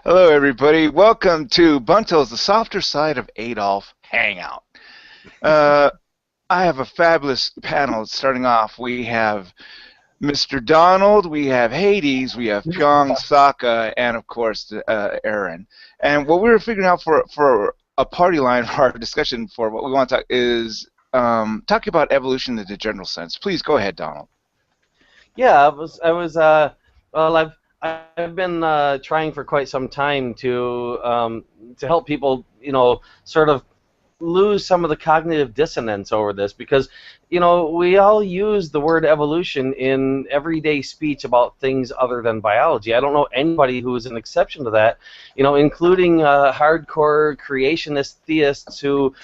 Hello, everybody. Welcome to Bunto's The Softer Side of Adolf Hangout. Uh, I have a fabulous panel starting off. We have Mr. Donald, we have Hades, we have Pyong, Sokka, and of course, Aaron. And what we were figuring out for a party line for our discussion for what we want to talk is talking about evolution in the general sense. Please go ahead, Donald. Yeah, well, I've been trying for quite some time to help people, sort of lose some of the cognitive dissonance over this because, we all use the word evolution in everyday speech about things other than biology. I don't know anybody who is an exception to that, including hardcore creationist theists who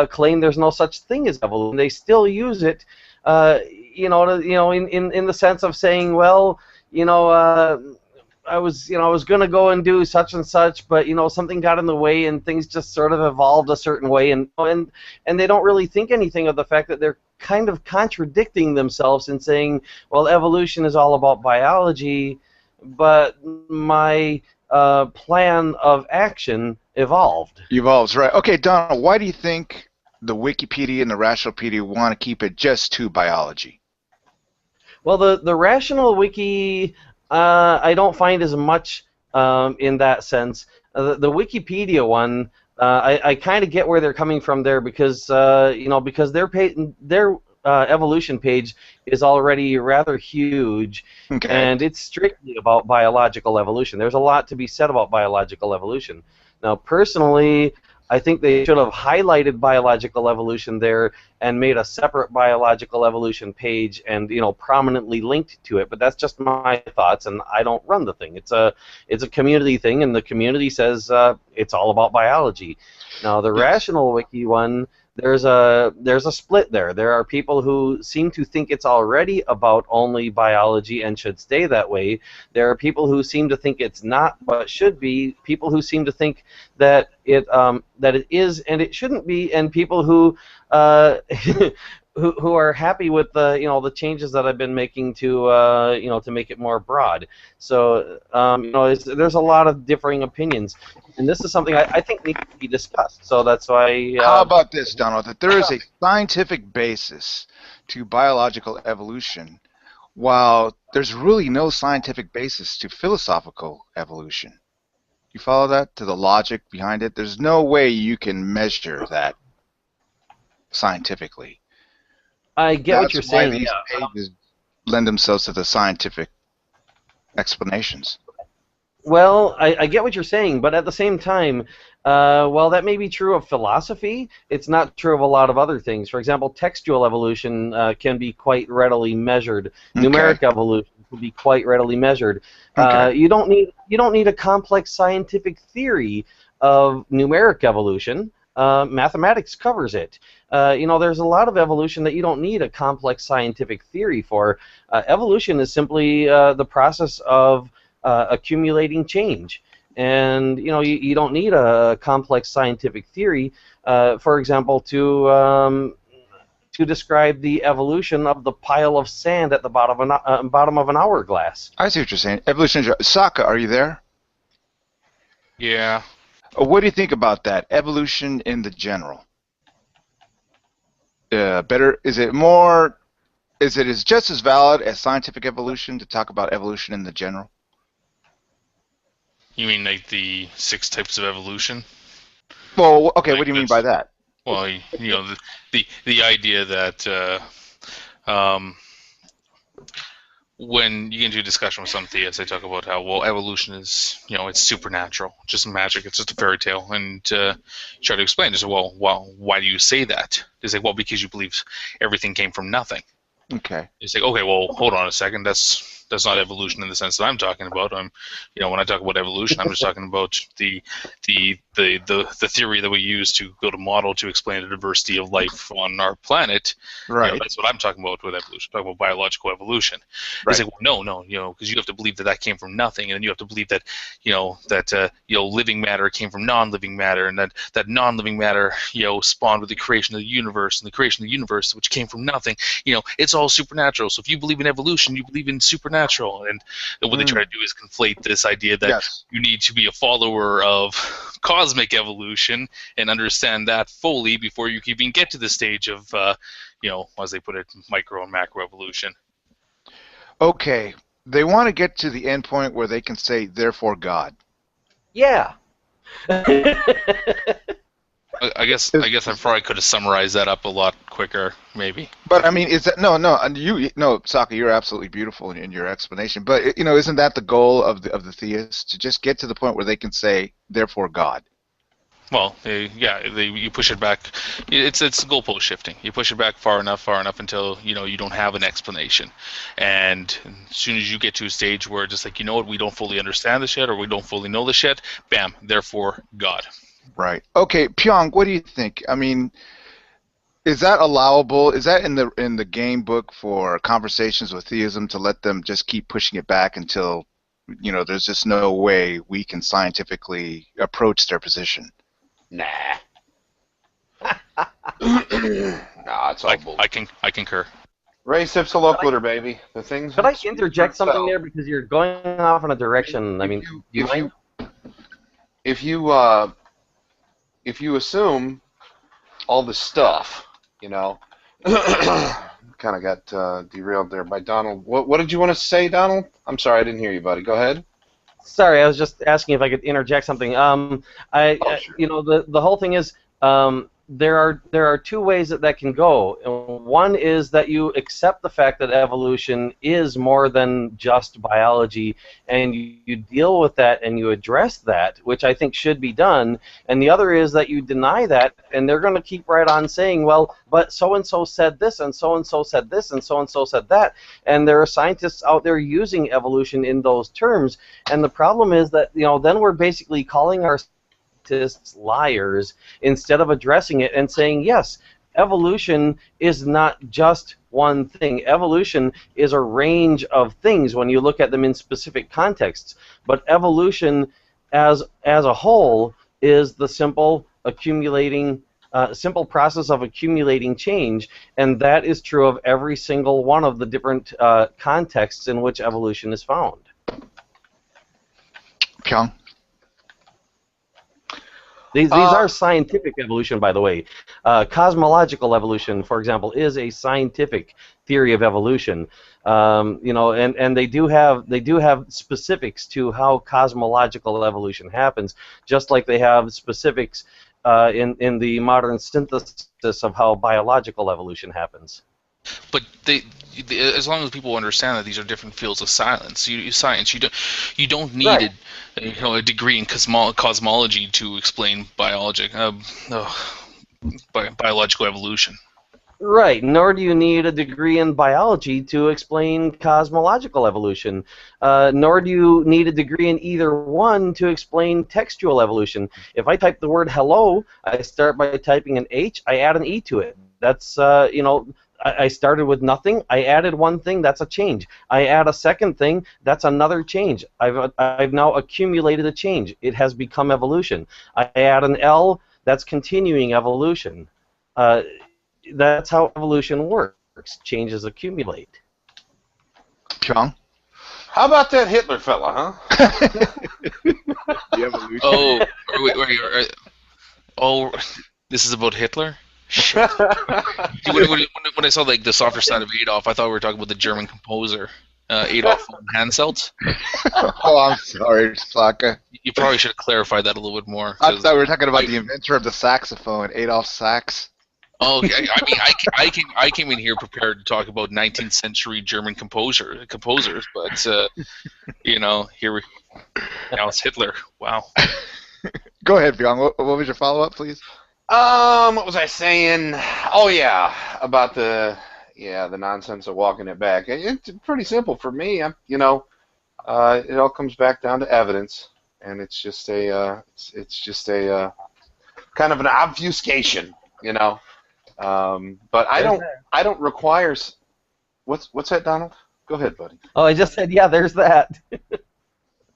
claim there's no such thing as evolution. They still use it, in the sense of saying, well, I was gonna go and do such and such, but something got in the way, and things just sort of evolved a certain way, and they don't really think anything of the fact that they're kind of contradicting themselves in saying, well, evolution is all about biology, but my plan of action evolved. Evolves, right. Okay, Donald, why do you think the Wikipedia and the Rationalpedia want to keep it just to biology? Well, the Rational Wiki, I don't find as much in that sense. The Wikipedia one, I kind of get where they're coming from there because because their evolution page is already rather huge, Okay. and it's strictly about biological evolution. There's a lot to be said about biological evolution. Now, personally, I think they should have highlighted biological evolution there and made a separate biological evolution page and prominently linked to it. But that's just my thoughts, and I don't run the thing. It's a community thing, and the community says it's all about biology. Now, the Rational Wiki one, there's a split there. There are people who seem to think it's already about only biology and should stay that way. There are people who seem to think it's not but should be. People who seem to think that it is and it shouldn't be, and people who who are happy with the changes that I've been making to to make it more broad. So there's a lot of differing opinions, and this is something I think needs to be discussed. So that's why. How about this, Donald? That there is a scientific basis to biological evolution, while there's really no scientific basis to philosophical evolution. You follow that? To the logic behind it? There's no way you can measure that scientifically. I get what you're saying. That's why these pages lend themselves to the scientific explanations. Well, I get what you're saying, but at the same time, while that may be true of philosophy, it's not true of a lot of other things. For example, textual evolution can be quite readily measured. Okay. Numeric evolution can be quite readily measured. Okay. You don't need a complex scientific theory of numeric evolution. Mathematics covers it. There's a lot of evolution that you don't need a complex scientific theory for. Evolution is simply the process of accumulating change, and you don't need a complex scientific theory, for example, to describe the evolution of the pile of sand at the bottom of an hourglass. I see what you're saying. Evolution. Sokka, are you there? Yeah. What do you think about that? Evolution in the general. Better? Is it more? Is it just as valid as scientific evolution to talk about evolution in the general? You mean like the 6 types of evolution? Well, okay. What do you mean by that? Well, the idea that when you get into a discussion with some theists, they talk about how evolution is it's supernatural, just magic, it's just a fairy tale, and try to explain. They say, well, why do you say that? They say, well, because you believe everything came from nothing. Okay. You say, okay, well, hold on a second. That's not evolution in the sense that I'm talking about. When I talk about evolution, I'm just talking about the theory that we use to build a model to explain the diversity of life on our planet. Right. That's what I'm talking about with evolution. I'm talking about biological evolution. Right. It's like, well, no, because you have to believe that came from nothing, and then you have to believe that, living matter came from non-living matter, and that non-living matter, spawned with the creation of the universe, and the creation of the universe, which came from nothing. It's all supernatural. So if you believe in evolution, you believe in supernatural supernatural. And what they try to do is conflate this idea that Yes. you need to be a follower of cosmic evolution and understand that fully before you can even get to the stage of, as they put it, micro and macro evolution. Okay, they want to get to the end point where they can say, therefore God. Yeah. I guess I probably could have summarized that up a lot quicker, maybe. But I mean, is that no, Saka, you're absolutely beautiful in your explanation. But isn't that the goal of the theists, to just get to the point where they can say, therefore God? Well, you push it back. It's goalpost shifting. You push it back far enough until you don't have an explanation. And as soon as you get to a stage where just like, we don't fully understand this yet, or we don't fully know this yet, bam, therefore God. Right. Okay, Pyong, what do you think? I mean, is that allowable? Is that in the game book for conversations with theism, to let them just keep pushing it back until there's just no way we can scientifically approach their position? Nah. Nah, it's all bull. I concur. Res ipsa loquitur, baby. The things. Could I interject something there, because you're going off in a direction? I mean, if you assume all the stuff, kind of got derailed there by Donald. What did you want to say, Donald? I'm sorry, I didn't hear you, buddy. Go ahead. Sorry, I was just asking if I could interject something. Sure. The whole thing is, there are two ways that can go. One is that you accept the fact that evolution is more than just biology, and you deal with that and you address that, which I think should be done. And the other is that you deny that, and they're going to keep right on saying, well, but so-and-so said this, and so-and-so said this, and so-and-so said that. And there are scientists out there using evolution in those terms. And the problem is that, then we're basically calling our liars instead of addressing it and saying, yes, evolution is not just one thing. Evolution is a range of things when you look at them in specific contexts. But evolution as a whole is the simple process of accumulating change, and that is true of every single one of the different contexts in which evolution is found. Pyong? These are scientific evolution, by the way. Cosmological evolution, for example, is a scientific theory of evolution. And they do have specifics to how cosmological evolution happens, just like they have specifics in the modern synthesis of how biological evolution happens. But as long as people understand that these are different fields of science, you don't need Right. a degree in cosmology to explain biological evolution. Right, nor do you need a degree in biology to explain cosmological evolution, nor do you need a degree in either one to explain textual evolution. If I type the word hello, I start by typing an H, I add an E to it. That's, I started with nothing, I added one thing, that's a change. I add a second thing, that's another change. I've now accumulated a change. It has become evolution. I add an L, that's continuing evolution. That's how evolution works. Changes accumulate. Pyong? How about that Hitler fella, huh? The evolution. Oh, oh, this is about Hitler? Shit. When I saw like the softer side of Adolf, I thought we were talking about the German composer Adolf von Hanselt. Oh, I'm sorry, Saka. You probably should have clarified that a little bit more. I thought we were talking about the inventor of the saxophone, Adolf Sax. Oh, okay. I mean, I came in here prepared to talk about 19th century German composers, but here we now it's Hitler. Wow. Go ahead, Pyong. What was your follow-up, please? What was I saying? Oh yeah, about the nonsense of walking it back. It's pretty simple for me. It all comes back down to evidence, and it's just a kind of an obfuscation, But I don't require. What's that, Donald? Go ahead, buddy. Oh, I just said, yeah, there's that.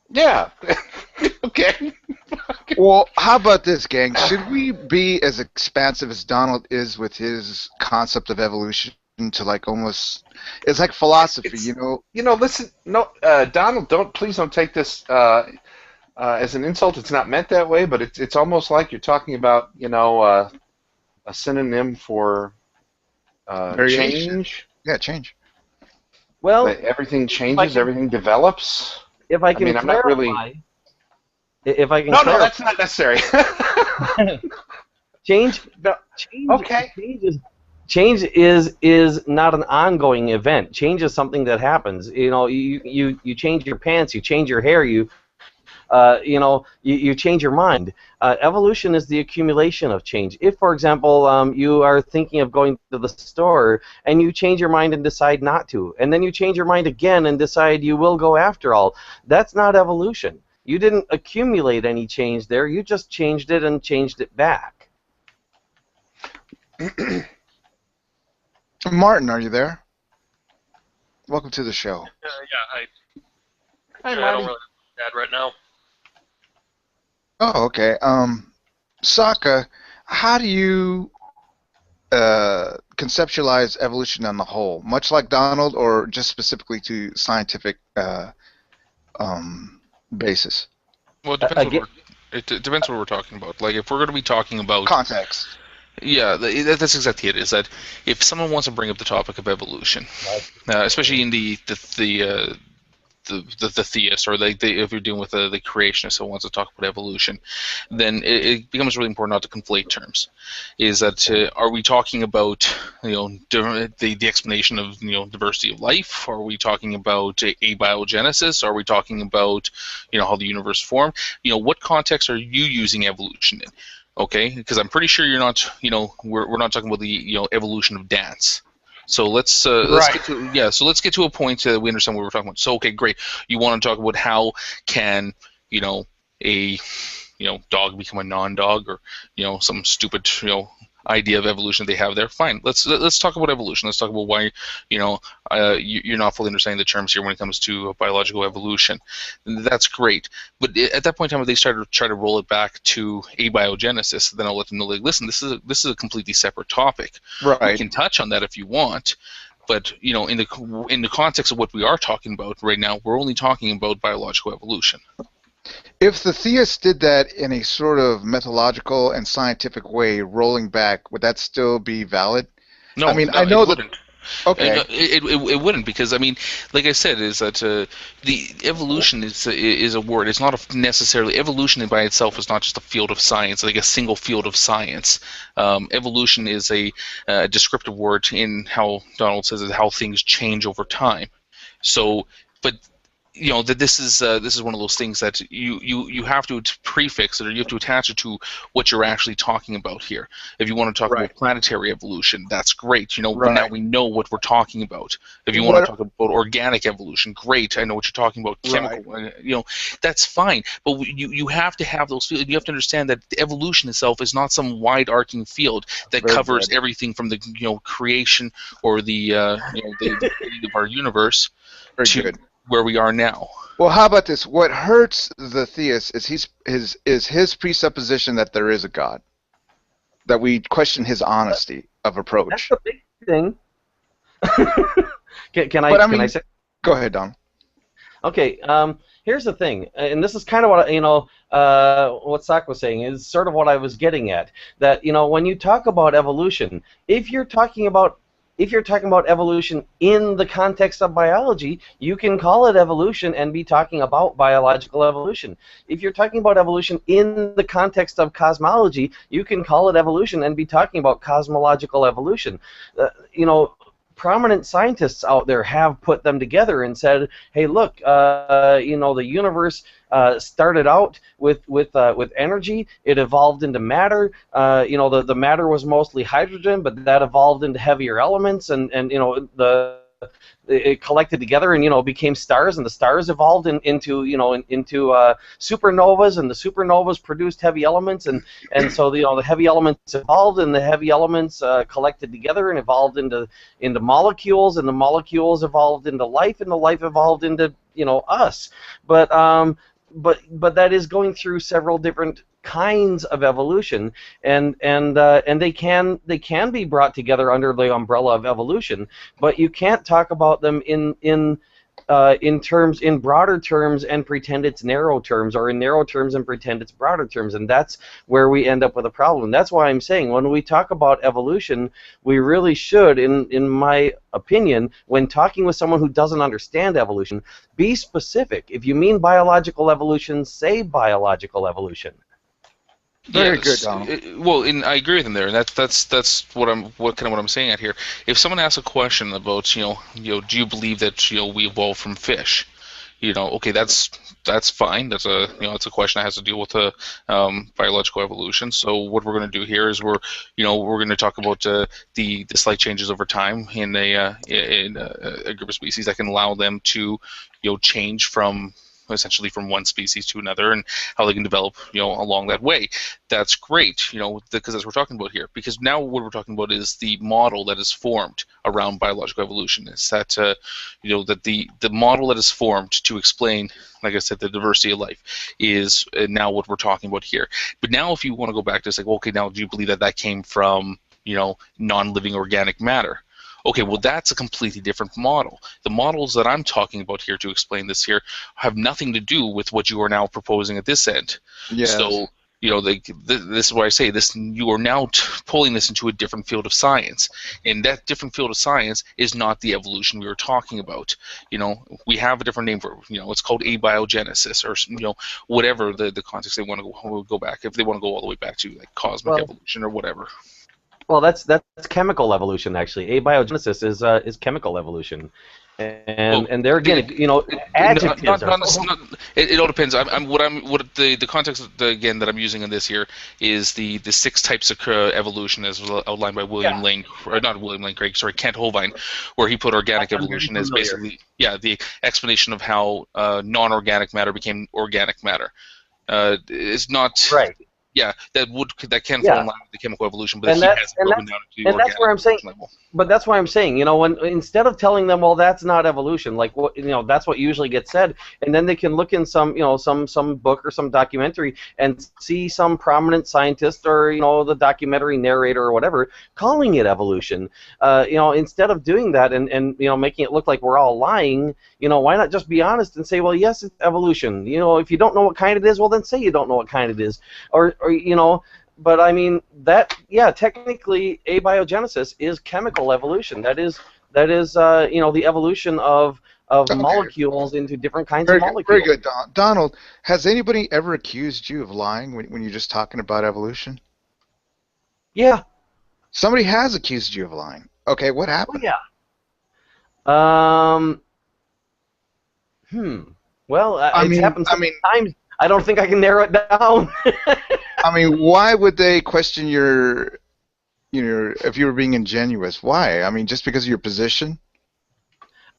Yeah. Okay. Well, how about this, gang? Should we be as expansive as Donald is with his concept of evolution? to like almost, it's like philosophy, It's, you know. listen, no, Donald, please don't take this as an insult. It's not meant that way, but it's almost like you're talking about, a synonym for Variation. change. Yeah, change. Well, That everything if I changes, can, everything develops. if I I can mean, I'm not really. clarify, if I can No, clarify, that's not necessary. change, No. change, Okay. change is not an ongoing event. Change is something that happens. You change your pants, you change your hair, you change your mind. Evolution is the accumulation of change. If, for example, you are thinking of going to the store and you change your mind and decide not to, and then you change your mind again and decide you will go after all, that's not evolution. You didn't accumulate any change there. You just changed it and changed it back. Martin, are you there? Welcome to the show. Yeah, Hi, I don't Marty. really bad right now. Oh, okay. Sokka, how do you conceptualize evolution on the whole? Much like Donald, or just specifically to scientific basis? Well, it depends Again, it depends what we're talking about. Like, if we're going to be talking about Context. yeah, that's exactly it. Is that if someone wants to bring up the topic of evolution, especially in the theist, or if you're dealing with the creationist who wants to talk about evolution, then it becomes really important not to conflate terms. Is that are we talking about the explanation of diversity of life? Are we talking about abiogenesis? Are we talking about how the universe formed? What context are you using evolution in? Okay, because I'm pretty sure you're not. We're not talking about the evolution of dance. So let's Right. let's get to a point that we understand what we're talking about. So okay, great. You want to talk about how can a dog become a non-dog, or some stupid idea of evolution they have there. Fine. Let's talk about evolution. Let's talk about why you're not fully understanding the terms here when it comes to biological evolution. That's great. But at that point in time, if they start to try to roll it back to abiogenesis, then I'll let them know. Like, listen, this is a completely separate topic. We Right. can touch on that if you want, but in the context of what we are talking about right now, we're only talking about biological evolution. If the theists did that in a sort of methodological and scientific way, rolling back, would that still be valid? No, I mean, no, I know it that. wouldn't. Okay. It wouldn't, because I mean, like I said, is that the evolution is a word. It's not necessarily evolution by itself is not just a field of science, like a single field of science. Evolution is a descriptive word in how Donald says it, how things change over time. So, but that this is one of those things that you have to prefix it, or you have to attach it to what you're actually talking about here. If you want to talk Right. about planetary evolution, that's great. Right. Now we know what we're talking about. If you want What- to talk about organic evolution, great. I know what you're talking about. Chemical, that's fine. But you have to have those fields. You have to understand that the evolution itself is not some wide-arcing field that Very covers good. everything from the creation or the the beginning of our universe Very to good. where we are now. Well, how about this? What hurts the theist is his presupposition that there is a God, that we question his honesty of that's approach. the big thing. Can But I I mean, say? go ahead, Don. Okay, here's the thing, and this is kind of what what Sak was saying is sort of what I was getting at. That when you talk about evolution, if you're talking about evolution in the context of biology, you can call it evolution and be talking about biological evolution. If you're talking about evolution in the context of cosmology, you can call it evolution and be talking about cosmological evolution. Prominent scientists out there have put them together and said, "Hey, look, the universe started out with energy. It evolved into matter. The matter was mostly hydrogen, but that evolved into heavier elements, and it collected together and became stars, and the stars evolved into supernovas, and the supernovas produced heavy elements, and so the heavy elements evolved, and the heavy elements collected together and evolved into molecules, and the molecules evolved into life, and the life evolved into us. But that is going through several different kinds of evolution, and they can be brought together under the umbrella of evolution, but you can't talk about them in broader terms and pretend it's narrow terms, or in narrow terms and pretend it's broader terms, and that's where we end up with a problem. That's why I'm saying when we talk about evolution, we really should, in my opinion, when talking with someone who doesn't understand evolution, be specific. If you mean biological evolution, say biological evolution. Very good, Donald. Well, and I agree with him there. That's what I'm saying out here. If someone asks a question about do you believe that we evolved from fish? Okay, that's fine. That's a question that has to deal with biological evolution. So what we're going to do here is we're going to talk about the slight changes over time in a group of species that can allow them to change essentially from one species to another, and how they can develop along that way. That's great, because that's what we're talking about here. Because now what we're talking about is the model that is formed around biological evolution. Is that that the model that is formed to explain, like I said, the diversity of life is now what we're talking about here. But now if you want to go back to say, well, okay, now do you believe that came from non-living organic matter? Okay, well, that's a completely different model. The models that I'm talking about here to explain this here have nothing to do with what you are now proposing at this end. Yes. So, this is why I say this. You are now pulling this into a different field of science, and that different field of science is not the evolution we were talking about. We have a different name for it. It's called abiogenesis, or whatever the context they want to go back. If they want to go all the way back to like cosmic evolution or whatever. Well, that's chemical evolution, actually. Abiogenesis is chemical evolution, and there again, adjectives. It all depends. The context again that I'm using in this here is the 6 types of evolution as outlined by William Lane, or not William Lane Craig, sorry, Kent Hovind, where he put organic evolution as basically the explanation of how non-organic matter became organic matter. It's not right. Yeah, that can fall in line with the chemical evolution, but that's where I'm saying. Level. But that's why I'm saying, when instead of telling them, well, that's not evolution, like that's what usually gets said, and then they can look in some book or some documentary and see some prominent scientist or the documentary narrator or whatever calling it evolution. Instead of doing that and making it look like we're all lying, why not just be honest and say, well, yes, it's evolution. If you don't know what kind it is, well, then say you don't know what kind it is, or But I mean technically abiogenesis is chemical evolution. That is the evolution of molecules into different kinds of molecules. Very good, Donald. Has anybody ever accused you of lying when you're just talking about evolution? Yeah. Somebody has accused you of lying. Okay, what happened? Oh, yeah. Well, it's happened so many times. I don't think I can narrow it down. I mean, why would they question your, if you were being ingenuous? Why? I mean, just because of your position?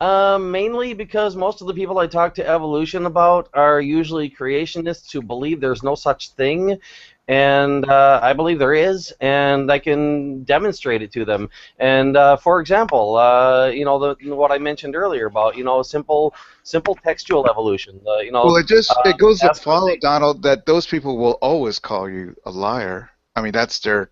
Mainly because most of the people I talk to evolution about are usually creationists who believe there's no such thing, and I believe there is, and I can demonstrate it to them. And for example, what I mentioned earlier about simple textual evolution. Well, it goes to follow, Donald, that those people will always call you a liar. I mean, that's their,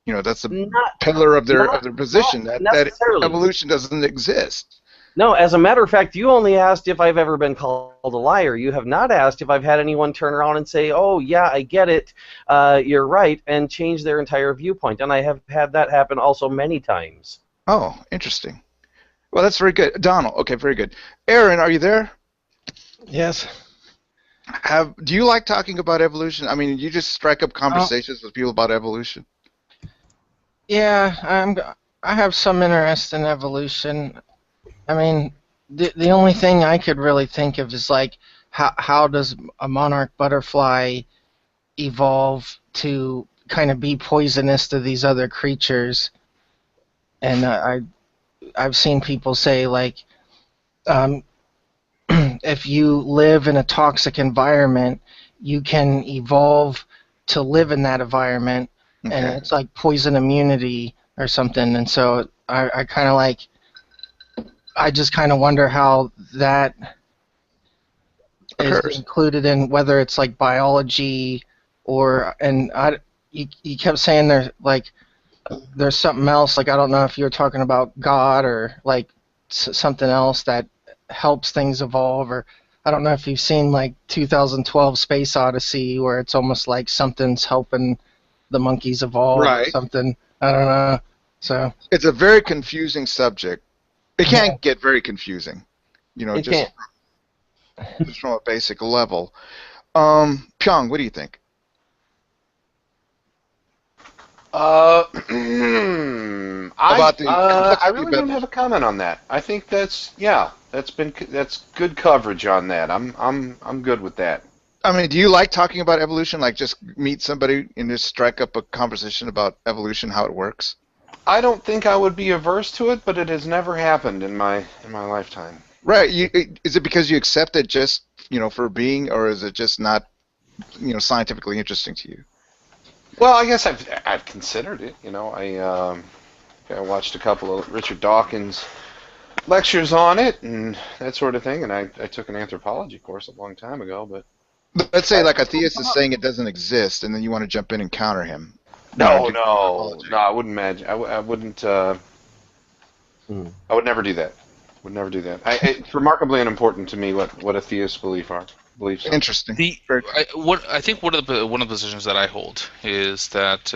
that's the pillar of their position. That evolution doesn't exist. No, as a matter of fact, you only asked if I've ever been called a liar. You have not asked if I've had anyone turn around and say, oh, yeah, I get it, you're right, and change their entire viewpoint. And I have had that happen also many times. Oh, interesting. Well, that's very good. Donald, okay, very good. Aaron, are you there? Yes. Do you like talking about evolution? I mean, you just strike up conversations with people about evolution. Yeah, I have some interest in evolution. I mean, the only thing I could really think of is like how does a monarch butterfly evolve to kind of be poisonous to these other creatures? And I've seen people say like, if you live in a toxic environment, you can evolve to live in that environment, and it's like poison immunity or something. And so I just kind of wonder how that is included in, whether it's like biology you kept saying there's something else. Like I don't know if you were talking about God or like something else that helps things evolve, or I don't know if you've seen like 2012 Space Odyssey, where it's almost like something's helping the monkeys evolve or Right. something. I don't know. So It's a very confusing subject. It can get very confusing, It just can't. from a basic level. Pyong, what do you think? I About the I complexity really of don't evolution? have a comment on that. I think that's that's good coverage on that. I'm good with that. I mean, do you like talking about evolution? Like just meet somebody and just strike up a conversation about evolution, how it works? I don't think I would be averse to it, but it has never happened in my lifetime. Right. Is it because you accept it just, for being, or is it just not, scientifically interesting to you? Well, I guess I've considered it. I watched a couple of Richard Dawkins lectures on it and that sort of thing, and I took an anthropology course a long time ago. But Let's say like a theist is saying it doesn't exist, and then you want to jump in and counter him. no, No. I wouldn't imagine. I wouldn't. Hmm. I would never do that. Would never do that. It's remarkably unimportant to me what a theist's beliefs are. Interesting. The I think one of the positions that I hold is that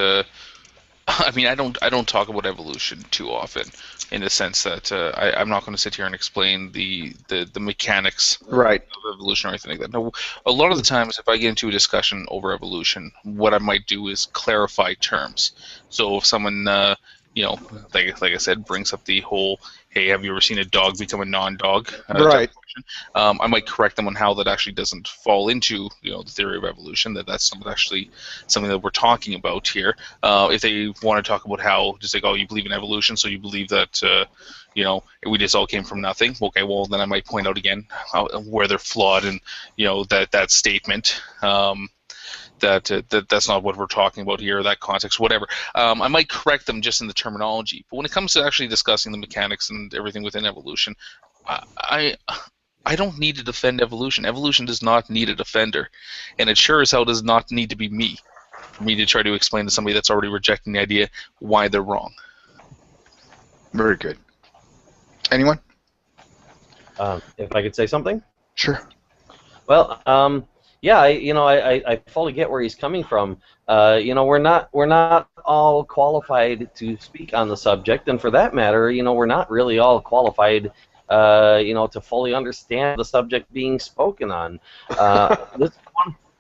I mean I don't talk about evolution too often in the sense that I'm not going to sit here and explain the mechanics Right. of evolution or anything like that. No, a lot of the times if I get into a discussion over evolution, what I might do is clarify terms. So if someone like I said, brings up the whole, hey, have you ever seen a dog become a non-dog? Right. I might correct them on how that actually doesn't fall into the theory of evolution. That's not actually something that we're talking about here. If they want to talk about how just like, oh, you believe in evolution, so you believe that we just all came from nothing. Okay, well then I might point out again where they're flawed in that statement. That's not what we're talking about here, that context, whatever. I might correct them just in the terminology. But when it comes to actually discussing the mechanics and everything within evolution, I don't need to defend evolution. Evolution does not need a defender. And it sure as hell does not need to be me for me to try to explain to somebody that's already rejecting the idea why they're wrong. Very good. Anyone? If I could say something? Sure. Well, yeah, I fully get where he's coming from. We're not all qualified to speak on the subject, and for that matter, we're not really all qualified, to fully understand the subject being spoken on.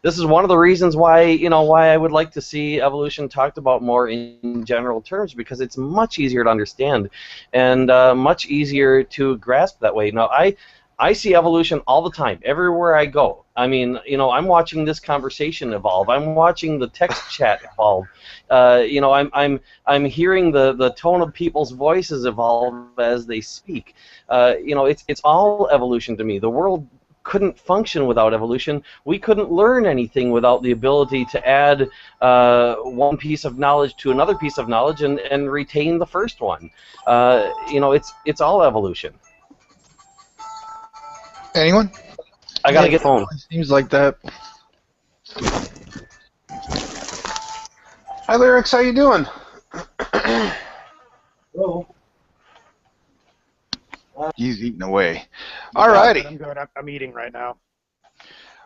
This is one of the reasons why I would like to see evolution talked about more in general terms, because it's much easier to understand and much easier to grasp that way. Now, I see evolution all the time, everywhere I go. I mean, I'm watching this conversation evolve. I'm watching the text chat evolve. I'm hearing the tone of people's voices evolve as they speak. It's all evolution to me. The world couldn't function without evolution. We couldn't learn anything without the ability to add one piece of knowledge to another piece of knowledge and retain the first one. It's all evolution. Anyone? I gotta get home. Seems like that. Hi, Lyrics. How you doing? Hello. He's eating away. All righty. I'm good. I'm eating right now.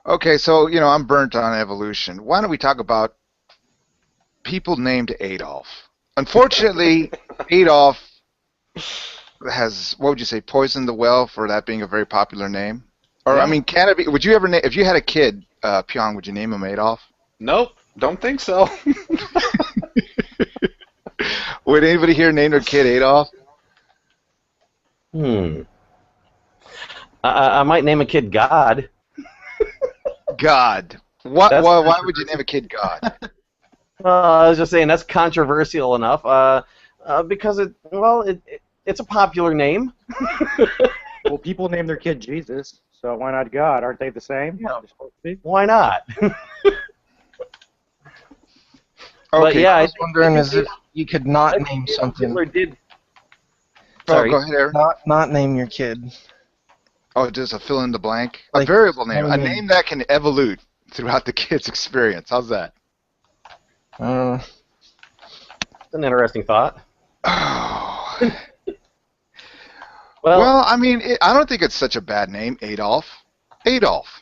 Okay, so, I'm burnt on evolution. Why don't we talk about people named Adolf? Unfortunately, Adolf has, what would you say, poisoned the well for that being a very popular name? Or, Yeah. I mean, can it be, would you ever, if you had a kid, Pyong, would you name him Adolf? Nope, don't think so. Would anybody here name their kid Adolf? I might name a kid God. God. Why would you name a kid God? I was just saying that's controversial enough. Because it's a popular name. Well, people name their kid Jesus, so why not God? Aren't they the same? Yeah. They're supposed to be. Why not? But Okay. yeah, I was wondering as if you could not name something. Hitler did. Oh, Sorry. go ahead, Aaron. Not name your kid. Oh, just a fill in the blank? A Like, variable name. A I mean- name that can evolute throughout the kid's experience. How's that? It's an interesting thought. Oh. Well, Well, I mean, I don't think it's such a bad name, Adolf. Adolf.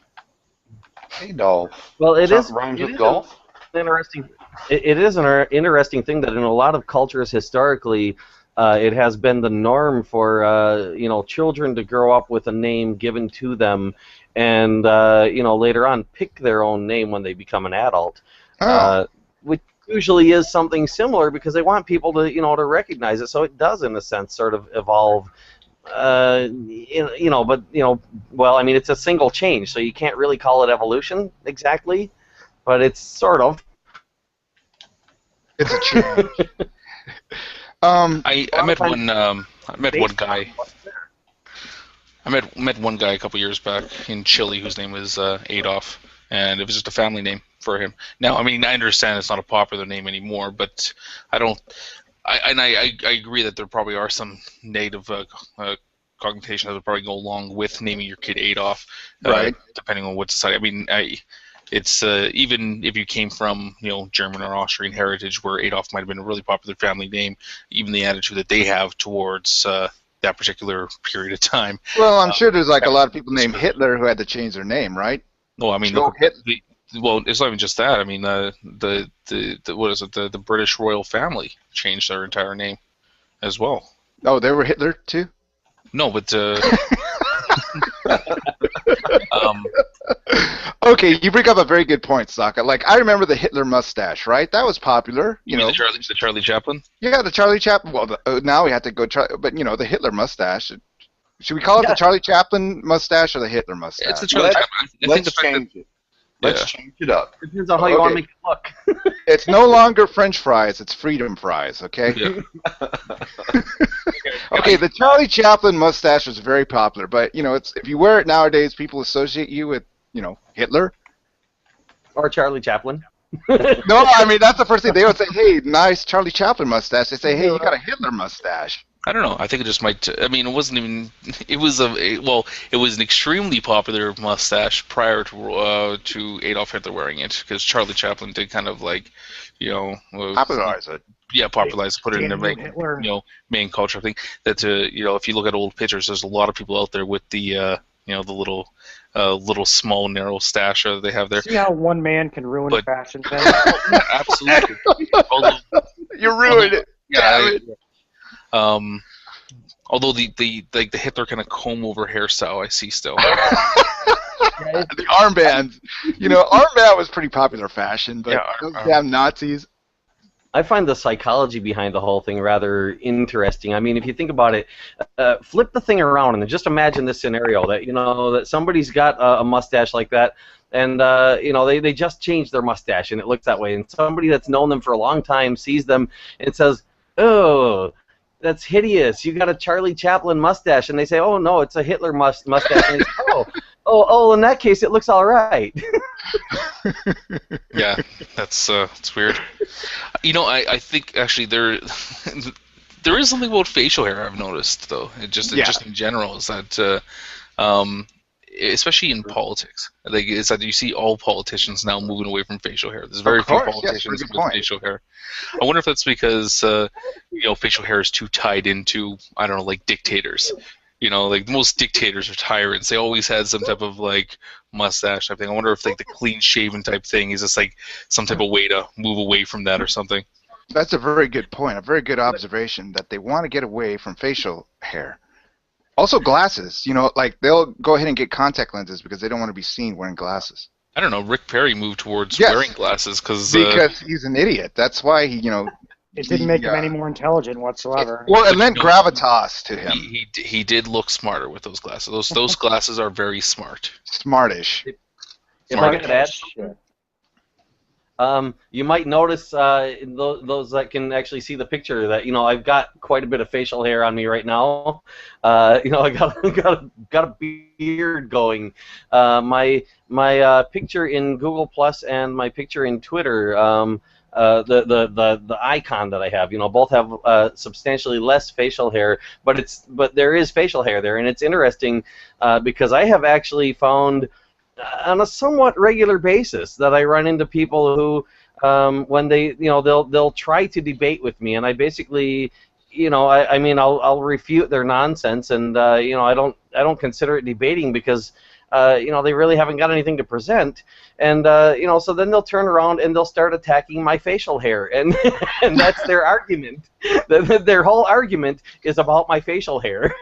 Adolf. well, it is. Rhymes It with is golf. an interesting. It is an interesting thing that in a lot of cultures historically, it has been the norm for children to grow up with a name given to them, and later on pick their own name when they become an adult. Oh. Which usually is something similar because they want people to recognize it. So it does, in a sense, sort of evolve. Well, I mean, it's a single change, so you can't really call it evolution exactly, but it's sort of. It's a change. I met one guy. I met one guy a couple years back in Chile whose name was Adolf, and it was just a family name for him. Now, I mean, I understand it's not a popular name anymore, but I don't. I agree that there probably are some negative connotations that would probably go along with naming your kid Adolf, Right. depending on what society. I mean, it's even if you came from German or Austrian heritage, where Adolf might have been a really popular family name, even the attitude that they have towards that particular period of time. Well, I'm sure there's like a lot of people named Hitler who had to change their name, right? No, I mean, Joe Hitler. well, it's not even just that. I mean, the what is it? The British royal family changed their entire name as well. Oh, they were Hitler too? No, but Okay, you bring up a very good point, Sokka. Like, I remember the Hitler mustache, right? That was popular. you mean the Charlie Chaplin? Yeah, the Charlie Chaplin. Well, now we have to go but the Hitler mustache. Should we call it the Charlie Chaplin mustache or the Hitler mustache? It's the Charlie Chaplin. I think Let's the fact that- change it. Let's change it up. Depends on how you want to make it look. It's no longer French fries, it's freedom fries, okay? Yeah. Okay, the Charlie Chaplin mustache was very popular, but it's if you wear it nowadays, people associate you with, Hitler. Or Charlie Chaplin. No, I mean that's the first thing they would say. Hey, nice Charlie Chaplin mustache. They say, hey, you got a Hitler mustache. I don't know. I think it just might. I mean, it wasn't even. It was it was an extremely popular mustache prior to Adolf Hitler wearing it, because Charlie Chaplin did kind of like, Popularize it. Yeah, popularize, put it in the Hitler. main culture. I think that if you look at old pictures, there's a lot of people out there with the the little small narrow stash that they have there. See how one man can ruin a fashion thing? Yeah, absolutely. You ruined it. Yeah. Although the Hitler kind of comb over hairstyle I see still. The armbands. Armband was pretty popular fashion, but those damn Nazis. I find the psychology behind the whole thing rather interesting. I mean, if you think about it, flip the thing around and just imagine this scenario that that somebody's got a mustache like that, and they just changed their mustache and it looks that way, and somebody that's known them for a long time sees them and says, "Oh, that's hideous! You got a Charlie Chaplin mustache," and they say, "Oh no, it's a Hitler mustache." And oh, in that case, it looks all right. Yeah, that's weird. I think actually there is something about facial hair I've noticed though. Just in general is that especially in politics, is that you see all politicians now moving away from facial hair. There's very few politicians with facial hair. I wonder if that's because facial hair is too tied into, I don't know, like dictators. Like most dictators are tyrants. They always had some type of like mustache type thing. I wonder if like the clean shaven type thing is just like some type of way to move away from that or something. That's a very good point. A very good observation that they want to get away from facial hair. Also glasses. Like they'll go ahead and get contact lenses because they don't want to be seen wearing glasses. I don't know. Rick Perry moved towards wearing glasses because he's an idiot. That's why he. It didn't make him any more intelligent whatsoever. Well, it lent gravitas to him. He did look smarter with those glasses. Those glasses are very smart. Smartish. If I could add, you might notice those that can actually see the picture that I've got quite a bit of facial hair on me right now. I got a beard going. My picture in Google Plus and my picture in Twitter. The icon that I have, both have substantially less facial hair, but there is facial hair there, and it's interesting because I have actually found on a somewhat regular basis that I run into people who, when they, they'll try to debate with me, and I basically, I mean, I'll refute their nonsense, and I don't consider it debating because, they really haven't got anything to present, and so then they'll turn around and they'll start attacking my facial hair, and and that's their argument. Their whole argument is about my facial hair.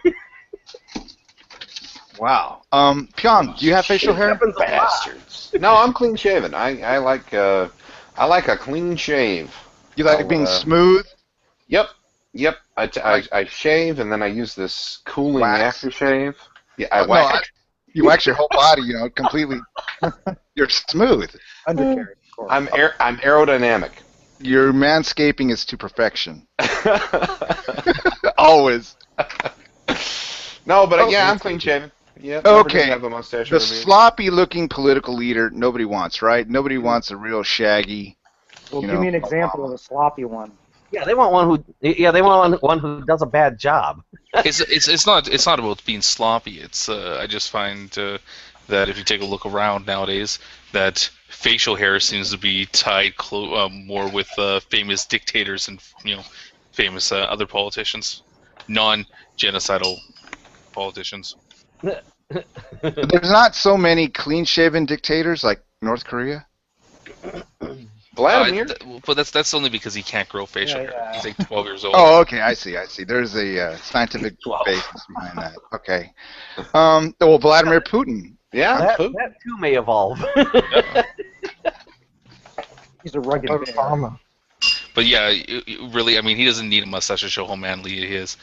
Wow. Pyong, do you have facial hair? Bastards. No, I'm clean shaven. I like a clean shave. You like being smooth? Yep. I shave and then I use this cooling Wax? aftershave. Yeah, I wax. You wax your whole body, completely. You're smooth. Undercarriage, of course. I'm aerodynamic. Your manscaping is to perfection. Always. No, but yeah, I'm clean shaven. Yeah. Okay. Have a mustache. The sloppy-looking political leader nobody wants, right? Nobody wants a real shaggy. Well, give me an example of a sloppy one. Yeah, they want one who. Yeah, they want one who does a bad job. It's not about being sloppy. It's I just find that if you take a look around nowadays, that facial hair seems to be tied more with famous dictators and famous other politicians, non-genocidal politicians. There's not so many clean-shaven dictators like North Korea. Vladimir? But that's only because he can't grow facial hair. He's like 12 years old. Oh, okay, I see. There's a scientific basis behind that. Okay. Well, Vladimir Putin. Yeah, that too may evolve. He's a rugged bear. But yeah, really, I mean, he doesn't need a mustache to show how manly he is.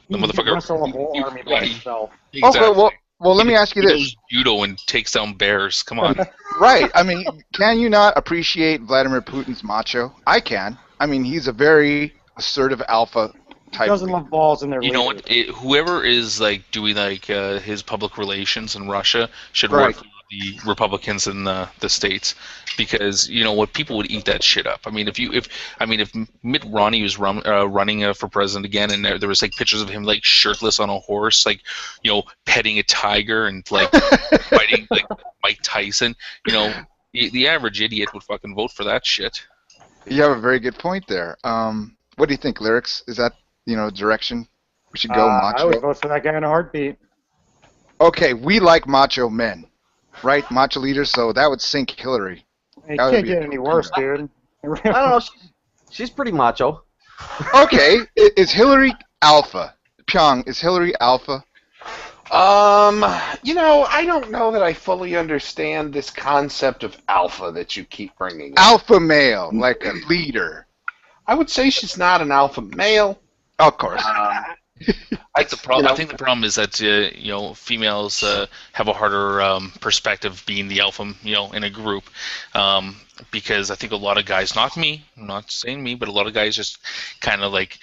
The motherfucker. Wrestle a whole army by himself. Exactly. Okay, well, let me ask you He this. knows judo and takes down bears. Come on. Right. I mean, can you not appreciate Vladimir Putin's macho? I can. I mean, he's a very assertive alpha type. He doesn't love balls in their You know what? Whoever is like doing like his public relations in Russia should work for the Republicans in the states, because you know what, people would eat that shit up. I mean, if Mitt Romney was running for president again, and there was like pictures of him like shirtless on a horse, like petting a tiger and like fighting like Mike Tyson, the average idiot would fucking vote for that shit. You have a very good point there. What do you think, Lyrics? Is that direction we should go? Macho. I would vote for that guy in a heartbeat. Okay, we like macho men, right? Macho leaders. So that would sink Hillary. It can't get any worse, dude. I don't know. She's pretty macho. Okay, is Hillary alpha? Pyong, is Hillary alpha? I don't know that I fully understand this concept of alpha that you keep bringing up. Alpha male, like a leader. I would say she's not an alpha male. Of course. I think the problem is that females have a harder perspective being the alpha in a group, because I think a lot of guys, not me, I'm not saying me, but a lot of guys just kind of like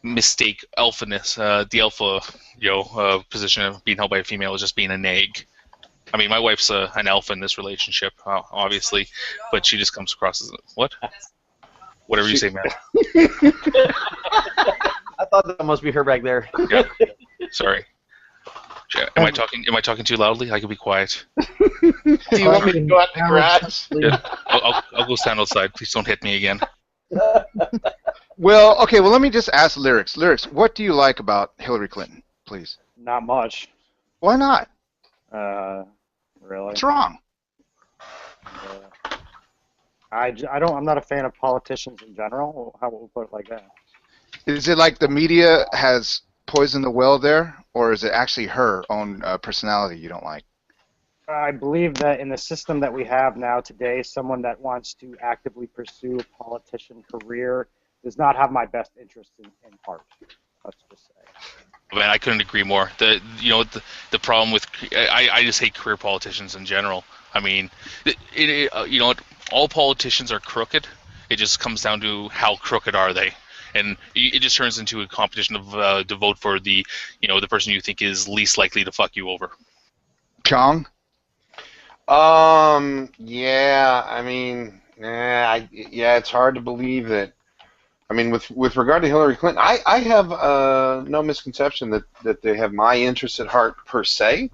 mistake alphaness, the alpha position of being held by a female as just being a nag. I mean, my wife's an alpha in this relationship, obviously, but she just comes across as what? Whatever you say, man. I thought that must be her back there. Yeah. Sorry. Am I talking too loudly? I can be quiet. Do you want me to go out the garage? Yeah. I'll go stand outside. Please don't hit me again. Well, okay. Well, let me just ask Lyrics. Lyrics, what do you like about Hillary Clinton, please? Not much. Why not? Really? What's wrong? I'm not a fan of politicians in general. How would we put it like that? Is it like the media has poisoned the well there, or is it actually her own personality you don't like? I believe that in the system that we have now today, someone that wants to actively pursue a politician career does not have my best interest in heart. Let's just say. Man, I couldn't agree more. The problem with I just hate career politicians in general. I mean, all politicians are crooked. It just comes down to how crooked are they, and it just turns into a competition of to vote for the the person you think is least likely to fuck you over. Pyong? Yeah. I mean, it's hard to believe that. I mean, with regard to Hillary Clinton, I have no misconception that they have my interest at heart per se.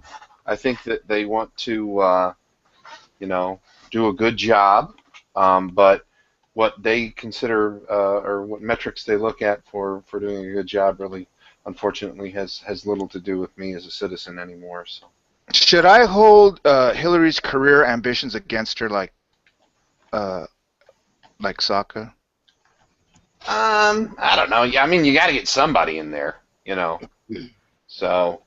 I think that they want to, do a good job, but what they consider or what metrics they look at for doing a good job really, unfortunately, has little to do with me as a citizen anymore. So. Should I hold Hillary's career ambitions against her like Sokka? I don't know. Yeah, I mean, you got to get somebody in there, So.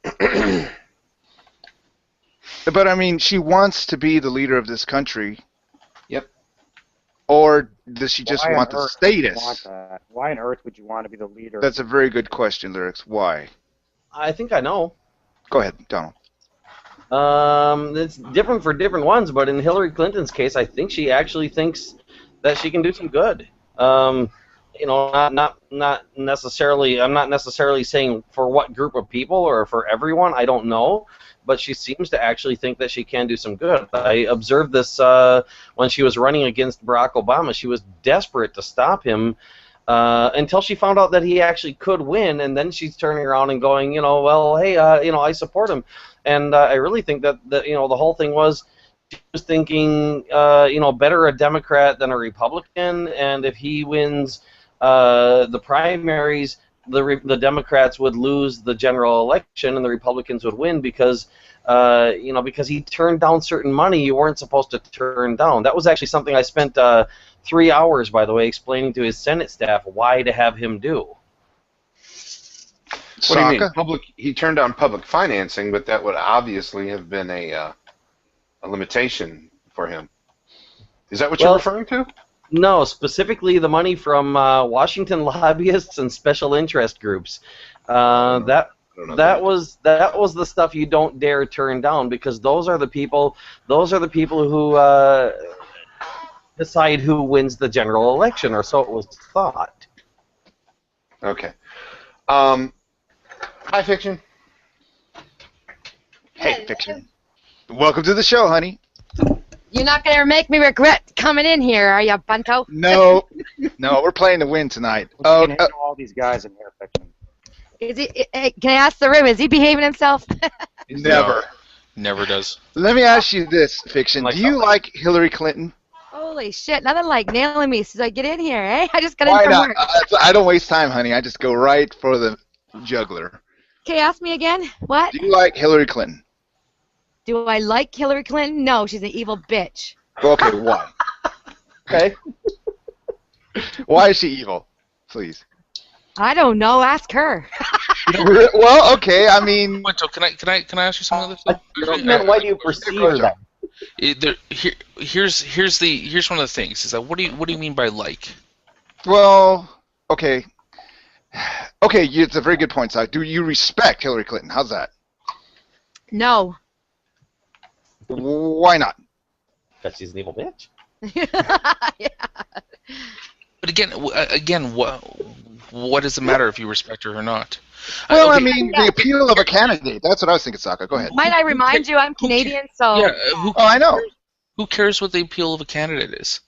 But I mean, she wants to be the leader of this country. Yep. Or does she just Why on want the earth would you status? want that? Why on earth would you want to be the leader? That's a very good question, Lyrics. Why? I think I know. Go ahead, Donald. It's different for different ones, but in Hillary Clinton's case, I think she actually thinks that she can do some good. Not necessarily. I'm not necessarily saying for what group of people or for everyone. I don't know, but she seems to actually think that she can do some good. I observed this when she was running against Barack Obama. She was desperate to stop him until she found out that he actually could win, and then she's turning around and going, well, hey, I support him. And I really think that the whole thing was she was thinking, better a Democrat than a Republican, and if he wins the primaries, the Democrats would lose the general election, and the Republicans would win because he turned down certain money you weren't supposed to turn down. That was actually something I spent 3 hours, by the way, explaining to his Senate staff why to have him do. What do you mean? He turned down public financing, but that would obviously have been a limitation for him. Is that what you're referring to? No, specifically the money from Washington lobbyists and special interest groups. That was the stuff you don't dare turn down, because those are the people who decide who wins the general election, or so it was thought. Okay. Hi, Fiction. Hey, Fiction. Welcome to the show, honey. You're not going to make me regret coming in here, are you, Bunto? No, we're playing to win tonight. Well, you can handle all these guys in here, Fiction. Is he? Can I ask the room? Is he behaving himself? Never. Never does. Let me ask you this, Fiction. Do you like Hillary Clinton? Holy shit! Nothing like nailing me since I get in here, eh? I just got in Why from not? work. I don't waste time, honey. I just go right for the jugular. Okay, ask me again. What? Do you like Hillary Clinton? Do I like Hillary Clinton? No, she's an evil bitch. Okay, why? Okay. Why is she evil? Please. I don't know. Ask her. Well, okay. I mean, Bunto, can I ask you some other stuff? Why do you perceive her that? Here's one of the things is that what do you mean by like? well, okay. Okay, it's a very good point, Si. Do you respect Hillary Clinton? How's that? No. Why not? Because she's an evil bitch. Yeah. But again, what does it matter if you respect her or not? Well, Okay, I mean, the appeal of a candidate. That's what I was thinking, Sokka. Go ahead. Might I remind you, I'm Canadian, so. yeah, Oh, I know. who cares what the appeal of a candidate is?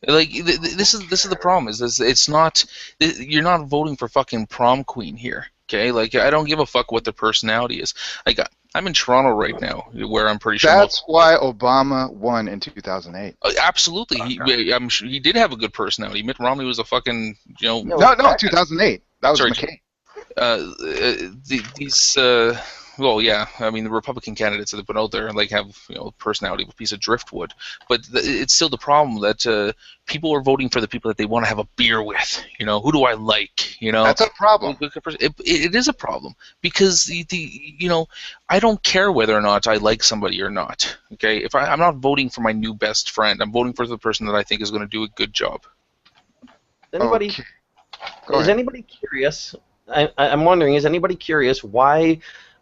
Like this is the problem. It's not you're not voting for fucking prom queen here. Okay, like I don't give a fuck what their personality is. Like I'm in Toronto right now, where I'm pretty sure. That's why Obama won in 2008. Absolutely, I'm sure he did have a good personality. Mitt Romney was a fucking No, 2008. That was Sorry. McCain. Well, yeah, I mean the Republican candidates that they put out there like have personality of a piece of driftwood, but it's still the problem that people are voting for the people that they want to have a beer with. Who do I like? That's a problem. It is a problem because I don't care whether or not I like somebody or not. Okay, if I'm not voting for my new best friend, I'm voting for the person that I think is going to do a good job. Anybody? Okay. Is anybody curious? I'm wondering, is anybody curious why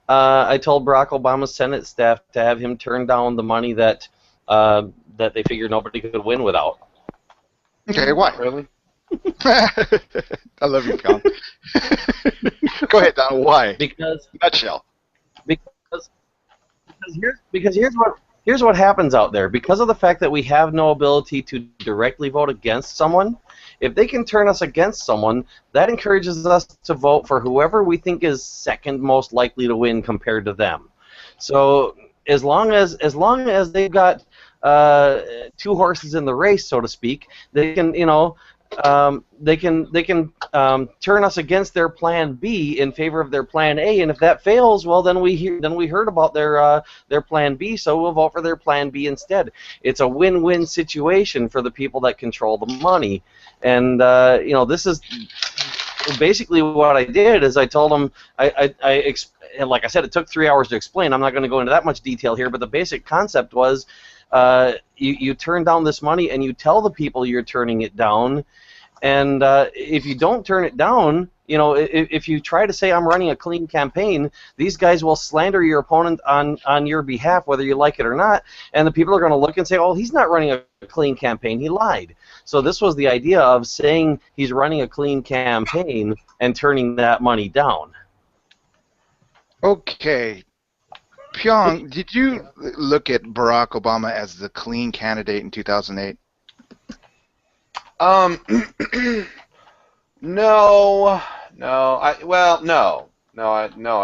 I told Barack Obama's Senate staff to have him turn down the money that they figured nobody could win without? Okay, why? Really? I love you, Colin. Go ahead, Donald. Why? Because Nutshell. here's what happens out there. Because of the fact that we have no ability to directly vote against someone, if they can turn us against someone, that encourages us to vote for whoever we think is second most likely to win compared to them. So as long as they've got two horses in the race, so to speak, they can turn us against their plan B in favor of their plan A, and if that fails, well, then we heard about their plan B, so we'll vote for their plan B instead. It's a win-win situation for the people that control the money, and this is basically what I did. Is I told them like I said, it took 3 hours to explain. I'm not going to go into that much detail here, but the basic concept was you turn down this money and you tell the people you're turning it down. And if you don't turn it down, if you try to say I'm running a clean campaign, these guys will slander your opponent on your behalf, whether you like it or not. And the people are going to look and say, oh, he's not running a clean campaign. He lied. So this was the idea of saying he's running a clean campaign and turning that money down. Okay. Pyong, did you look at Barack Obama as the clean candidate in 2008? No. I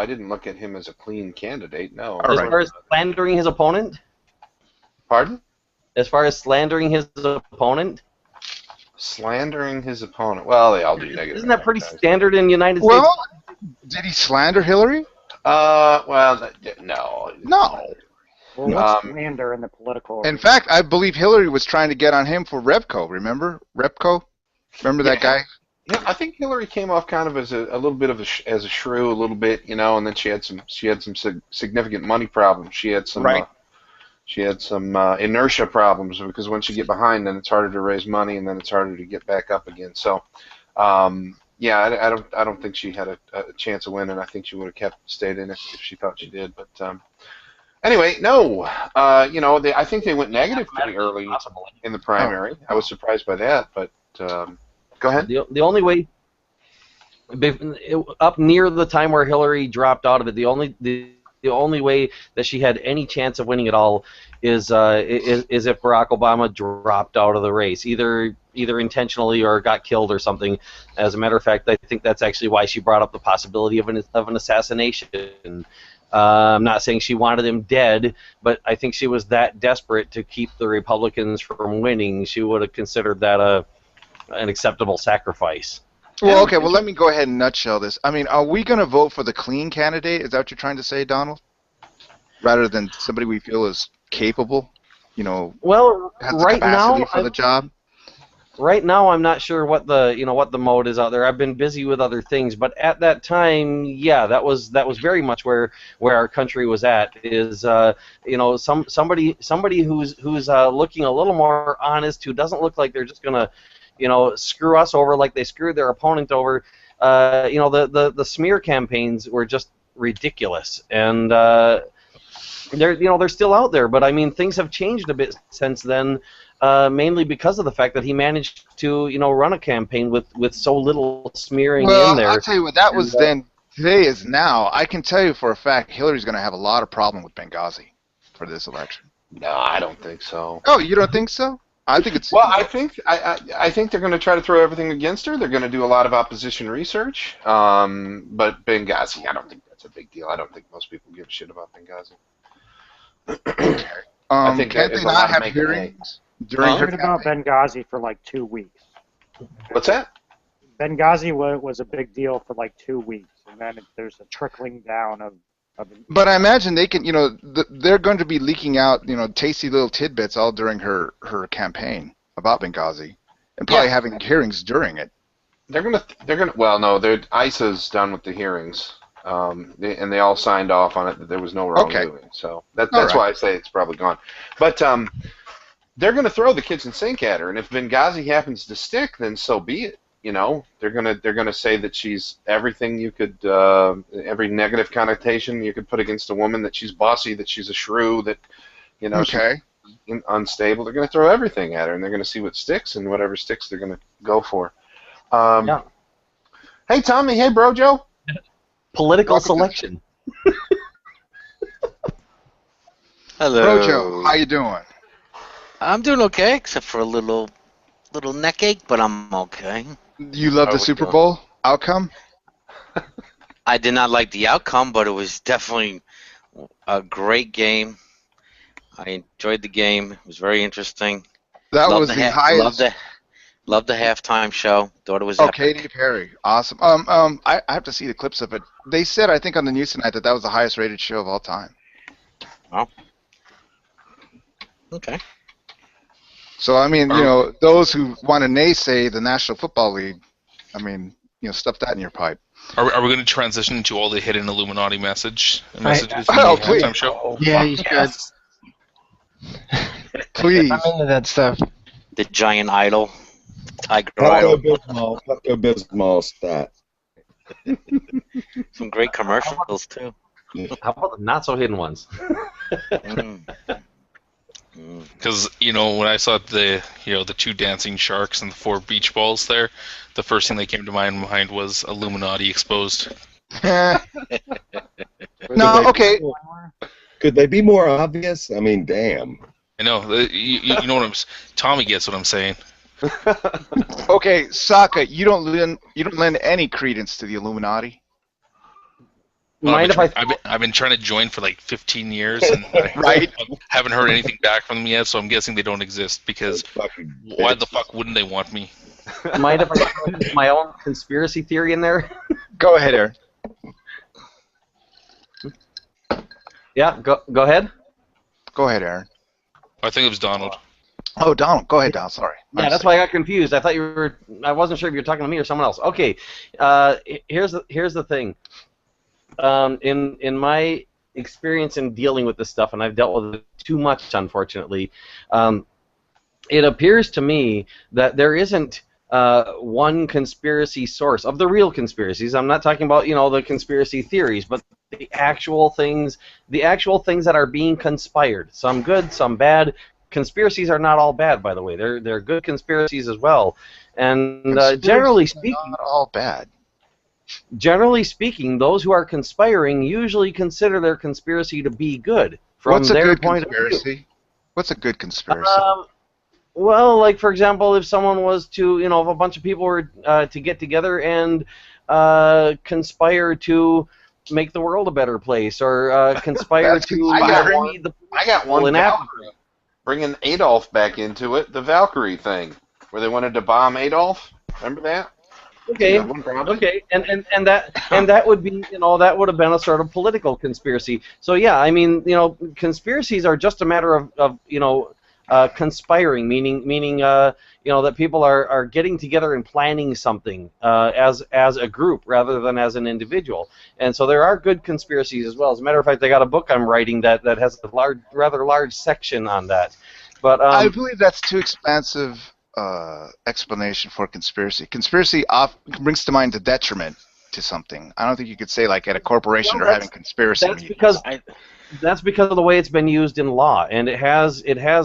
didn't look at him as a clean candidate. No. As far as slandering his opponent? Pardon? As far as slandering his opponent? Slandering his opponent. Well, they all do negative. Isn't that pretty standard in the United States? Well, did he slander Hillary? No. No. Well, what's slander in the political? In fact, I believe Hillary was trying to get on him for Repco. Remember Repco? Remember that guy? Yeah, I think Hillary came off kind of as a little bit of as a shrew, a little bit, and then she had some significant money problems. She had some inertia problems, because once you get behind, then it's harder to raise money, and then it's harder to get back up again. So, I don't think she had a chance of winning. I think she would have stayed in it if she thought she did. But anyway, no. I think they went negative pretty early in the primary. I was surprised by that, but go ahead. The only way, up near the time where Hillary dropped out of it, the only way that she had any chance of winning at all is if Barack Obama dropped out of the race, either intentionally or got killed or something. As a matter of fact, I think that's actually why she brought up the possibility of an assassination. I'm not saying she wanted him dead, but I think she was that desperate to keep the Republicans from winning. She would have considered that an acceptable sacrifice. Well, okay. Well, let me go ahead and nutshell this. I mean, are we going to vote for the clean candidate? Is that what you're trying to say, Donald? Rather than somebody we feel is capable, well, has the capacity for the job? Right now, I'm not sure what the mode is out there. I've been busy with other things, but at that time, yeah, that was very much where our country was at. Is somebody who's looking a little more honest, who doesn't look like they're just gonna screw us over like they screwed their opponent over. The smear campaigns were just ridiculous, and they're still out there. But I mean, things have changed a bit since then. Mainly because of the fact that he managed to, run a campaign with so little smearing in there. Well, I'll tell you what, that was then. Today is now. I can tell you for a fact Hillary's going to have a lot of problem with Benghazi for this election. No, I don't think so. Oh, you don't think so? I think it's... Well, I think they're going to try to throw everything against her. They're going to do a lot of opposition research. But Benghazi, I don't think that's a big deal. I don't think most people give a shit about Benghazi. Okay. I think can't they not have hearings? During her about Benghazi for like 2 weeks. What's that? Benghazi was a big deal for like 2 weeks, and then there's a trickling down of. But I imagine they can, they're going to be leaking out, tasty little tidbits all during her campaign about Benghazi, and probably having hearings during it. They're gonna. Well, no, ISA's done with the hearings, and they all signed off on it that there was no wrongdoing. Okay. So that's why I say it's probably gone. But they're going to throw the kitchen sink at her, and if Benghazi happens to stick, then so be it. They're gonna say that she's everything you could, every negative connotation you could put against a woman, that she's bossy, that she's a shrew, that she's unstable. They're going to throw everything at her, and they're going to see what sticks, and whatever sticks, they're going to go for. Yeah. Hey, Tommy. Hey, Brojo. Political selection. Hello. Brojo, how you doing? I'm doing okay, except for a little neck ache, but I'm okay. You love the Super Bowl outcome? I did not like the outcome, but it was definitely a great game. I enjoyed the game. It was very interesting. That Loved was the highest. Loved the halftime show. Thought it was Oh, epic. Katy Perry, awesome. I have to see the clips of it. They said, I think on the news tonight, that was the highest rated show of all time. Oh. Okay. So I mean, those who want to naysay the National Football League, I mean, stuff that in your pipe. Are we going to transition into all the hidden Illuminati messages from Oh, the please. halftime show? Yeah, you should. Please. I'm into that stuff. The giant idol. Tiger idol. Pepto-Bismol stat. Some great commercials, too. How about the not-so-hidden ones? Because when I saw the the 2 dancing sharks and the 4 beach balls there, the first thing that came to my mind was Illuminati exposed. No, okay. Could they be more obvious? I mean, damn. I know. You know what Tommy gets what I'm saying. Okay, Sokka, you don't lend any credence to the Illuminati. Well, Mind if I've been trying to join for like 15 years, and Right. I haven't heard anything back from them yet. So I'm guessing they don't exist, because why the fuck wouldn't they want me? Mind if I throw my own conspiracy theory in there? Go ahead, Aaron. Yeah, go ahead. Go ahead, Aaron. I think it was Donald. Oh, Donald. Go ahead, Donald. Sorry. Yeah, that's why I got confused. I thought I wasn't sure if you were talking to me or someone else. Okay, here's the thing. In my experience in dealing with this stuff, and I've dealt with it too much, unfortunately, it appears to me that there isn't one conspiracy source of the real conspiracies. I'm not talking about the conspiracy theories, but the actual things that are being conspired. Some good, some bad. Conspiracies are not all bad, by the way. They're good conspiracies as well. And generally speaking, not all bad. Generally speaking, those who are conspiring usually consider their conspiracy to be good from What's a their good point conspiracy? of view. What's a good conspiracy? Well, like for example, if someone was to, if a bunch of people were to get together and conspire to make the world a better place, or conspire to free the I got people one in Africa. bringing Adolf back into it, the Valkyrie thing, where they wanted to bomb Adolf. Remember that? Okay. That one probably? Okay. And that would be that would have been a sort of political conspiracy. So yeah, I mean conspiracies are just a matter of conspiring, meaning that people are getting together and planning something as a group rather than as an individual. And so there are good conspiracies as well. As a matter of fact, I got a book I'm writing that has a rather large section on that. But I believe that's too expansive explanation for conspiracy. Conspiracy brings to mind the detriment to something. I don't think you could say like at a corporation they're having conspiracy meetings. That's because of the way it's been used in law, and it has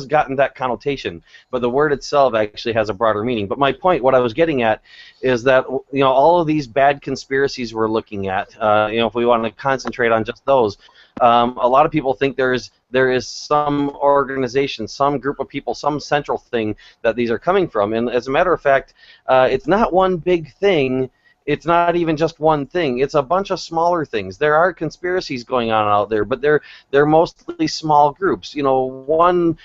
gotten that connotation. But the word itself actually has a broader meaning. But my point, what I was getting at, is that all of these bad conspiracies we're looking at, if we want to concentrate on just those, a lot of people think there is some organization, some group of people, some central thing that these are coming from. And as a matter of fact, it's not one big thing. It's not even just one thing. It's a bunch of smaller things. There are conspiracies going on out there, but they're mostly small groups. One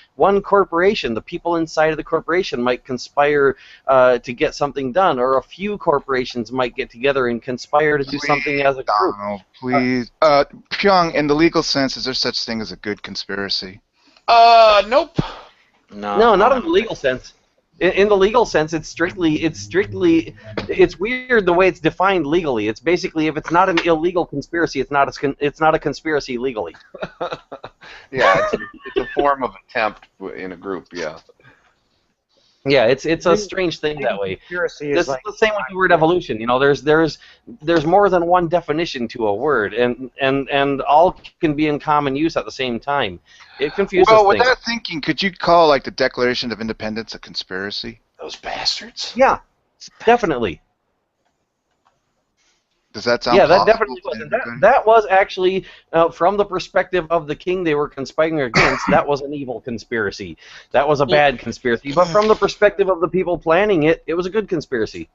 corporation, the people inside of the corporation might conspire to get something done, or a few corporations might get together and conspire to do something as a group. Donald, please. Pyong, in the legal sense, is there such thing as a good conspiracy? Nope. No, not in the legal sense. In the legal sense, it's weird the way it's defined legally. It's basically, if it's not an illegal conspiracy, it's not a conspiracy legally. Yeah, it's a form of attempt in a group. Yeah. Yeah, it's a strange thing that way. Conspiracy This is like the same with the word evolution. There's more than one definition to a word, and all can be in common use at the same time. It confuses Well, with things. that thinking, could you call like the Declaration of Independence a conspiracy? Those bastards. Yeah, definitely. Does that sound Yeah, that plausible definitely to was. everybody? That was actually, from the perspective of the king they were conspiring against, that was an evil conspiracy. That was a bad conspiracy. But from the perspective of the people planning it, it was a good conspiracy.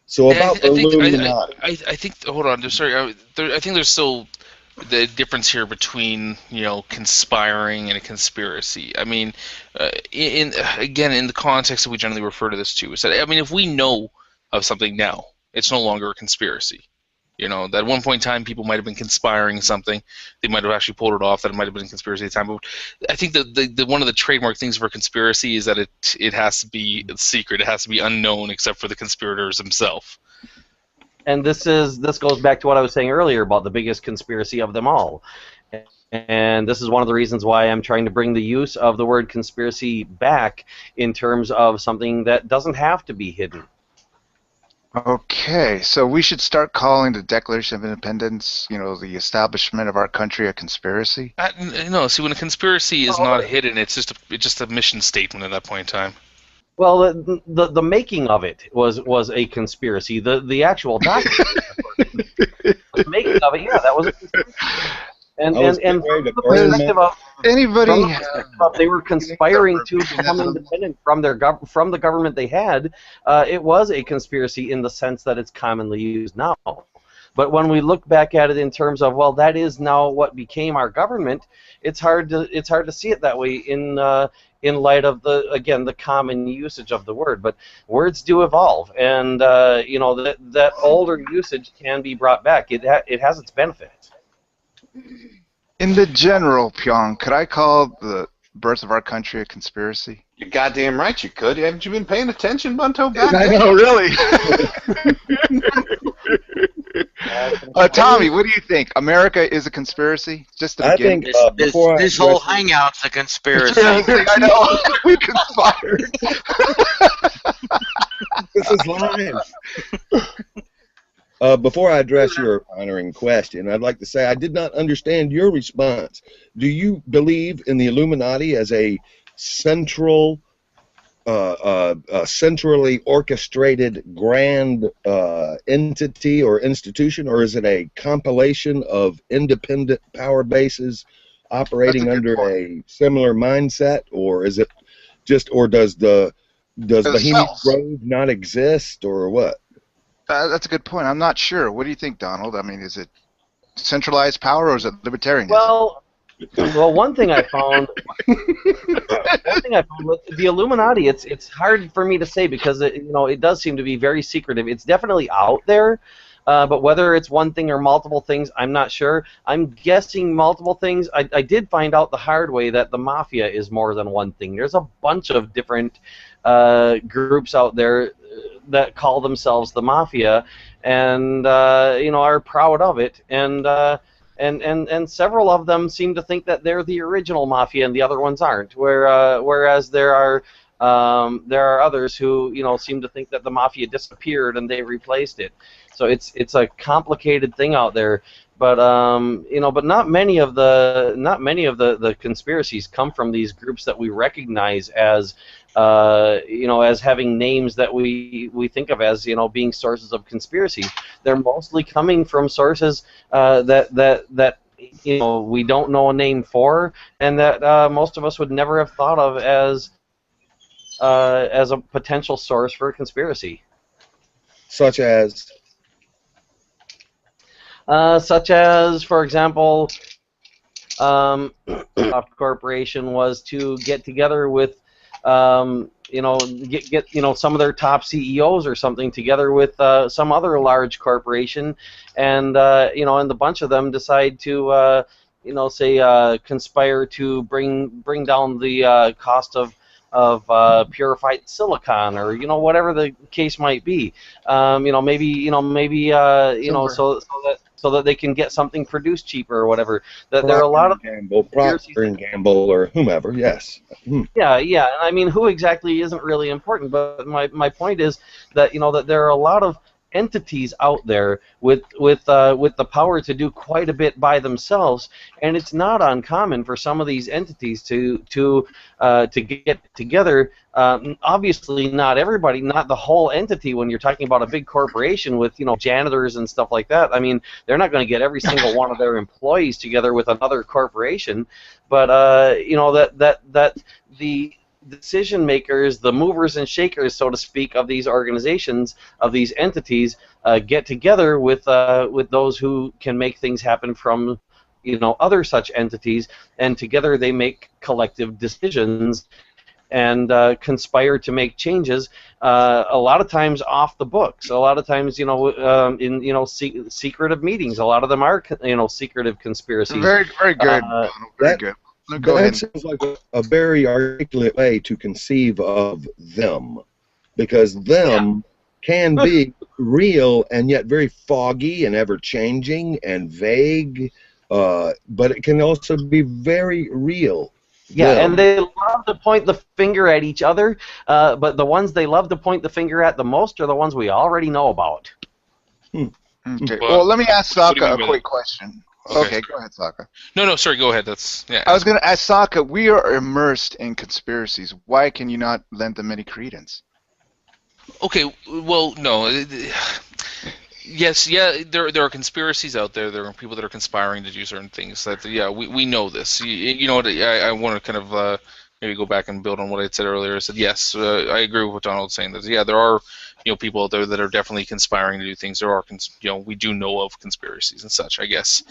So And about the Illuminati. I think. Hold on. Sorry. I think there's still the difference here between conspiring and a conspiracy. I mean, again, in the context that we generally refer to this to, is that if we know of something now, it's no longer a conspiracy. That at one point in time, people might have been conspiring something. They might have actually pulled it off. That it might have been a conspiracy at the time. But I think that the one of the trademark things for conspiracy is that it has to be secret. It has to be unknown except for the conspirators themselves. And this goes back to what I was saying earlier about the biggest conspiracy of them all. And this is one of the reasons why I'm trying to bring the use of the word conspiracy back in terms of something that doesn't have to be hidden. Okay, so we should start calling the Declaration of Independence, the establishment of our country, a conspiracy? No, see, when a conspiracy is not hidden, it's just a mission statement at that point in time. Well, the making of it was a conspiracy. The actual document, the making of it, yeah, that was a conspiracy. And from the perspective of anybody, they were conspiring to become independent from the government they had. It was a conspiracy in the sense that it's commonly used now. But when we look back at it in terms of, well, that is now what became our government, it's hard to see it that way in light of the common usage of the word. But words do evolve, and that older usage can be brought back. It has its benefits. In the general, Pyong, could I call the birth of our country a conspiracy? You're goddamn right you could. Haven't you been paying attention, Bunto? I know, really. Tommy, what do you think? America is a conspiracy? Just to begin. I think this whole hangout's a conspiracy. I know. We conspired. This is live. Before I address your honoring question, I'd like to say I did not understand your response. Do you believe in the Illuminati as a centrally orchestrated grand entity or institution, or is it a compilation of independent power bases operating under a similar mindset, or is it just, or does Bohemian Grove not exist, or what? That's a good point. I'm not sure. What do you think, Donald? I mean, is it centralized power or is it libertarianism? Well, one thing I found with the Illuminati, it's hard for me to say because it does seem to be very secretive. It's definitely out there, but whether it's one thing or multiple things, I'm not sure. I'm guessing multiple things. I did find out the hard way that the mafia is more than one thing. There's a bunch of different groups out there that call themselves the mafia, and are proud of it, and several of them seem to think that they're the original mafia and the other ones aren't. Whereas there are others who seem to think that the mafia disappeared and they replaced it. So it's a complicated thing out there. But but not many of the conspiracies come from these groups that we recognize as as having names that we think of as being sources of conspiracy. They're mostly coming from sources that we don't know a name for, and that most of us would never have thought of as a potential source for a conspiracy. Such as, for example, Corporation was to get together with, get some of their top CEOs or something together with some other large corporation, and and the bunch of them decide to, conspire to bring down the cost of purified silicon, or whatever the case might be. So that they can get something produced cheaper or whatever. That there are a lot of Procter and Gamble or whomever. Yes. Yeah. I mean, who exactly isn't really important, but my point is that that there are a lot of entities out there with the power to do quite a bit by themselves, and it's not uncommon for some of these entities to get together. Obviously, not everybody, not the whole entity. When you're talking about a big corporation with janitors and stuff like that, I mean, they're not going to get every single one of their employees together with another corporation, but that the decision makers, the movers and shakers, so to speak, of these organizations, of these entities, get together with those who can make things happen from other such entities, and together they make collective decisions and conspire to make changes. A lot of times off the books. A lot of times, in secretive meetings. A lot of them are secretive conspiracies. Very, very good. Very good. Go ahead. That sounds like a very articulate way to conceive of them, because them can be real and yet very foggy and ever-changing and vague, but it can also be very real. Yeah, and they love to point the finger at each other, but the ones they love to point the finger at the most are the ones we already know about. Okay. Well, let me ask Sokka a quick question. Okay, go ahead, Sokka. No, sorry, go ahead. I was going to ask Sokka, we are immersed in conspiracies. Why can you not lend them any credence? Okay, well, no. Yes, there are conspiracies out there. There are people that are conspiring to do certain things. That we know this. You know what? I want to kind of maybe go back and build on what I said earlier. I said yes, I agree with what Donald's saying. That there are people out there that are definitely conspiring to do things. There are we do know of conspiracies and such. I guess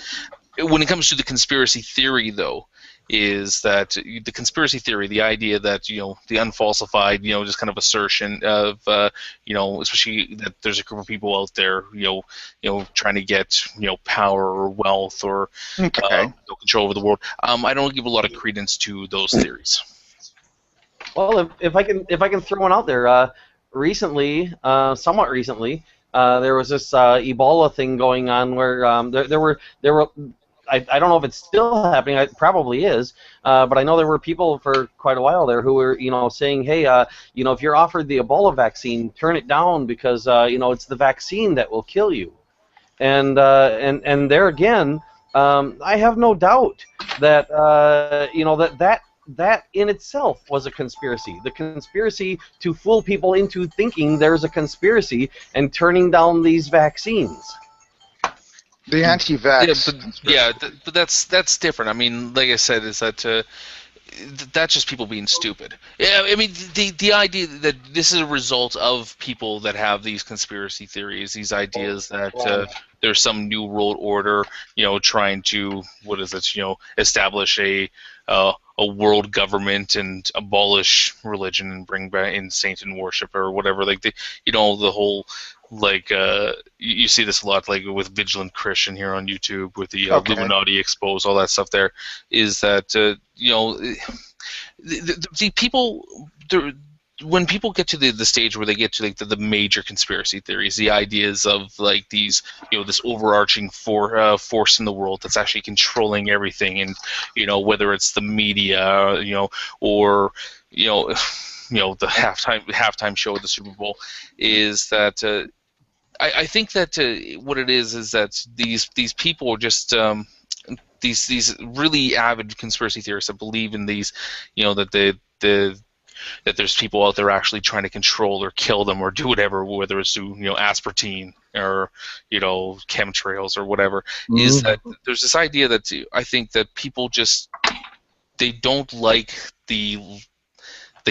when it comes to the conspiracy theory, though, is that the conspiracy theory, the idea that the unfalsified, just kind of assertion of especially that there's a group of people out there, trying to get power or wealth or control over the world. I don't give a lot of credence to those theories. Well, if I can throw one out there, somewhat recently, there was this Ebola thing going on where there were. I don't know if it's still happening. It probably is, but I know there were people for quite a while there who were, saying, "Hey, if you're offered the Ebola vaccine, turn it down because it's the vaccine that will kill you." And there again, I have no doubt that that in itself was a conspiracy. The conspiracy to fool people into thinking there's a conspiracy and turning down these vaccines. The anti-vax. But that's different. I mean, like I said, is that that's just people being stupid. Yeah, I mean, the idea that this is a result of people that have these conspiracy theories, these ideas that there's some new world order, trying to establish a world government and abolish religion and bring back in Satan worship or whatever. Like the whole. You see this a lot, like with Vigilant Christian here on YouTube, with the Illuminati exposed, all that stuff. There is that the people. When people get to the stage where they get to the major conspiracy theories, the ideas of these this overarching force in the world that's actually controlling everything, and whether it's the media, or the halftime show at the Super Bowl, is that I think that what it is that these people are just these really avid conspiracy theorists that believe in these that there's people out there actually trying to control or kill them or do whatever, whether it's through aspartame or chemtrails or whatever. Is that there's this idea that I think that people just they don't like the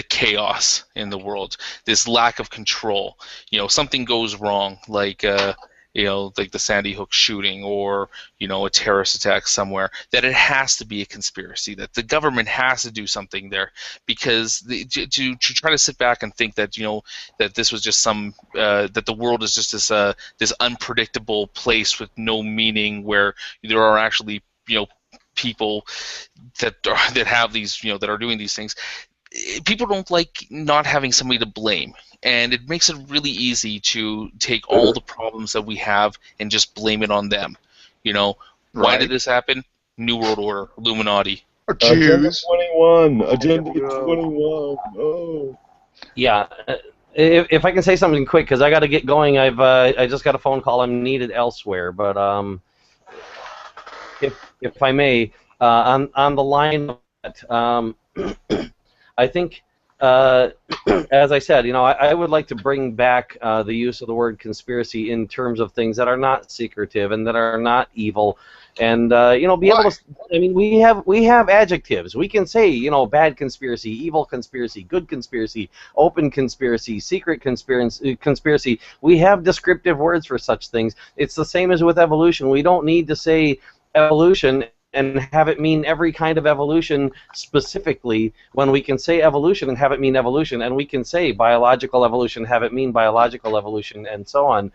chaos in the world, this lack of control. Something goes wrong, like like the Sandy Hook shooting or a terrorist attack somewhere, that it has to be a conspiracy, that the government has to do something there, because to try to sit back and think that that this was just some that the world is just this unpredictable place with no meaning, where there are actually people that have these that are doing these things. People don't like not having somebody to blame, and it makes it really easy to take all the problems that we have and just blame it on them. Why did this happen? New World Order, Illuminati. Agenda 21. Agenda 21. Oh. Yeah. If I can say something quick, because I got to get going. I just got a phone call. I'm needed elsewhere, but if I may, on the line of that, I think, as I said, I would like to bring back the use of the word conspiracy in terms of things that are not secretive and that are not evil, and be able to. I mean, we have adjectives. We can say, bad conspiracy, evil conspiracy, good conspiracy, open conspiracy, secret conspiracy. We have descriptive words for such things. It's the same as with evolution. We don't need to say evolution and have it mean every kind of evolution specifically, when we can say evolution and have it mean evolution, and we can say biological evolution, have it mean biological evolution, and so on.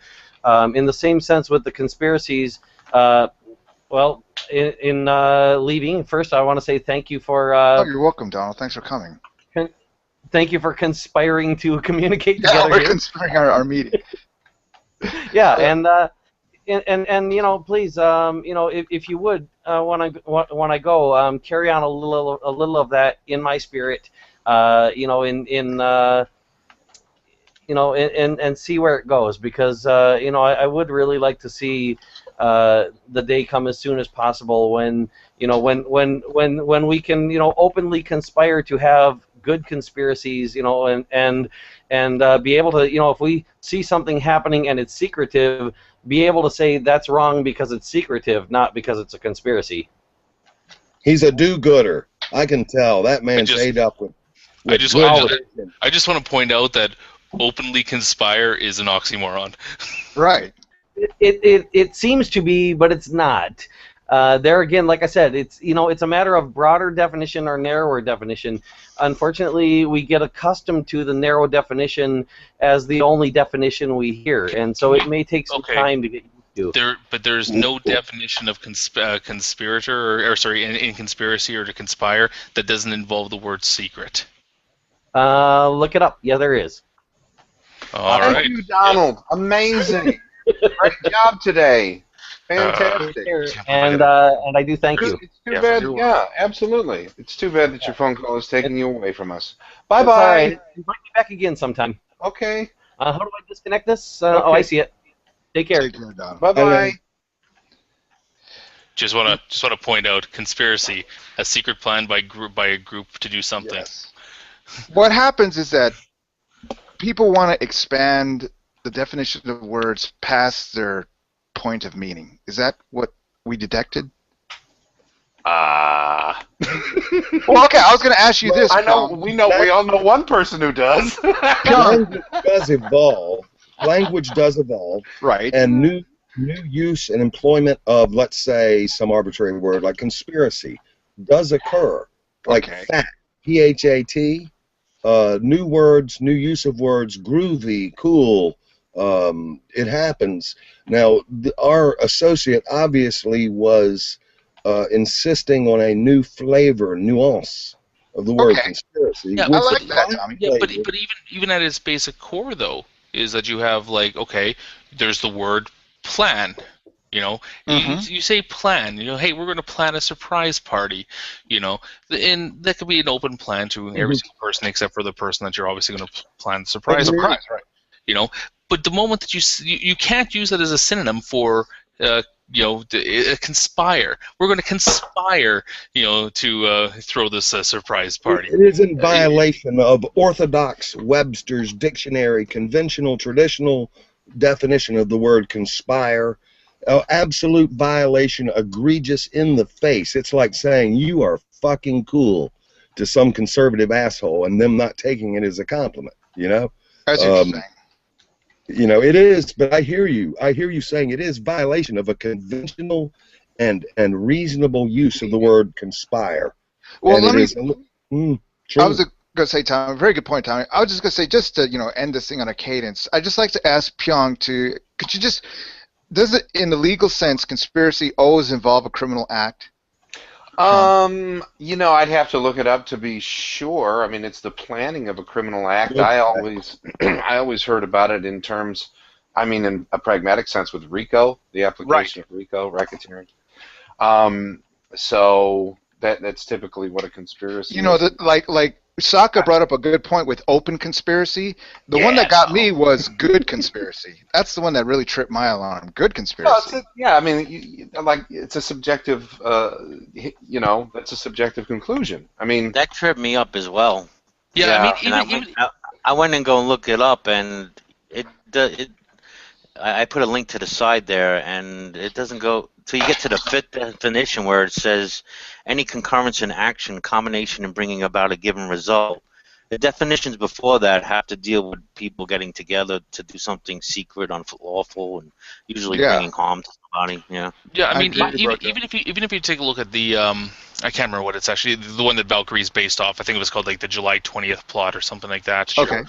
In the same sense with the conspiracies, well, in leaving, first I want to say thank you for... oh, you're welcome, Donald. Thanks for coming. Thank you for conspiring to communicate Yeah, together we're here. conspiring our meeting. Yeah, and you know, please, you know, if you would, when I go, carry on a little of that in my spirit, you know, you know, and see where it goes, because you know, I would really like to see the day come as soon as possible when, you know, when we can, you know, openly conspire to have good conspiracies, you know, and be able to, you know, if we see something happening and it's secretive, be able to say that's wrong because it's secretive, not because it's a conspiracy. He's a do-gooder. I can tell. That man's ate up with I just good want vision. to point out that openly conspire is an oxymoron. Right. It seems to be, but it's not. There again, like I said, it's, you know, it's a matter of broader definition or narrower definition. Unfortunately, we get accustomed to the narrow definition as the only definition we hear, and so it may take some time to get used to. But there's no definition of conspirator, or sorry, in conspiracy or to conspire that doesn't involve the word secret. Look it up. Yeah, there is. All Thank right. you, Donald. Amazing. Great job today. Fantastic. And I do thank you. It's too bad. Yeah, absolutely. It's too bad that your phone call is taking you away from us. Bye It's all bye. right. Invite me back again sometime. Okay. How do I disconnect this? Oh, I see it. Take care. Take care, Donald. Bye bye. Just want to point out conspiracy, a secret plan by a group to do something. Yes. What happens is that people want to expand the definition of words past their point of meaning. Is that what we detected? Ah. Well, okay, I was going to ask you this. I know. Tom. We all know one person who does. Language does evolve. Language does evolve. Right. And new use and employment of, let's say, some arbitrary word like conspiracy does occur. Like fat, P-H-A-T, new words, new use of words, groovy, cool. It happens. Now, our associate obviously was insisting on a new flavor, nuance of the word conspiracy. Yeah, I like that, Tommy. Yeah, but even at its basic core, though, is that you have, like, okay, there's the word plan. You know, you say plan. You know, hey, we're going to plan a surprise party. You know, and that could be an open plan to every single person except for the person that you're obviously going to plan the surprise. Right. You know, but the moment that you can't use that as a synonym for you know, conspire. We're going to conspire, you know, to throw this surprise party. It is in violation of orthodox Webster's dictionary, conventional, traditional definition of the word conspire. Absolute violation, egregious in the face. It's like saying you are fucking cool to some conservative asshole and them not taking it as a compliment, you know? That's interesting. You know, it is, but I hear you. I hear you saying it is violation of a conventional and reasonable use of the word conspire. Well, and let me. True. I was going to say, Tom, very good point, Tommy. I was just going to say, just to, you know, end this thing on a cadence, I'd just like to ask Pyong to, could you just, does it, in the legal sense, conspiracy always involve a criminal act? You know, I'd have to look it up to be sure. I mean, it's the planning of a criminal act. I always heard about it in terms, I mean, in a pragmatic sense with RICO, the application of RICO, racketeering. So that's typically what a conspiracy You know, is. like Saka brought up a good point with open conspiracy. The one that got me was good conspiracy. That's the one that really tripped my alarm. Good conspiracy. Yeah, I mean, like, it's a subjective, you know, that's a subjective conclusion. I mean, that tripped me up as well. Yeah, I mean, I went and go and look it up, and I put a link to the side there, and it doesn't go till you get to the fifth definition where it says any concurrence in action, combination in bringing about a given result, The definitions before that have to deal with people getting together to do something secret, unlawful, and usually bringing harm to somebody. Yeah. Yeah, I mean, agree with even if you take a look at the I can't remember what it's actually, the one that Valkyrie's based off. I think it was called like the July 20th plot or something like that. Okay.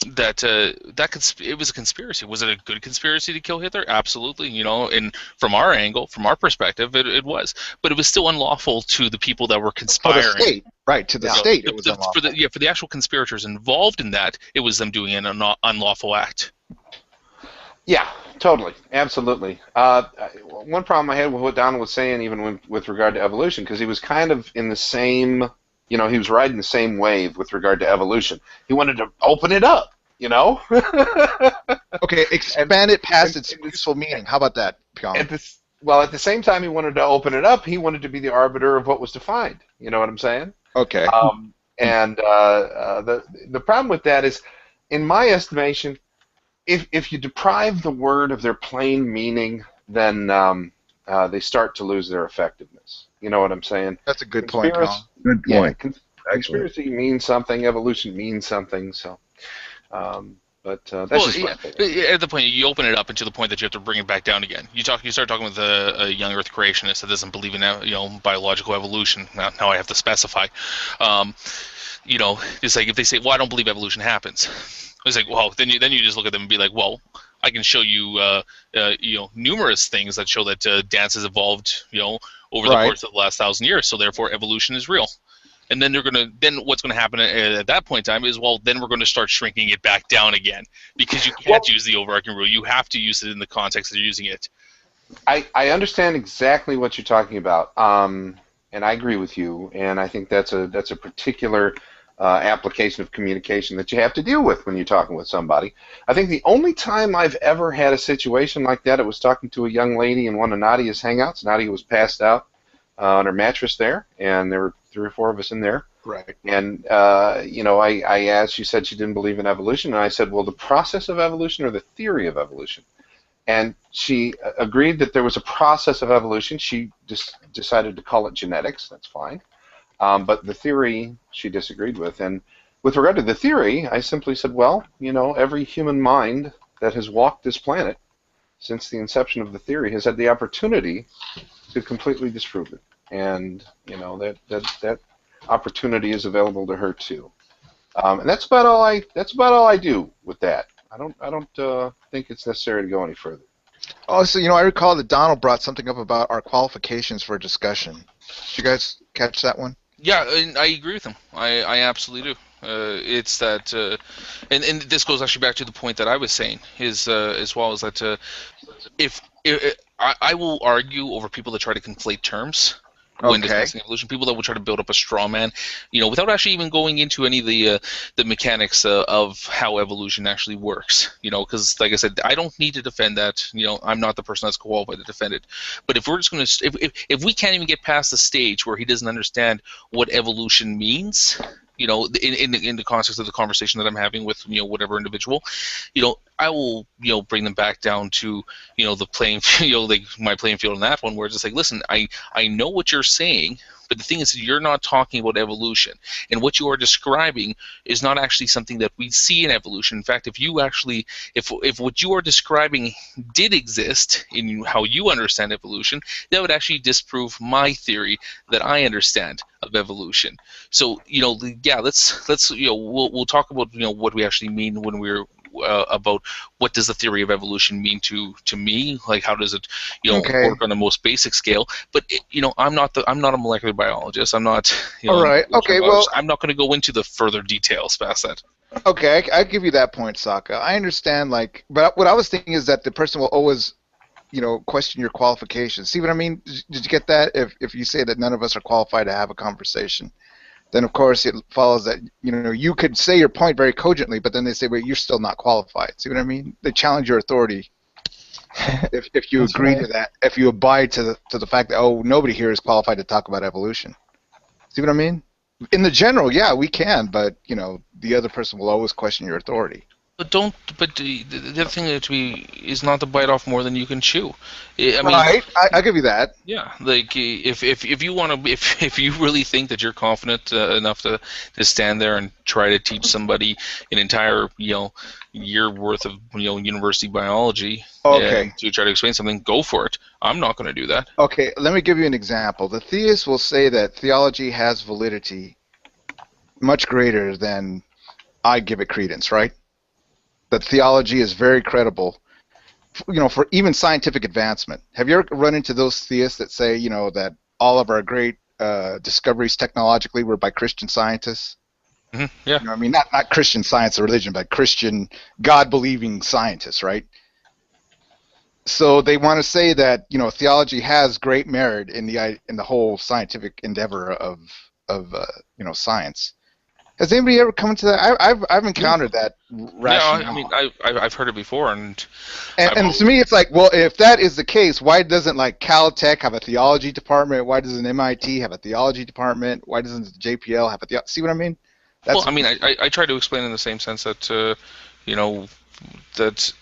It was a conspiracy. Was it a good conspiracy to kill Hitler? Absolutely. You know, and from our angle, from our perspective, it was. But it was still unlawful to the people that were conspiring. For the state, right? To the state, it was unlawful. For the actual conspirators involved in that, it was them doing an unlawful act. Yeah, totally, absolutely. One problem I had with what Donald was saying, even with regard to evolution, because he was kind of in the same, he was riding the same wave with regard to evolution. He wanted to open it up, Okay, expand it past its useful meaning. How about that, Pion? At the same time he wanted to open it up, he wanted to be the arbiter of what was defined. You know what I'm saying? Okay. And the problem with that is, in my estimation, if you deprive the word of their plain meaning, then they start to lose their effectiveness. You know what I'm saying? That's a good point, Colin. Good point. Yeah, conspiracy means something. Evolution means something. So, that's just my opinion. At the point you open it up, and to the point that you have to bring it back down again. You start talking with a young Earth creationist that doesn't believe in biological evolution. Now I have to specify. It's like if they say, "Well, I don't believe evolution happens." It's like, well, then you just look at them and be like, well, I can show you numerous things that show that dance has evolved over the course of the last 1,000 years. So therefore, evolution is real. And then what's going to happen at that point in time is, well, then we're going to start shrinking it back down again, because you can't use the overarching rule. You have to use it in the context that you're using it. I understand exactly what you're talking about, and I agree with you. And I think that's a particular application of communication that you have to deal with when you're talking with somebody. I think the only time I've ever had a situation like that, it was talking to a young lady in one of Nadia's Hangouts. Nadia was passed out on her mattress there, and there were 3 or 4 of us in there. Right. And, I asked, she said she didn't believe in evolution, and I said, well, the process of evolution or the theory of evolution? And she agreed that there was a process of evolution. She just decided to call it genetics. That's fine. But the theory she disagreed with. And with regard to the theory, I simply said, well, every human mind that has walked this planet since the inception of the theory has had the opportunity to completely disprove it. And, that opportunity is available to her too. And that's about all I do with that. I don't think it's necessary to go any further. Also, I recall that Donald brought something up about our qualifications for a discussion. Did you guys catch that one? Yeah, and I agree with him. I absolutely do. It's that, and this goes actually back to the point that I was saying, is as well as that if I will argue over people that try to conflate terms when discussing evolution, people that will try to build up a straw man, without actually even going into any of the mechanics of how evolution actually works, because like I said, I don't need to defend that. I'm not the person that's qualified to defend it. But if we're just going to, if we can't even get past the stage where he doesn't understand what evolution means, in the context of the conversation that I'm having with whatever individual, I will bring them back down to the playing field, like my playing field in that one, where it's just like, listen, I know what you're saying, but the thing is, you're not talking about evolution, and what you are describing is not actually something that we see in evolution. In fact, if what you are describing did exist in how you understand evolution, that would actually disprove my theory that I understand of evolution. So let's we'll talk about what we actually mean when we're about what does the theory of evolution mean to me, like how does it work on the most basic scale. But I'm not a molecular biologist. I'm not all right. Okay, well, I'm not going to go into the further details past that. Okay, I give you that point, Sokka. I understand, but what I was thinking is that the person will always question your qualifications. See what I mean? Did you get that? If you say that none of us are qualified to have a conversation, then of course it follows that you could say your point very cogently, but then they say, "Wait, you're still not qualified." See what I mean? They challenge your authority if you agree to that, if you abide to the fact that nobody here is qualified to talk about evolution. See what I mean? In the general, yeah, we can, but the other person will always question your authority. But don't. But the other thing is not to bite off more than you can chew. I mean, Right. I give you that. yeah. Like if you want to, if you really think that you're confident enough to stand there and try to teach somebody an entire year worth of university biology Okay. and to try to explain something, go for it. I'm not going to do that. Okay. Let me give you an example. The theist will say that theology has validity much greater than I give it credence. Right. That theology is very credible, for even scientific advancement. Have you ever run into those theists that say, that all of our great discoveries technologically were by Christian scientists? Mm-hmm. Yeah. I mean, not Christian science or religion, but Christian God-believing scientists, right? So they want to say that theology has great merit in the whole scientific endeavor of science. Has anybody ever come to that? I've encountered that rationale. Yeah, I mean, I've heard it before, and to me, it's like, well, if that is the case, why doesn't Caltech have a theology department? Why doesn't MIT have a theology department? Why doesn't the JPL have a see what I mean? Well, I mean, I try to explain in the same sense that that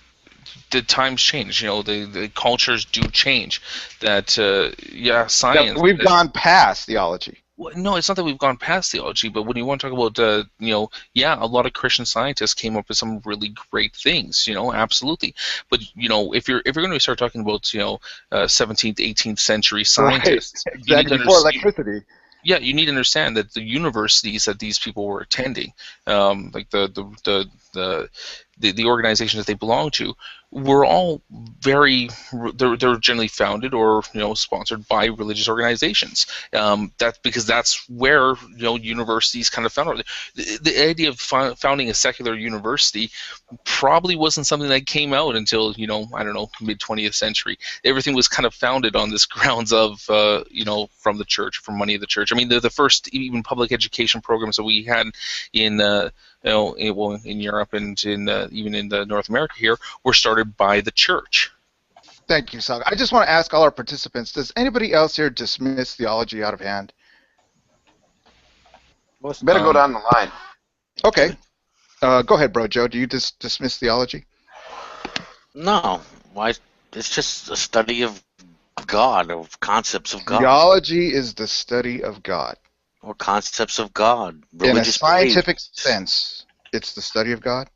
the times change. The cultures do change. That science. That we've gone past theology. Well, no, it's not that we've gone past theology, but when you want to talk about, a lot of Christian scientists came up with some really great things, absolutely. But if you're going to start talking about, 17th, 18th century scientists, right. Exactly, before electricity. Yeah, you need to understand that the universities that these people were attending, like the organizations that they belonged to, were all they're generally founded or sponsored by religious organizations. That's because that's where universities kind of found. The idea of founding a secular university probably wasn't something that came out until I don't know, mid 20th century. Everything was kind of founded on this grounds of from the church, from money of the church. I mean, the first even public education programs that we had in in Europe and even in North America here were started by the church. Thank you, Saga. I just want to ask all our participants, does anybody else here dismiss theology out of hand? Better go down the line. Okay. Go ahead, bro, Joe. Do you dismiss theology? No. Why? It's just a study of God, of concepts of God. Theology is the study of God. Or concepts of God. In a scientific sense, it's the study of God?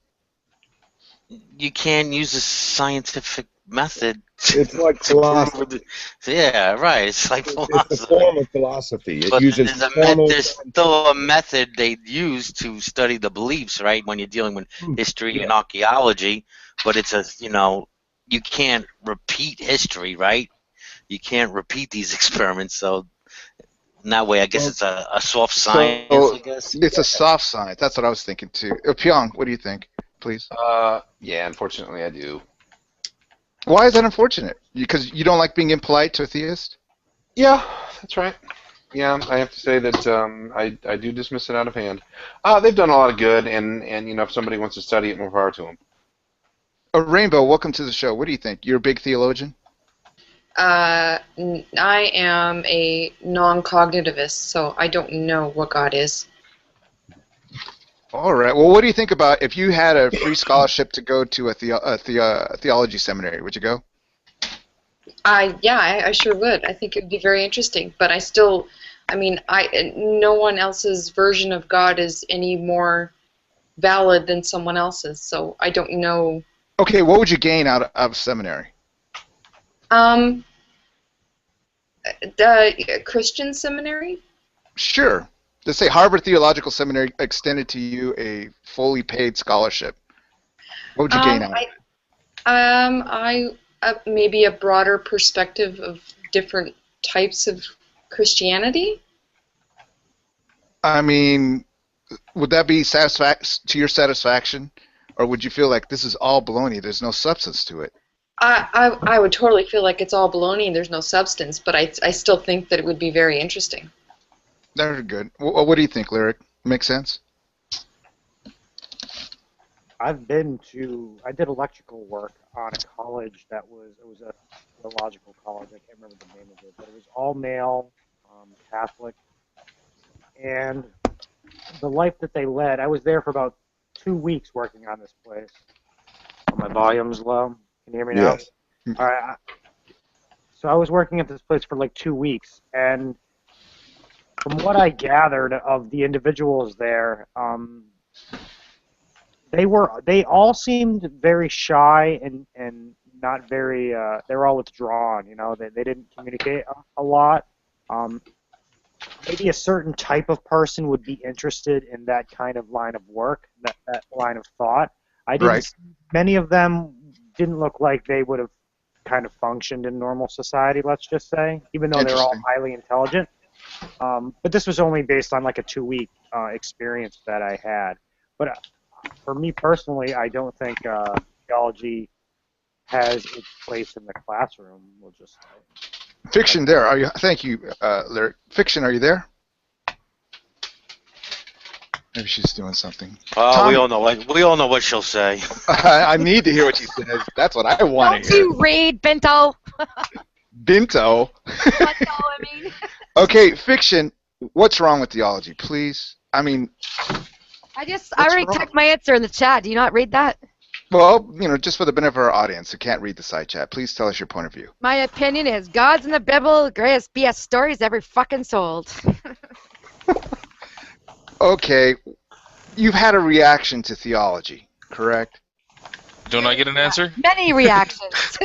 You can't use a scientific method. It's like philosophy. Yeah, right. It's like philosophy. It's a form of philosophy. It but uses there's still a method they use to study the beliefs, right? When you're dealing with history and archaeology, but it's you can't repeat history, right? You can't repeat these experiments, so in that way, I guess it's a soft science. I guess it's a soft science. That's what I was thinking too. Pyong, what do you think, please? Yeah, unfortunately, I do. Why is that unfortunate? Because you don't like being impolite to a theist? Yeah, that's right. Yeah, I have to say that I do dismiss it out of hand. They've done a lot of good, and if somebody wants to study it, more power to them. Rainbow, welcome to the show. What do you think? You're a big theologian? I am a non-cognitivist, so I don't know what God is. All right. Well, what do you think about if you had a free scholarship to go to a theology seminary? Would you go? I sure would. I think it would be very interesting. But no one else's version of God is any more valid than someone else's, so I don't know. Okay, what would you gain out of seminary? The Christian seminary? Sure. Let's say Harvard Theological Seminary extended to you a fully paid scholarship. What would you gain out of it? Maybe a broader perspective of different types of Christianity. I mean, would that be to your satisfaction, or would you feel like this is all baloney? There's no substance to it. I would totally feel like it's all baloney and there's no substance, but I still think that it would be very interesting. They're good. What do you think, Lyric? Makes sense? I did electrical work on a college it was a theological college, I can't remember the name of it, but it was all male, Catholic, and the life that they led, I was there for about 2 weeks working on this place. My volume's low. Can you hear me now? Yes. All right. So I was working at this place for like 2 weeks, and from what I gathered of the individuals there, they all seemed very shy and not very. They were all withdrawn. You know, they didn't communicate a lot. Maybe a certain type of person would be interested in that kind of line of work, that line of thought. I didn't. Right. Many of them didn't look like they would have kind of functioned in normal society. Let's just say, even though they're all Interesting. highly intelligent. But this was only based on like a 2-week experience that I had. But for me personally, I don't think theology has its place in the classroom. We'll just say. Fiction, there are you? Thank you, Lyric. Fiction, are you there? Maybe she's doing something. Oh, we all know what she'll say. I need to hear what she says. That's what I want Don't to hear. you read, Bunto? Binto. Bunto, I mean. Okay, Fiction. What's wrong with theology, please? I mean, I already wrong? typed my answer in the chat. Do you not read that? well, just for the benefit of our audience who can't read the side chat, please tell us your point of view. My opinion is God's in the Bible, greatest BS stories ever fucking sold. Okay, you've had a reaction to theology, correct? Don't I get an answer? Many reactions.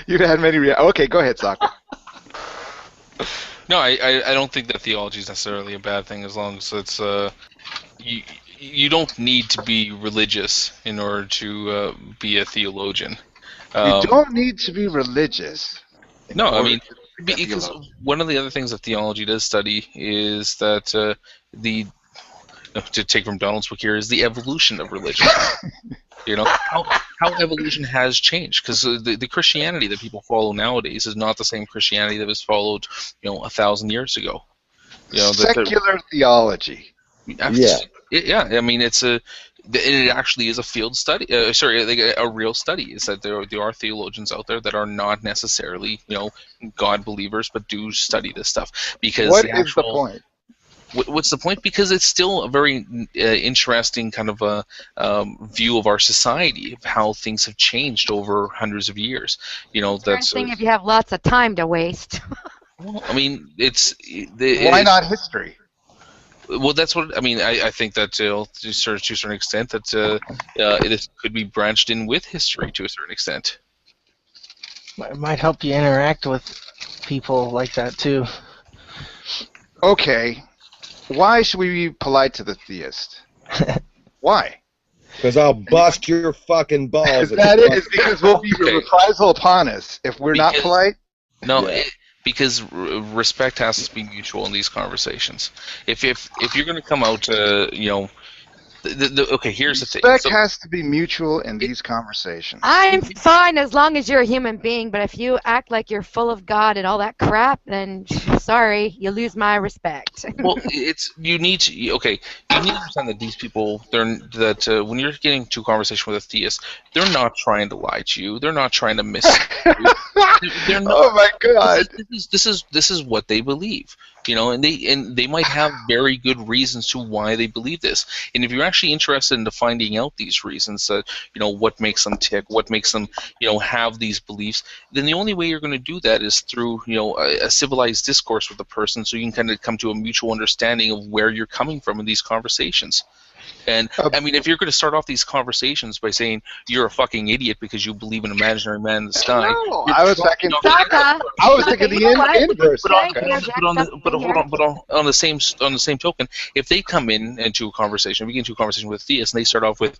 You've had many reactions. Okay, go ahead, Sokka. No, I don't think that theology is necessarily a bad thing as long as it's you don't need to be religious in order to be a theologian. You don't need to be religious. No, I mean, because one of the other things that theology does study is that to take from Donald's book here, is the evolution of religion. How evolution has changed, because the Christianity that people follow nowadays is not the same Christianity that was followed 1,000 years ago. Secular theology. Yeah, I mean it actually is a field study. A real study is that there are theologians out there that are not necessarily God believers, but do study this stuff. Because what is the point? What's the point? Because it's still a very interesting kind of a view of our society, of how things have changed over hundreds of years. That's interesting if you have lots of time to waste. Well, I mean, why not history? Well, that's what I mean. I think that to a certain extent that it could be branched in with history to a certain extent. It might help you interact with people like that too. Okay, why should we be polite to the theist? Why? Because I'll bust your fucking balls. That is because we'll be reprisal upon us if we're not polite. No. Yeah. Because respect has to be mutual in these conversations. If you're going to come out, okay, here's the thing. Respect has to be mutual in these conversations. I'm fine as long as you're a human being, but if you act like you're full of God and all that crap, then sorry, you lose my respect. Well, you need to understand that these people, when you're getting into a conversation with a theist, they're not trying to lie to you. They're not trying to mislead you. They're not, oh my God! This is what they believe. And they might have very good reasons to why they believe this. And if you're actually interested into finding out these reasons, what makes them tick, what makes them, have these beliefs, then the only way you're going to do that is through, a civilized discourse with the person, so you can kind of come to a mutual understanding of where you're coming from in these conversations. And I mean, if you're going to start off these conversations by saying you're a fucking idiot because you believe in an imaginary man in the sky, I was thinking the inverse. But on the same token, if they come into a conversation, begin into a conversation with theists, and they start off with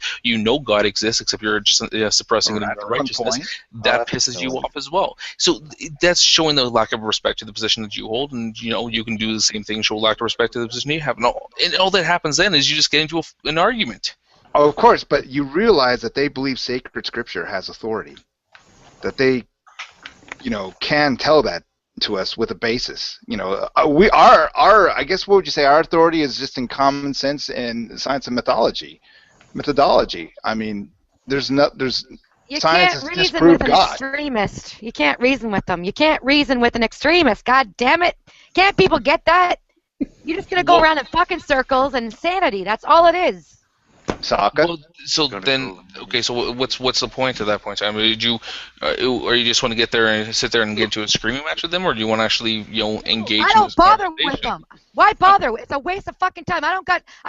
God exists, except you're just suppressing it in righteousness, that pisses you off as well. So that's showing the lack of respect to the position that you hold, and you can do the same thing, show lack of respect to the position you have. And all that happens then is you just get into an argument. Oh, of course, but you realize that they believe sacred scripture has authority, that they, can tell that to us with a basis. We are I guess what would you say? Our authority is just in common sense and science and methodology. I mean, you science can't has reason disproved with an God. extremist. You can't reason with them. You can't reason with an extremist. God damn it! Can't people get that? You're just gonna go around in fucking circles and insanity. That's all it is. Sokka? Well, so then, okay. So what's the point at that point? I mean, or you just want to get there and sit there and get into a screaming match with them, or do you want to actually, engage? I don't bother with them. Why bother? It's a waste of fucking time. I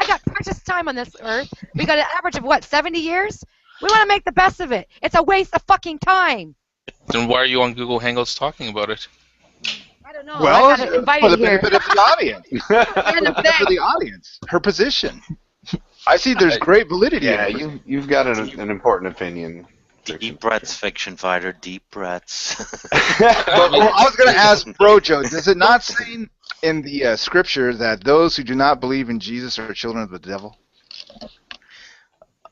got precious time on this earth. We got an average of what, 70 years? We want to make the best of it. It's a waste of fucking time. Then why are you on Google Hangouts talking about it? I don't know. Well, I got invited for the here. benefit of the audience. For the audience. Her position. I see there's great validity. Yeah, in it. you've got an important opinion. Deep breaths, fiction fighter. Deep breaths. Well, I was going to ask Brojo, does it not say in the scripture that those who do not believe in Jesus are children of the devil?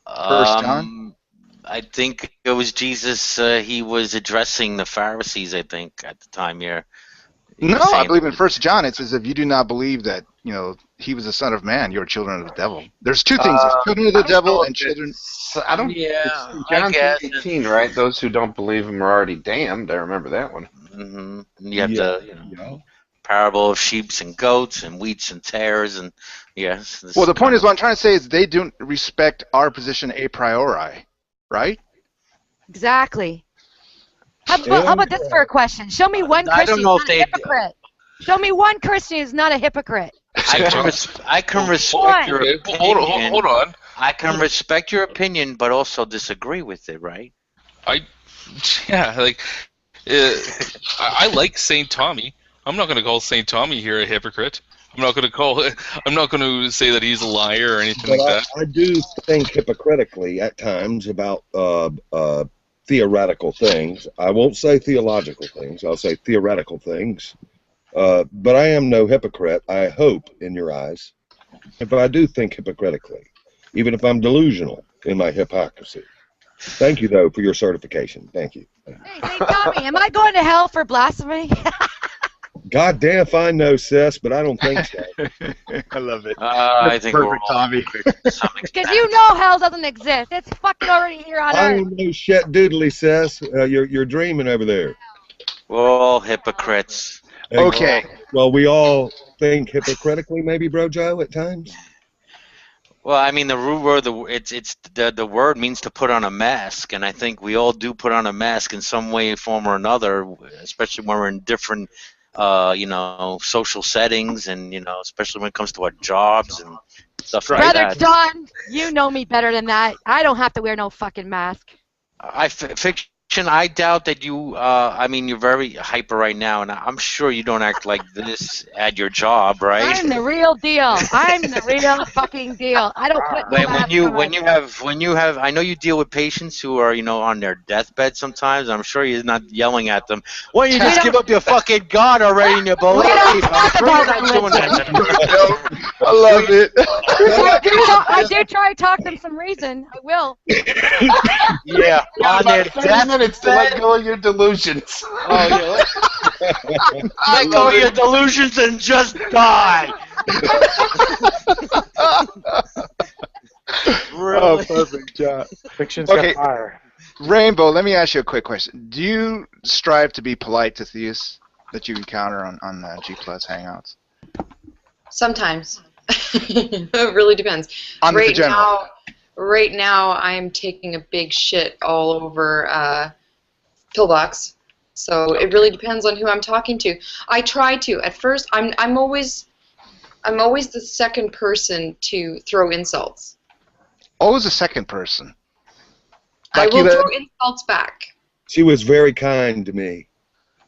First John? I think it was Jesus. He was addressing the Pharisees, I think, at the time here. No, I believe in First John it says if you do not believe that, he was the Son of Man, you're children of the devil. There's two things: there's children of the devil and children. I don't. Yeah, it's John 3:18, right? Those who don't believe him are already damned. I remember that one. Mm-hmm. And you have the parable of sheeps and goats and wheats and tares, and yes. Well, the point is, what I'm trying to say is they don't respect our position a priori, right? Exactly. How about this for a question? Show me one Christian who's not a hypocrite. Show me one Christian who's not a hypocrite. I can respect your opinion. Hold on. I can respect your opinion, but also disagree with it, right? I like Saint Tommy. I'm not going to call Saint Tommy here a hypocrite. I'm not going to say that he's a liar or anything like that. I do think hypocritically at times about theoretical things. I won't say theological things. I'll say theoretical things. But I am no hypocrite, I hope, in your eyes. But I do think hypocritically, even if I'm delusional in my hypocrisy. Thank you, though, for your certification. Thank you. Hey, St. Tommy, am I going to hell for blasphemy? God damn if I know, sis, but I don't think so. I love it. I think perfect, Tommy. Because you know hell doesn't exist. It's fucking already here on I Earth. don't know shit doodly, sis. You're dreaming over there. We're all hypocrites. Okay. Well, we all think hypocritically, maybe, Bro Joe, at times. Well, I mean, the root word, the word means to put on a mask, and I think we all do put on a mask in some way, form, or another, especially when we're in different, social settings, and especially when it comes to our jobs and stuff like that. Brother John, you know me better than that. I don't have to wear no fucking mask. Fiction, I doubt that you, you're very hyper right now, and I'm sure you don't act like this at your job, right? I'm the real deal. I'm the real fucking deal. I don't put no mask on. when you have, I know you deal with patients who are, on their deathbed sometimes. I'm sure you're not yelling at them. Why don't you just give up your fucking God already and your belief? I'm sure you're not doing that. I love it. I do try to talk them some reason. I will. Yeah, on their deathbed. Minutes to let go of your delusions. Oh, yeah. Let go of your delusions and just die. Really? Oh, perfect, John. Fiction's got fire. Rainbow, let me ask you a quick question. Do you strive to be polite to theists that you encounter on G Plus Hangouts? Sometimes. It really depends. Right now, I'm taking a big shit all over Pillbox, so it really depends on who I'm talking to. I try to. At first, I'm always the second person to throw insults. Always the second person. I will throw insults back. She was very kind to me.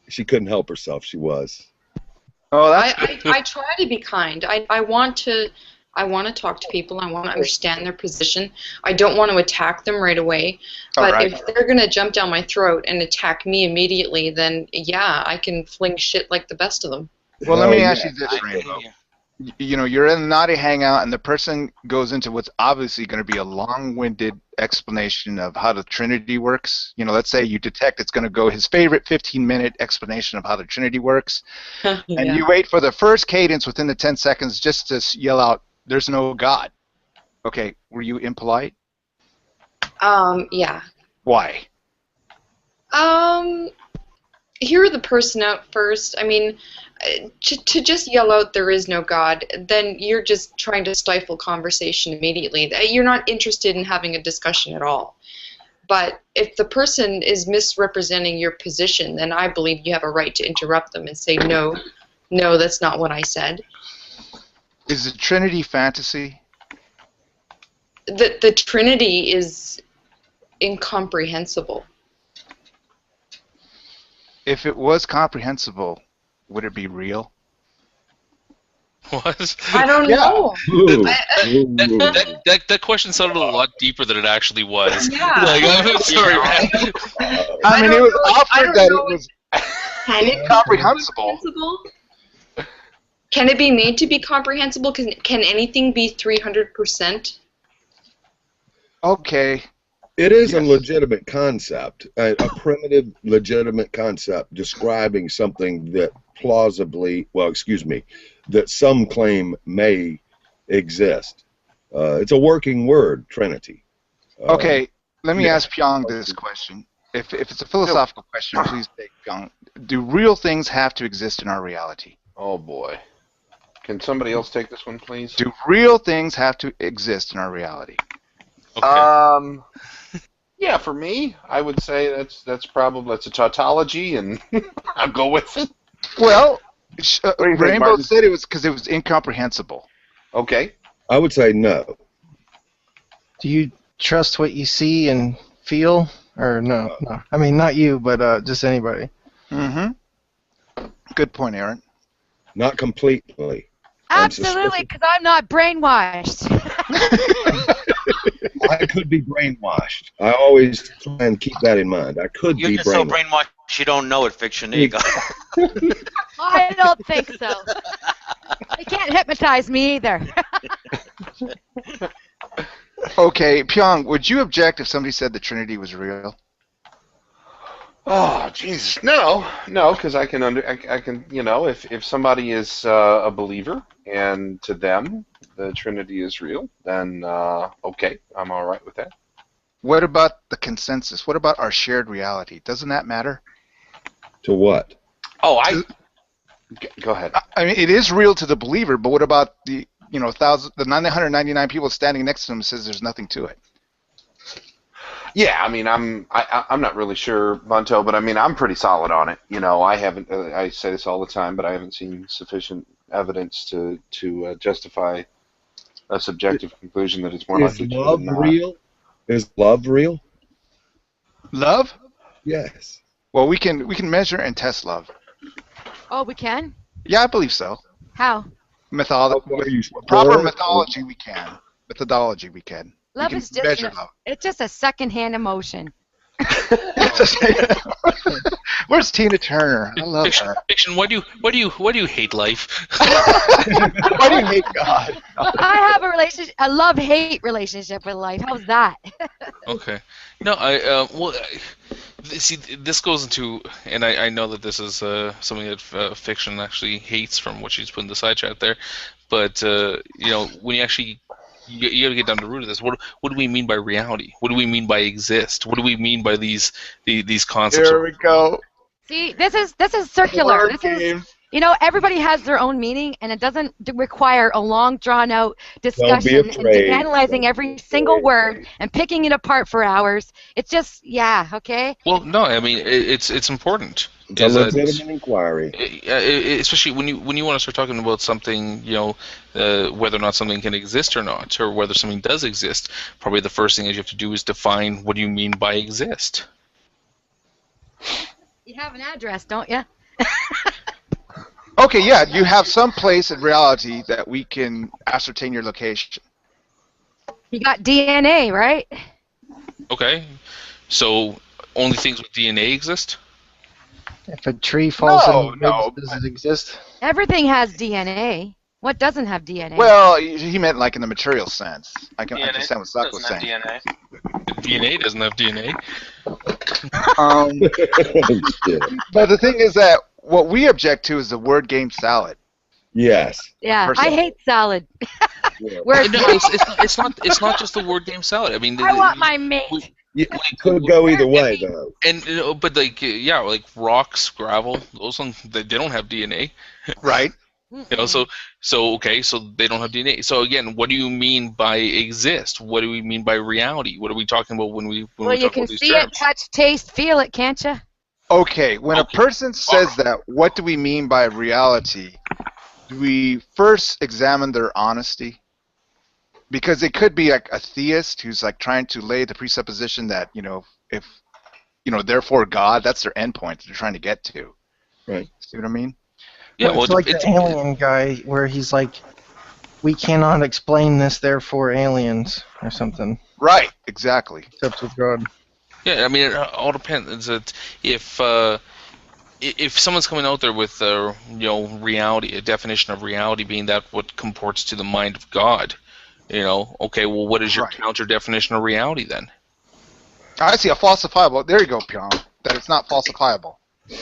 She couldn't help herself. She was. Oh, I try to be kind. I want to talk to people. I want to understand their position. I don't want to attack them right away. But if they're going to jump down my throat and attack me immediately, then yeah, I can fling shit like the best of them. Well, let me ask you this, Rainbow. You're in the naughty hangout, and the person goes into what's obviously going to be a long-winded explanation of how the Trinity works. Let's say you detect it's going to go his favorite 15-minute explanation of how the Trinity works, and you wait for the first cadence within the 10 seconds just to yell out, "There's no God." Okay, were you impolite? Yeah. Why? hear the person out first. I mean, to just yell out there is no God, then you're just trying to stifle conversation immediately. You're not interested in having a discussion at all. But if the person is misrepresenting your position, then I believe you have a right to interrupt them and say, no, that's not what I said. Is the Trinity fantasy? The Trinity is incomprehensible. If it was comprehensible, would it be real? What? I don't know. That question sounded a lot deeper than it actually was. Yeah. Like, I'm sorry, man. I mean, it was offered that it was Can it be incomprehensible. Can it be made to be comprehensible? Can anything be 300%? Okay. It is a legitimate concept, a primitive, legitimate concept describing something that plausibly, that some claim may exist. It's a working word, Trinity. Okay, let me ask Pyong this question. If it's a philosophical question, please take Pyong. Do real things have to exist in our reality? Oh boy. Can somebody else take this one, please? Do real things have to exist in our reality? Okay. Yeah, for me, I would say that's a tautology, and I'll go with it. Well, Rainbow Martin? said it was because it was incomprehensible. Okay. I would say no. Do you trust what you see and feel, or no? No. I mean, not you, but just anybody. Mm-hmm. Good point, Aaron. Not completely. Absolutely, because I'm not brainwashed. I could be brainwashed. I always try and keep that in mind. I could You're be just so brainwashed you don't know it, Fiction. There you go. I don't think so. They can't hypnotize me either. Okay, Pyong, would you object if somebody said the Trinity was real? Oh, Jesus, no, because I can, if somebody is a believer and to them the Trinity is real, then okay, I'm all right with that. What about the consensus? What about our shared reality? Doesn't that matter? To what? Oh, go ahead. I mean, it is real to the believer, but what about the 999 people standing next to him says there's nothing to it? Yeah, I mean, I'm not really sure, Bunto, but I mean, I'm pretty solid on it. I haven't. I say this all the time, but I haven't seen sufficient evidence to justify a subjective conclusion that it's more likely true than not. Real? Is love real? Love? Yes. Well, we can measure and test love. Oh, we can? Yeah, I believe so. How? Proper methodology we can. Methodology we can. Love is just measure love. It's just a second-hand emotion. Where's Tina Turner? I love her. Fiction. Why do you hate life? Why do you hate God? I have a love-hate relationship with life. How's that? Okay. No, see, this goes into, and I know that this is something that Fiction actually hates from what she's put in the side chat there, but when you actually you got to get down to the root of this. What do we mean by reality? What do we mean by exist? What do we mean by these concepts? Here we go. See, this is circular. Everybody has their own meaning, and it doesn't require a long, drawn-out discussion and analyzing every single word and picking it apart for hours. It's just, okay? Well, no, I mean, it's important. It's a legitimate inquiry. Especially when you want to start talking about something, whether or not something can exist or not, or whether something does exist, probably the first thing that you have to do is define what do you mean by exist. You have an address, don't you? Okay, yeah, you have some place in reality that we can ascertain your location. You got DNA, right? Okay, so only things with DNA exist? If a tree falls in the woods, does it exist? Everything has DNA. What doesn't have DNA? Well, he meant like in the material sense. I can understand what Zuck was saying. DNA. DNA doesn't have DNA. But the thing is that what we object to is the word game salad. Yes. Yeah, I hate salad. No, it's not just the word game salad. I mean, I want my mate. It could go either way, though. And but like like rocks, gravel, those ones they don't have DNA, right? So okay, so they don't have DNA. So again, what do you mean by exist? What do we mean by reality? What are we talking about when we talk about these terms? Well, you can see it, touch, taste, feel it, can't you? Okay, when a person says that, what do we mean by reality? Do we first examine their honesty? Because it could be like a theist who's like trying to lay the presupposition that, if, therefore God, that's their endpoint that they're trying to get to. Right. See what I mean? Yeah, well, it's like the alien guy where he's like, we cannot explain this, therefore aliens, or something. Right, exactly. Except with God. Yeah, I mean, it all depends. If someone's coming out there with reality, a definition of reality being that what comports to the mind of God, okay, well, what is your counter definition of reality then? I see, a falsifiable. There you go, Pyong. That it's not falsifiable.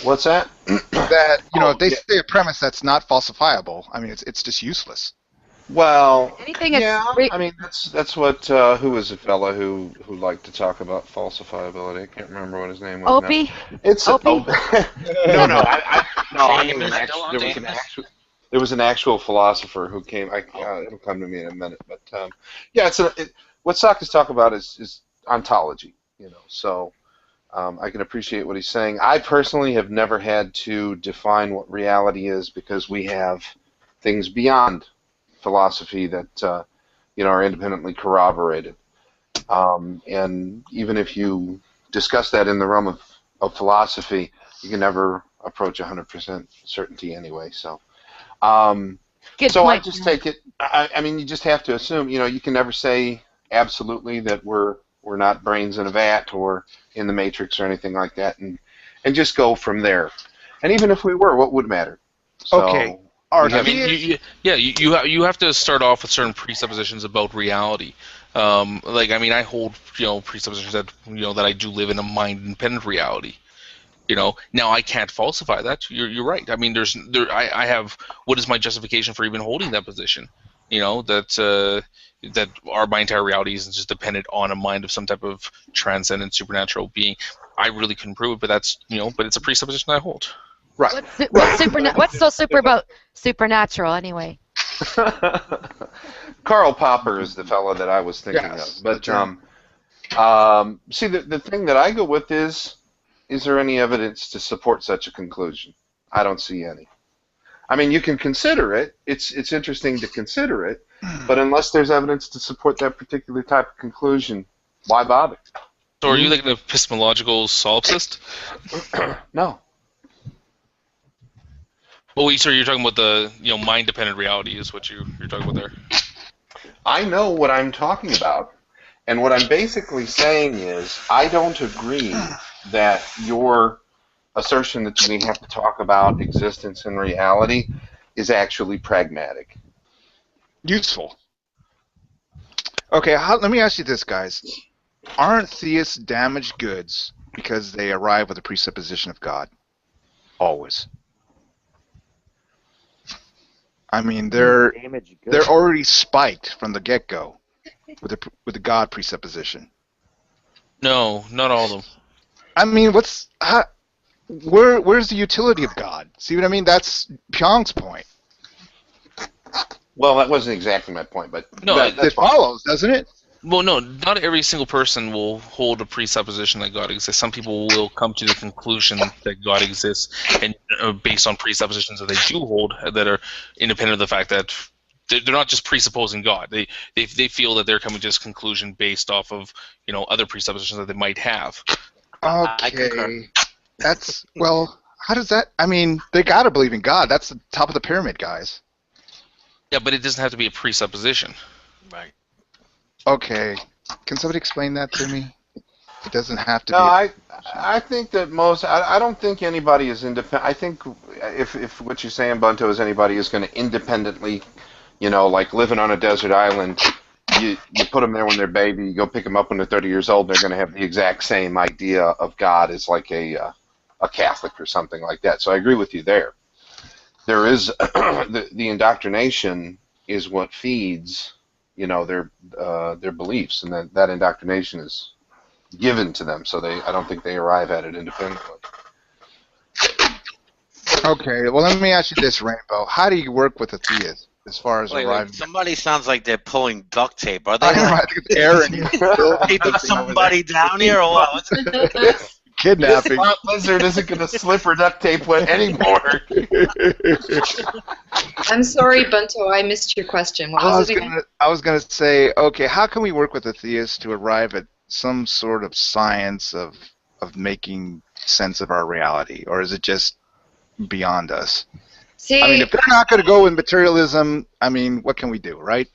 What's that? That if they say a premise that's not falsifiable, I mean, it's just useless. Well, anything I mean, that's what who was the fella who liked to talk about falsifiability? I can't remember what his name was. Opie? Now. It's Opie? No. I mean, there was an actual philosopher who came. It'll come to me in a minute, but what Sokkas talk about is ontology. So I can appreciate what he's saying. I personally have never had to define what reality is because we have things beyond philosophy that are independently corroborated, and even if you discuss that in the realm of philosophy, you can never approach 100% certainty anyway. So, Good so point. I just take it. I mean, you just have to assume. You can never say absolutely that we're not brains in a vat or in the Matrix or anything like that, and just go from there. And even if we were, what would matter? So, okay. I mean, you have to start off with certain presuppositions about reality. I hold presuppositions that that I do live in a mind-independent reality. Now I can't falsify that. You're right. I mean, I have. What is my justification for even holding that position? That my entire reality is just dependent on a mind of some type of transcendent supernatural being. I really couldn't prove it, but that's but it's a presupposition I hold. Right. What's so super about supernatural anyway? Karl Popper is the fellow that I was thinking of. But see, the thing that I go with is there any evidence to support such a conclusion? I don't see any. I mean, you can consider it. It's interesting to consider it, but unless there's evidence to support that particular type of conclusion, why bother? So are you like an epistemological solipsist? No. Oh, so you're talking about the mind-dependent reality is what you're talking about there. I know what I'm talking about, and what I'm basically saying is I don't agree that your assertion that we have to talk about existence and reality is actually pragmatic. Useful. Okay, let me ask you this, guys. Aren't theists damaged goods because they arrive with a presupposition of God? Always. I mean, they're already spiked from the get-go with the God presupposition. No, not all of them. I mean, where's the utility of God? See what I mean? That's Pyong's point. Well, that wasn't exactly my point, but no, it follows, doesn't it? Well, no, not every single person will hold a presupposition that God exists. Some people will come to the conclusion that God exists, and based on presuppositions that they do hold that are independent of the fact that they're not just presupposing God. They feel that they're coming to this conclusion based off of other presuppositions that they might have. Okay, how does that? I mean, they gotta believe in God. That's the top of the pyramid, guys. Yeah, but it doesn't have to be a presupposition. Right. Okay, can somebody explain that to me? It doesn't have to be. No, I think that I don't think anybody is independent. I think if what you're saying, Bunto, is anybody is going to independently, like living on a desert island, you put them there when they're baby, you go pick them up when they're 30 years old, they're going to have the exact same idea of God as like a Catholic or something like that. So I agree with you there. There is the indoctrination is what feeds their beliefs, and that indoctrination is given to them, so I don't think they arrive at it independently. Okay, well, let me ask you this, Rainbow. How do you work with a theist as far as Wait, arriving? somebody sounds like they're pulling duct tape. Are they? I don't know, I think it's Aaron. Taping somebody down here or what? Kidnapping. This lizard isn't going to slip her duct tape wet anymore. I'm sorry, Bunto, I missed your question. What was it again? I was going to say, okay, how can we work with a theist to arrive at some sort of science of making sense of our reality, or is it just beyond us? See, I mean, if they're not going to go with materialism, I mean, what can we do, right?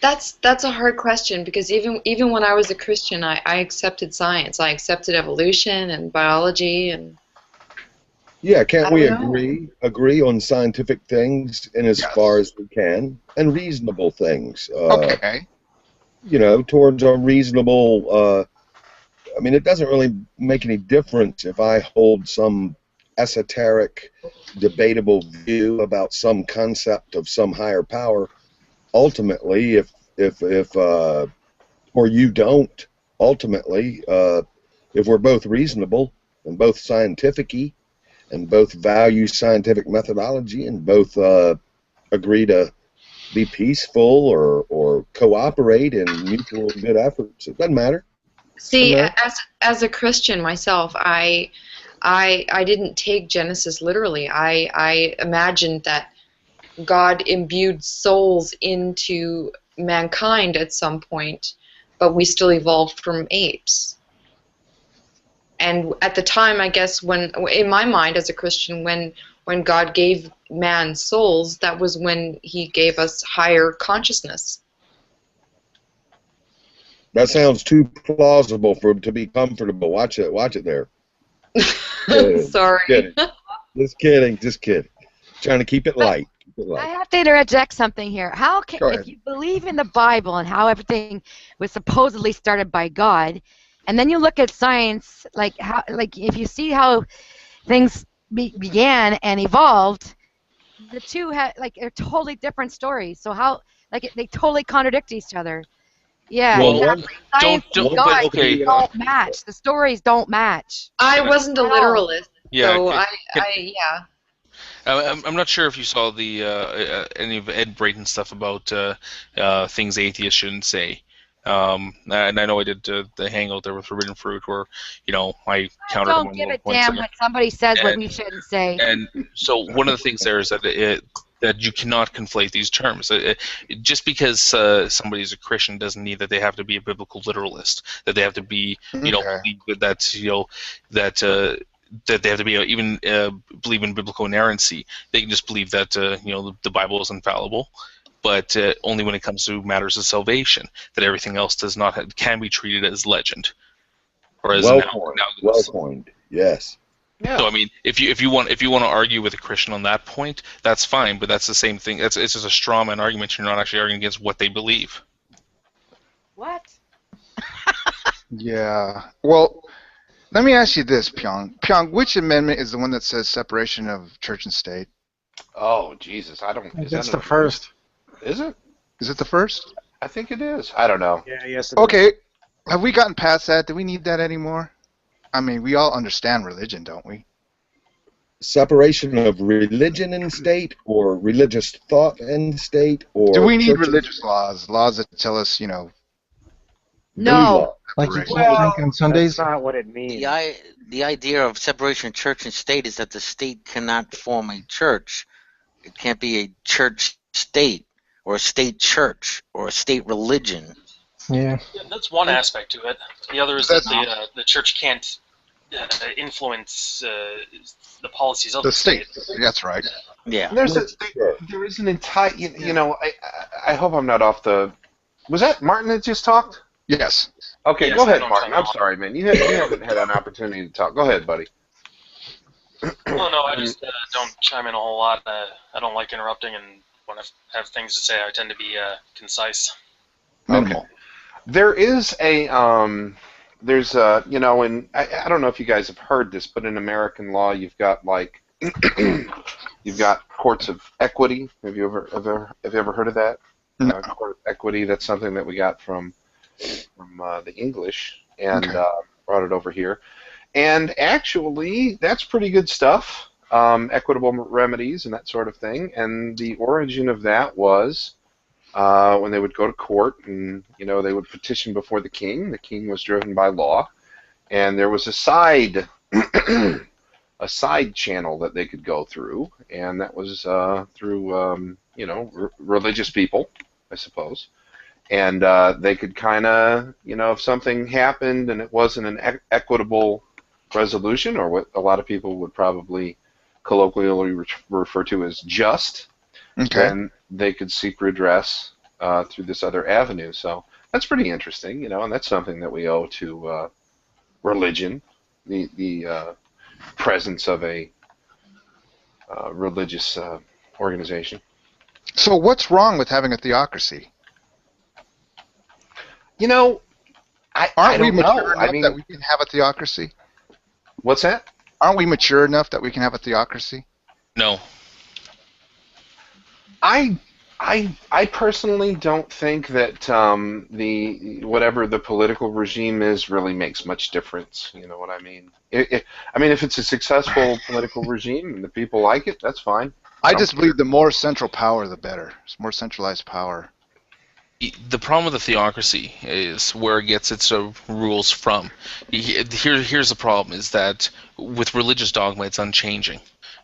That's a hard question, because even when I was a Christian, I accepted science. I accepted evolution and biology and. Yeah, can't we agree on scientific things in as far as we can, and reasonable things? Okay. You know, towards a reasonable. I mean, it doesn't really make any difference if I hold some esoteric, debatable view about some concept of some higher power. Ultimately, or you don't. Ultimately, if we're both reasonable and both scientific-y, and both value scientific methodology, and both agree to be peaceful or cooperate in mutual good efforts, it doesn't matter. See, as a Christian myself, I didn't take Genesis literally. I imagined that God imbued souls into mankind at some point, but we still evolved from apes. And at the time, I guess, in my mind as a Christian, when God gave man souls, that was when he gave us higher consciousness. That sounds too plausible to be comfortable. Watch it there. Sorry. Just kidding. Trying to keep it light. I have to interject something here. How can, if you believe in the Bible and how everything was supposedly started by God, and then you look at science, like if you see how things began and evolved, the two are totally different stories. So how they totally contradict each other. Yeah, well, exactly. Science and God don't match. The stories don't match. I wasn't a literalist, so I'm not sure if you saw the any of Ed Brayton's stuff about things atheists shouldn't say. And I know I did the Hangout there with Forbidden Fruit, where I countered him on don't give a points damn what somebody says what we shouldn't say. And so one of the things there is that you cannot conflate these terms. Just because somebody's a Christian doesn't mean that they have to be a biblical literalist. That they have to be believe that they have to be even believe in biblical inerrancy. They can just believe that the Bible is infallible, but only when it comes to matters of salvation. That everything else can be treated as legend, or as well coined. Yes. Yeah. So I mean, if you want to argue with a Christian on that point, that's fine. But that's the same thing. It's just a straw man argument. You're not actually arguing against what they believe. What? Yeah. Well, let me ask you this, Pyong. Pyong, which amendment is the one that says separation of church and state? Oh, Jesus, I don't. That's the first. Is it? Is it the first? I think it is. I don't know. Yeah. Yes. Okay. Have we gotten past that? Do we need that anymore? I mean, we all understand religion, don't we? Separation of religion and state, or religious thought and state, or do we need religious laws that tell us, No. Like you can't drink on Sundays? That's not what it means. The idea of separation of church and state is that the state cannot form a church. It can't be a church state, or a state church, or a state religion. Yeah. That's one aspect to it. The other is that the church can't influence the policies of the state. That's right. Yeah. There is an entire. I hope I'm not off the. Was that Martin that just talked? Yes. Okay, go ahead, Martin. I'm sorry, man. You haven't had an opportunity to talk. Go ahead, buddy. Oh no, I just don't chime in a whole lot. I don't like interrupting, and when I have things to say, I tend to be concise. Okay. There is a and I don't know if you guys have heard this, but in American law, you've got you've got courts of equity. Have you ever heard of that? No. Court of equity. That's something that we got from the English. and brought it over here. And actually, that's pretty good stuff. Equitable remedies and that sort of thing. And the origin of that was when they would go to court and they would petition before the king. The king was driven by law, and there was a side a side channel that they could go through, and that was through religious people, I suppose. And they could kind of if something happened and it wasn't an equitable resolution, or what a lot of people would probably colloquially refer to as just, then they could seek redress through this other avenue. So that's pretty interesting, and that's something that we owe to religion, the presence of a religious organization. So what's wrong with having a theocracy? Aren't we mature enough that we can have a theocracy? What's that? Aren't we mature enough that we can have a theocracy? No. I personally don't think that whatever the political regime is really makes much difference. You know what I mean? I mean, if it's a successful political regime and the people like it, that's fine. I just believe the more central power, the better. It's more centralized power. The problem with the theocracy is where it gets its rules from. Here's the problem: is that with religious dogma, it's unchanging.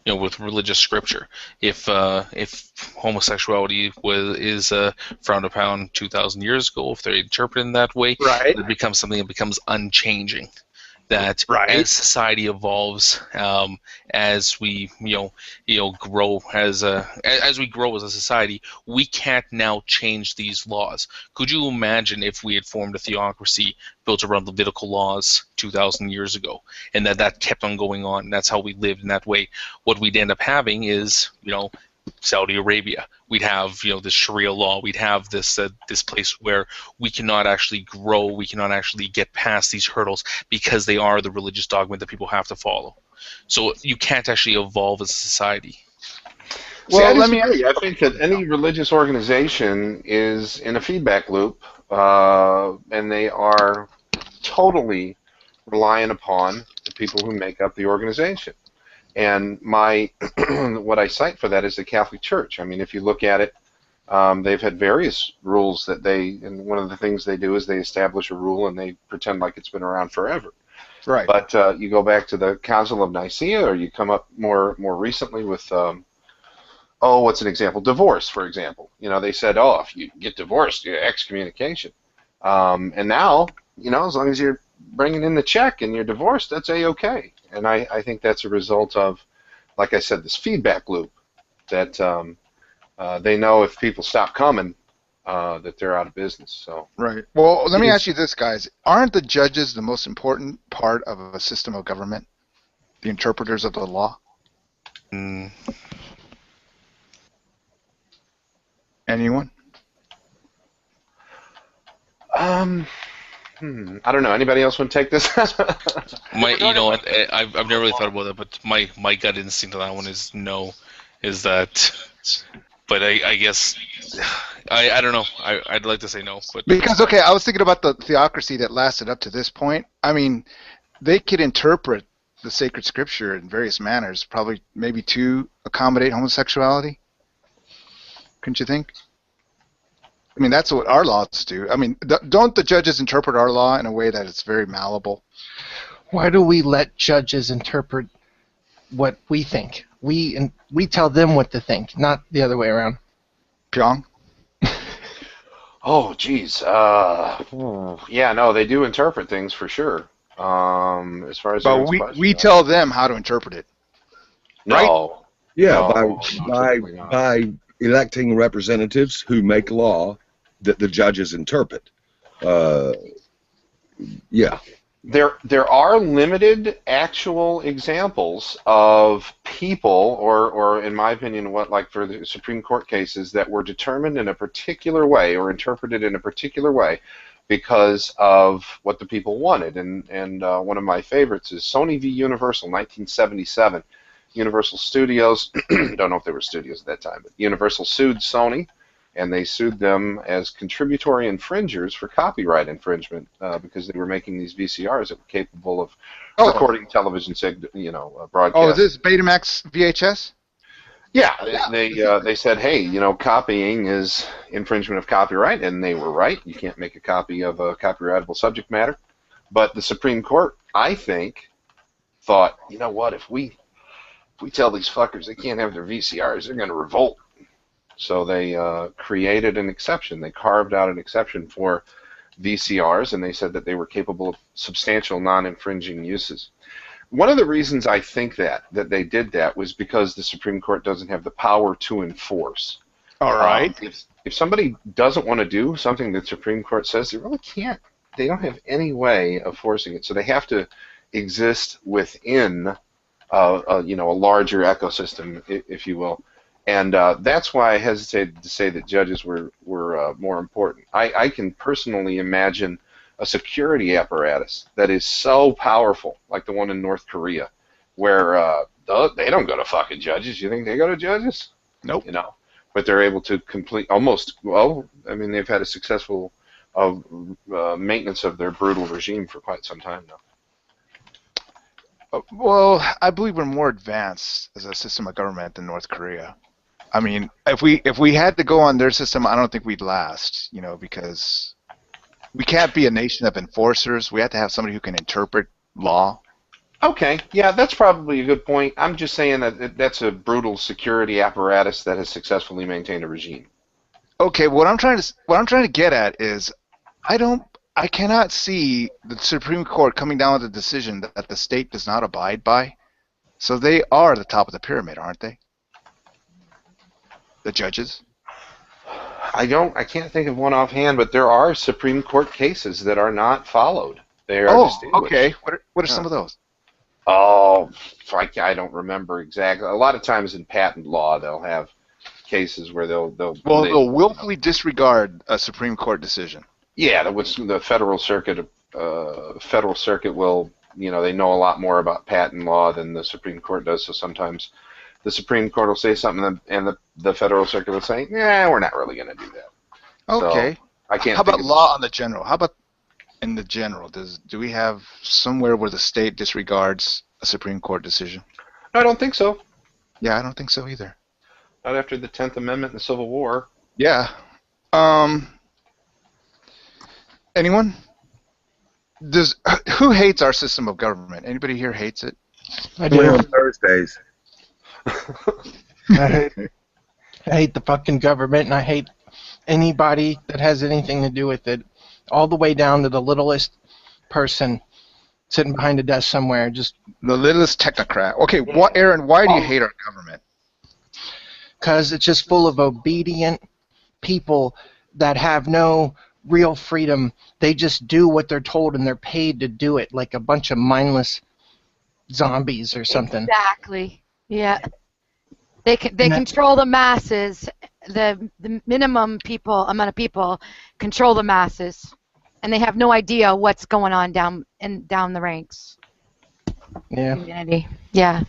With religious scripture, if homosexuality is frowned upon 2,000 years ago, if they're interpreted in that way, it becomes something that becomes unchanging. That as society evolves, as we grow as we grow as a society, we can't now change these laws. Could you imagine if we had formed a theocracy built around Levitical laws 2,000 years ago, and that kept on going on, and that's how we lived in that way? What we'd end up having is Saudi Arabia. We'd have this Sharia law. We'd have this place where we cannot actually grow. We cannot actually get past these hurdles because they are the religious dogma that people have to follow. So you can't actually evolve as a society. Well, let me. I think that any religious organization is in a feedback loop, and they are totally reliant upon the people who make up the organization. And what I cite for that is the Catholic Church. I mean, if you look at it, they've had various rules and one of the things they do is they establish a rule and they pretend like it's been around forever. Right. But you go back to the Council of Nicaea, or you come up more recently with, what's an example? Divorce, for example. They said, if you get divorced, you're excommunication. And now, as long as you're bringing in the check and you're divorced, that's A-okay. And I think that's a result of, like I said, this feedback loop that they know if people stop coming, that they're out of business. So right. Well, let me ask you this, guys. Aren't the judges the most important part of a system of government? The interpreters of the law? Anyone? I don't know. Anybody else want to take this? I've never really thought about it, but my gut instinct on that one is no. Is that? But I guess I don't know. I'd like to say no, but because I was thinking about the theocracy that lasted up to this point. I mean, they could interpret the sacred scripture in various manners, probably maybe to accommodate homosexuality. Couldn't you think? I mean, that's what our laws do. I mean, don't the judges interpret our law in a way that it's very malleable? Why do we let judges interpret what we think? We tell them what to think, not the other way around. Pyong? Oh, geez. Yeah, no, they do interpret things for sure. As far as but we tell them how to interpret it. Right? No. Yeah, by electing representatives who make law that the judges interpret. Yeah. There are limited actual examples of people, or in my opinion, for the Supreme Court cases that were determined in a particular way or interpreted in a particular way because of what the people wanted. And one of my favorites is Sony v. Universal, 1977. Universal Studios, don't know if they were studios at that time, but Universal sued Sony and they sued them as contributory infringers for copyright infringement because they were making these VCRs that were capable of recording television, broadcast. Oh, is this Betamax VHS? Yeah, they said, hey, copying is infringement of copyright, and they were right. You can't make a copy of a copyrightable subject matter. But the Supreme Court, I think, thought, you know what, if we tell these fuckers they can't have their VCRs, they're going to revolt. So they created an exception. They carved out an exception for VCRs, and they said that they were capable of substantial non-infringing uses. One of the reasons I think that they did that was because the Supreme Court doesn't have the power to enforce. All right. If somebody doesn't want to do something that the Supreme Court says, they really can't. They don't have any way of forcing it. So they have to exist within a larger ecosystem, if you will. And that's why I hesitated to say that judges were more important. I can personally imagine a security apparatus that is so powerful, like the one in North Korea, where they don't go to fucking judges. You think they go to judges? Nope. But they're able to complete they've had a successful maintenance of their brutal regime for quite some time now. Well, I believe we're more advanced as a system of government than North Korea. I mean, if we had to go on their system, I don't think we'd last, because we can't be a nation of enforcers. We have to have somebody who can interpret law. Okay, yeah, that's probably a good point. I'm just saying that that's a brutal security apparatus that has successfully maintained a regime. Okay, what I'm trying to get at is, I cannot see the Supreme Court coming down with a decision that the state does not abide by. So they are the top of the pyramid, aren't they? The judges? I can't think of one offhand, but there are Supreme Court cases that are not followed. They are distinguished. Okay. What are some of those? Oh, I don't remember exactly. A lot of times in patent law, they'll have cases where they'll willfully disregard a Supreme Court decision. Yeah, the Federal Circuit. Federal Circuit will, they know a lot more about patent law than the Supreme Court does. So sometimes the Supreme Court will say something, and the Federal Circuit will say, "Yeah, we're not really going to do that." Okay. So I can't. How about law on the general? How about in the general? Do we have somewhere where the state disregards a Supreme Court decision? No, I don't think so. Yeah, I don't think so either. Not after the 10th Amendment and the Civil War. Yeah. Anyone? Who hates our system of government? Anybody here hates it? I do. On Thursdays. I hate the fucking government, and I hate anybody that has anything to do with it, all the way down to the littlest person sitting behind a desk somewhere. Just the littlest technocrat. Okay, Aaron, why do you hate our government? Because it's just full of obedient people that have no real freedom. They just do what they're told, and they're paid to do it, like a bunch of mindless zombies or something. Exactly. Yeah. They control the masses. The minimum amount of people control the masses, and they have no idea what's going on down the ranks. Yeah. Community. Yeah.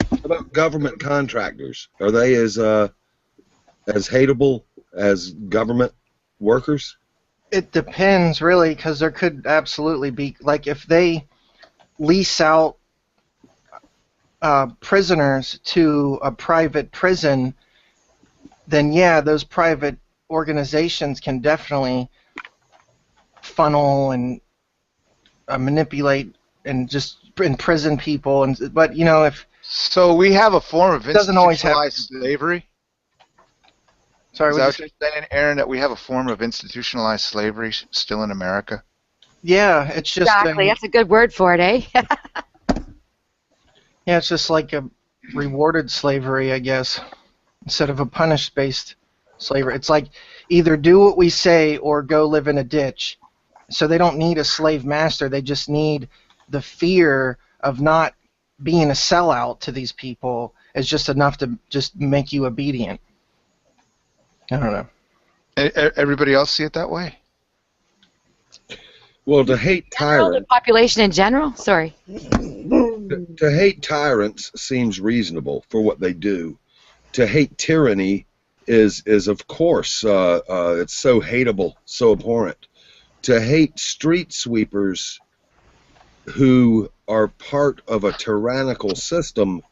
How about government contractors? Are they as hateable as government workers? It depends, really, because there could absolutely be, like, if they lease out prisoners to a private prison, then yeah, those private organizations can definitely funnel and manipulate and just imprison people. But so we have a form of institutionalized slavery. Sorry, is that what you're saying, Aaron? That we have a form of institutionalized slavery still in America? Yeah, it's just exactly. That's a good word for it, eh? Yeah, it's just like a rewarded slavery, I guess, instead of a punish-based slavery. It's like either do what we say or go live in a ditch. So they don't need a slave master. They just need the fear of not being a sellout to these people is just enough to just make you obedient. I don't know. Everybody else see it that way? Well, to hate tyrants... The population in general? Sorry. To hate tyrants seems reasonable for what they do. To hate tyranny is of course it's so hateable, so abhorrent. To hate street sweepers who are part of a tyrannical system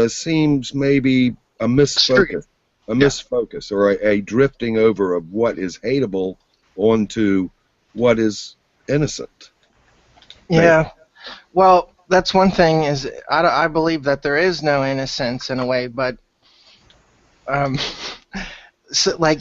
seems maybe a misfocus, or a drifting over of what is hateable onto what is innocent. Yeah. Maybe. Well, that's one thing. Is I believe that there is no innocence in a way, but so, like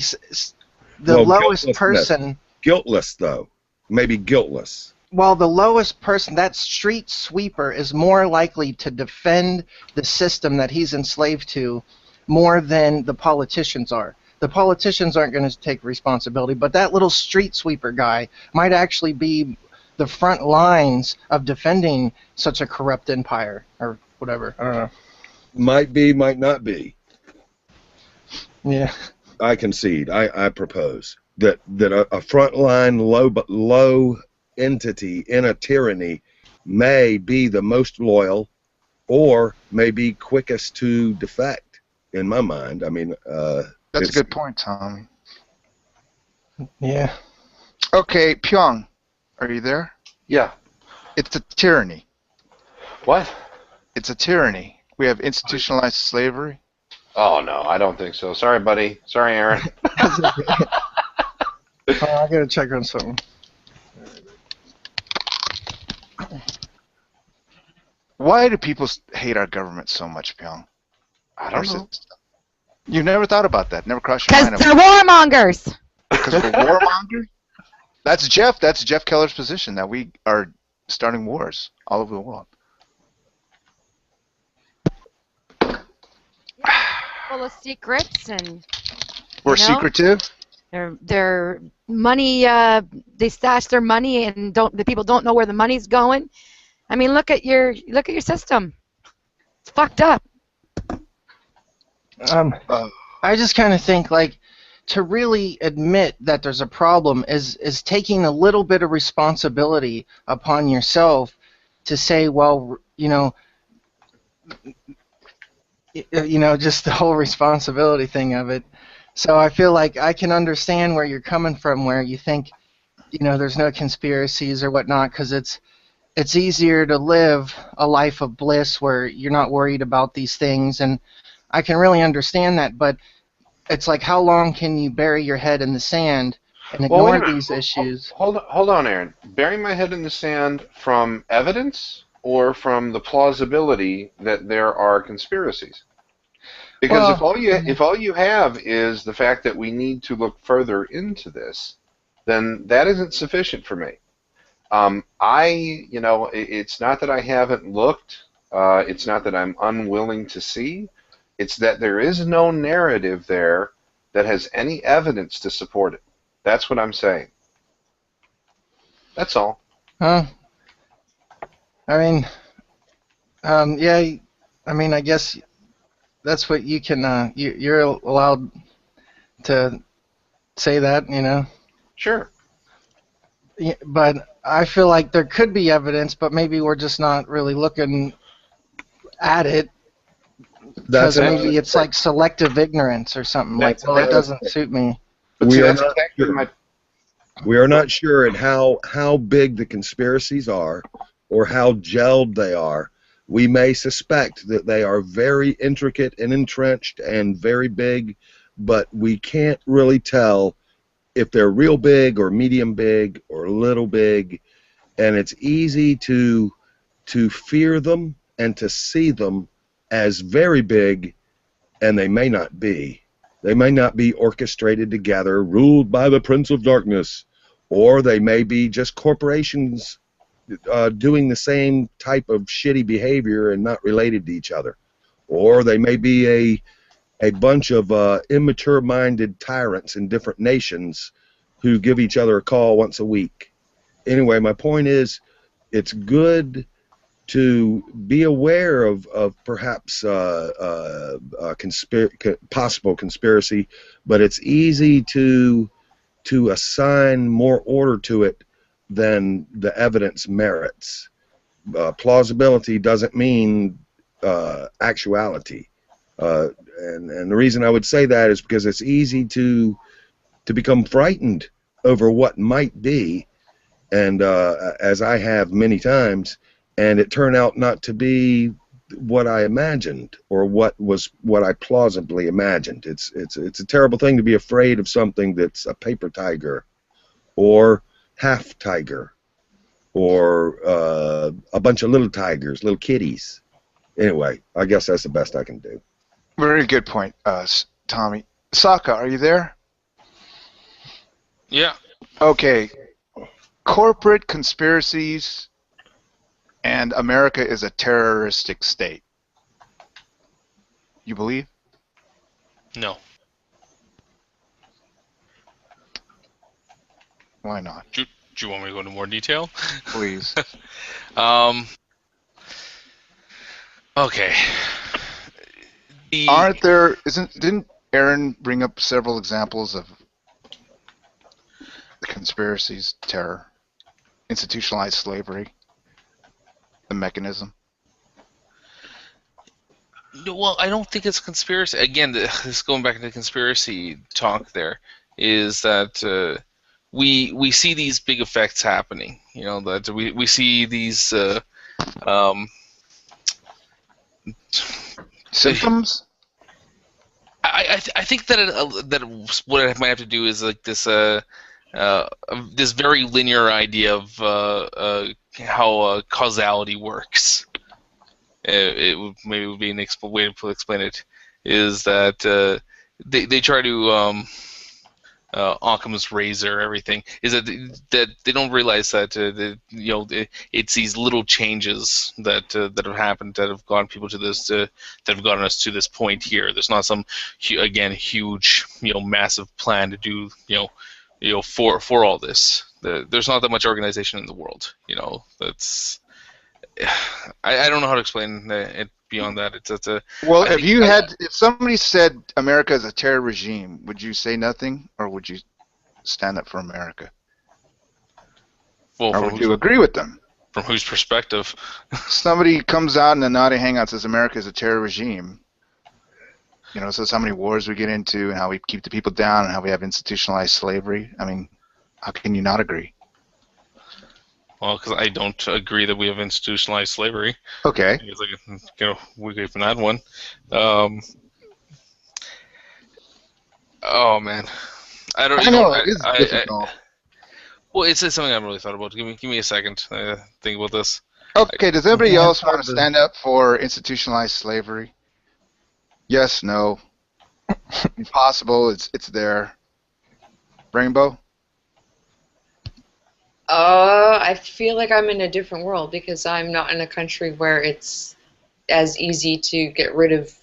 the lowest person. Guiltless, though. Maybe guiltless. Well, the lowest person, that street sweeper, is more likely to defend the system that he's enslaved to more than the politicians are. The politicians aren't going to take responsibility, but that little street sweeper guy might actually be the front lines of defending such a corrupt empire, or whatever. I don't know. Might be, might not be. Yeah. I concede. I propose that a frontline low entity in a tyranny may be the most loyal, or may be quickest to defect. In my mind, I mean, that's a good point, Tom. Yeah. Okay, Pyong, are you there? Yeah. It's a tyranny. What? It's a tyranny. We have institutionalized slavery. Oh, no, I don't think so. Sorry, buddy. Sorry, Aaron. I gotta check on something. Why do people hate our government so much, Pyong? I don't know. You've never thought about that? Never crossed your mind? Because they're warmongers. Because we're warmongers? That's Jeff Keller's position, that we are starting wars all over the world. Full of secrets and. We're secretive. Their money. They stash their money, and the people don't know where the money's going. I mean, look at your system. It's fucked up. I just kind of think, like, to really admit that there's a problem is taking a little bit of responsibility upon yourself to say, well, just the whole responsibility thing of it. So I feel like I can understand where you're coming from, where you think, there's no conspiracies or whatnot, because it's easier to live a life of bliss where you're not worried about these things, and I can really understand that, but it's like, how long can you bury your head in the sand and ignore these issues? Hold on, Aaron. Bury my head in the sand from evidence or from the plausibility that there are conspiracies? Because if all you have is the fact that we need to look further into this, then that isn't sufficient for me. It's not that I haven't looked. It's not that I'm unwilling to see. It's that there is no narrative there that has any evidence to support it. That's what I'm saying. That's all. I mean, yeah. I mean, I guess that's what you can. You're allowed to say that, Sure. Yeah, but I feel like there could be evidence, but maybe we're just not really looking at it. Because maybe it's like selective ignorance or something. It doesn't suit me. We are not sure at how big the conspiracies are or how gelled they are. We may suspect that they are very intricate and entrenched and very big, but we can't really tell if they're real big or medium big or little big, and it's easy to fear them and to see them as very big, and they may not be. They may not be orchestrated together, ruled by the Prince of Darkness, or they may be just corporations doing the same type of shitty behavior and not related to each other. Or they may be a bunch of immature-minded tyrants in different nations who give each other a call once a week. Anyway, my point is, it's good to be aware of perhaps possible conspiracy, but it's easy to assign more order to it than the evidence merits. Plausibility doesn't mean actuality. And the reason I would say that is because it's easy to become frightened over what might be, and as I have many times, and it turned out not to be what I imagined or what I plausibly imagined. It's a terrible thing to be afraid of something that's a paper tiger, or half tiger, or a bunch of little tigers, little kitties. Anyway, I guess that's the best I can do. Very good point, Tommy. Sokka, are you there? Yeah. Okay. Corporate conspiracies and America is a terroristic state. You believe? No. Why not? Do you want me to go into more detail? Please. Okay. Didn't Aaron bring up several examples of the conspiracies, terror, institutionalized slavery, the mechanism? Well, I don't think it's conspiracy. Again, this going back into conspiracy talk there, is that we see these big effects happening. You know, that we see these symptoms. I think that what it might have to do is like this this very linear idea of how causality works. Maybe would be an way to explain it, is that they try to Occam's razor everything, is that they don't realize that it's these little changes that have happened that have gotten people to this that have gotten us to this point here. There's not some huge massive plan to do for all this. There's not that much organization in the world. That's I don't know how to explain it beyond that. Well, if somebody said America is a terror regime, would you say nothing, or would you stand up for America? Well, or would you agree with them? From whose perspective? Somebody comes out in the Naughty Hangout and says America is a terror regime. Says how many wars we get into and how we keep the people down and how we have institutionalized slavery. I mean, how can you not agree? Well, because I don't agree that we have institutionalized slavery. Okay. I guess I can go away from that one. Oh man, I don't. I know it is difficult. Well, it's something I haven't really thought about. Give me a second to think about this. Okay. Does anybody else want to stand up for institutionalized slavery? Yes. No. Impossible. It's there. Rainbow. I feel like I'm in a different world because I'm not in a country where it's as easy to get rid of.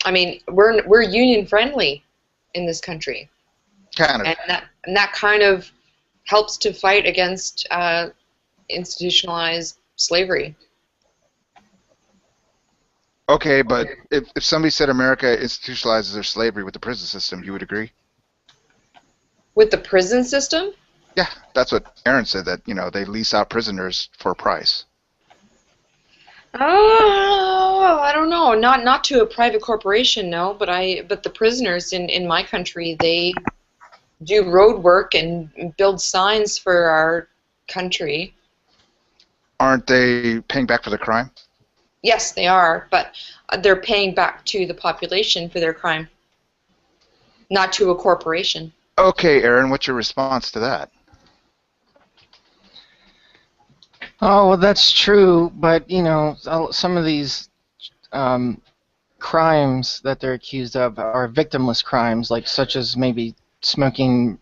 I mean, we're union friendly in this country, Canada, and that kind of helps to fight against institutionalized slavery. Okay, but if somebody said America institutionalizes their slavery with the prison system, you would agree? With the prison system? Yeah, that's what Aaron said, that they lease out prisoners for a price. Oh, I don't know. Not to a private corporation, no. But the prisoners in my country, they do road work and build signs for our country. Aren't they paying back for the crime? Yes, they are, but they're paying back to the population for their crime, not to a corporation. Okay, Aaron, what's your response to that? Oh, well, that's true, but, some of these crimes that they're accused of are victimless crimes, such as maybe smoking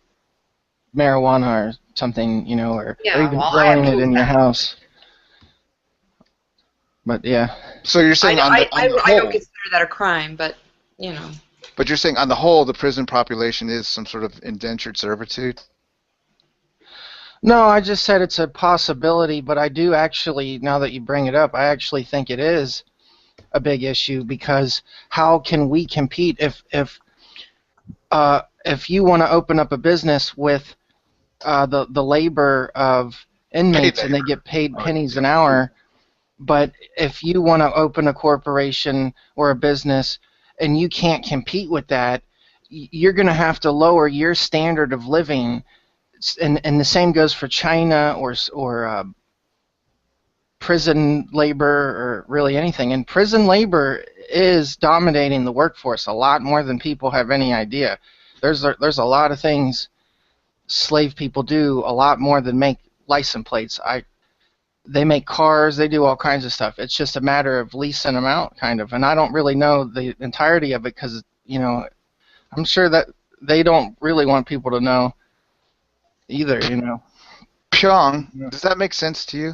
marijuana or something, or even growing it in your house. But, yeah. So you're saying I don't consider that a crime, but, But you're saying on the whole, the prison population is some sort of indentured servitude? No, I just said it's a possibility, but I do actually, now that you bring it up, I actually think it is a big issue, because how can we compete if you want to open up a business with the labor of inmates and they get paid pennies an hour, but if you want to open a corporation or a business and you can't compete with that, you're going to have to lower your standard of living. And the same goes for China or prison labor or really anything. And prison labor is dominating the workforce a lot more than people have any idea. There's a lot of things slave people do a lot more than make license plates. They make cars, they do all kinds of stuff. It's just a matter of leasing them out, kind of. And I don't really know the entirety of it because, you know, I'm sure that they don't really want people to know either, you know. Pyong, does that make sense to you?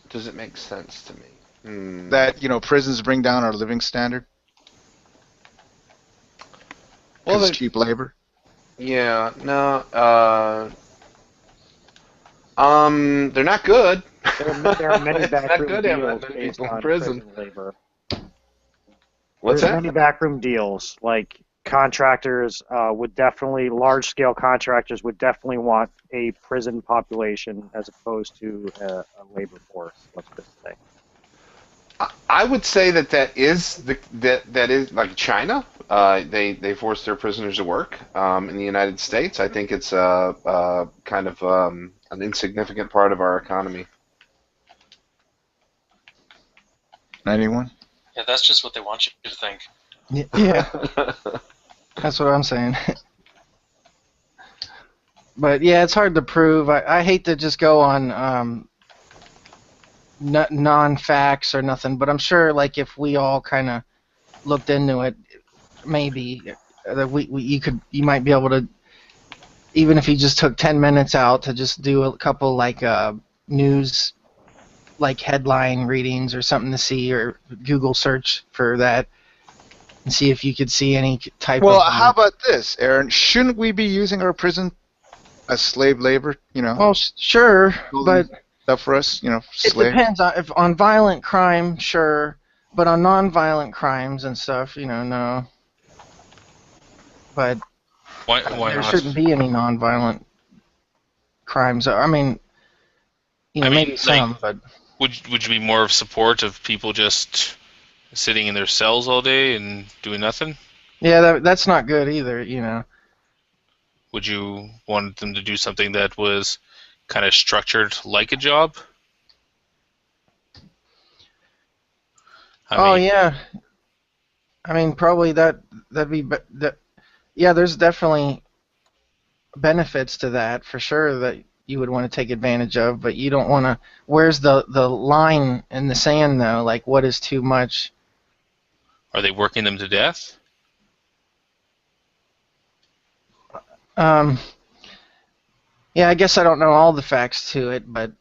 Does it make sense to me? That, you know, prisons bring down our living standard? Well, it's cheap labor. Yeah, no. They're not good. There are many backroom deals based on prison labor. There's many backroom deals. Like contractors would definitely, large-scale contractors would definitely want a prison population as opposed to a labor force. Let's just say. I would say that is like China. They force their prisoners to work. In the United States, I think it's kind of an insignificant part of our economy. Anyone? Yeah, that's just what they want you to think. Yeah, that's what I'm saying. But yeah, it's hard to prove. I hate to just go on non-facts or nothing, but I'm sure like if we all kind of looked into it, maybe that you might be able to, even if you just took 10 minutes out to just do a couple like news like headline readings or something to see, or Google search for that and see if you could see any type of... Well, how about this, Aaron? Shouldn't we be using our prison as slave labor, you know? Well, sure, but... Stuff for us, you know, slave. It depends. If on violent crime, sure, but on non-violent crimes and stuff, you know, no. But why there not? shouldn't be any non-violent crimes. I mean, you know, maybe some, but... Would you be more of support of people just sitting in their cells all day and doing nothing? Yeah, that's not good either, you know. Would you want them to do something that was kind of structured like a job? Yeah. I mean, probably that'd be yeah, there's definitely benefits to that for sure that you would want to take advantage of, but you don't want to... Where's the line in the sand, though? Like, what is too much? Are they working them to death? Yeah, I guess I don't know all the facts to it, but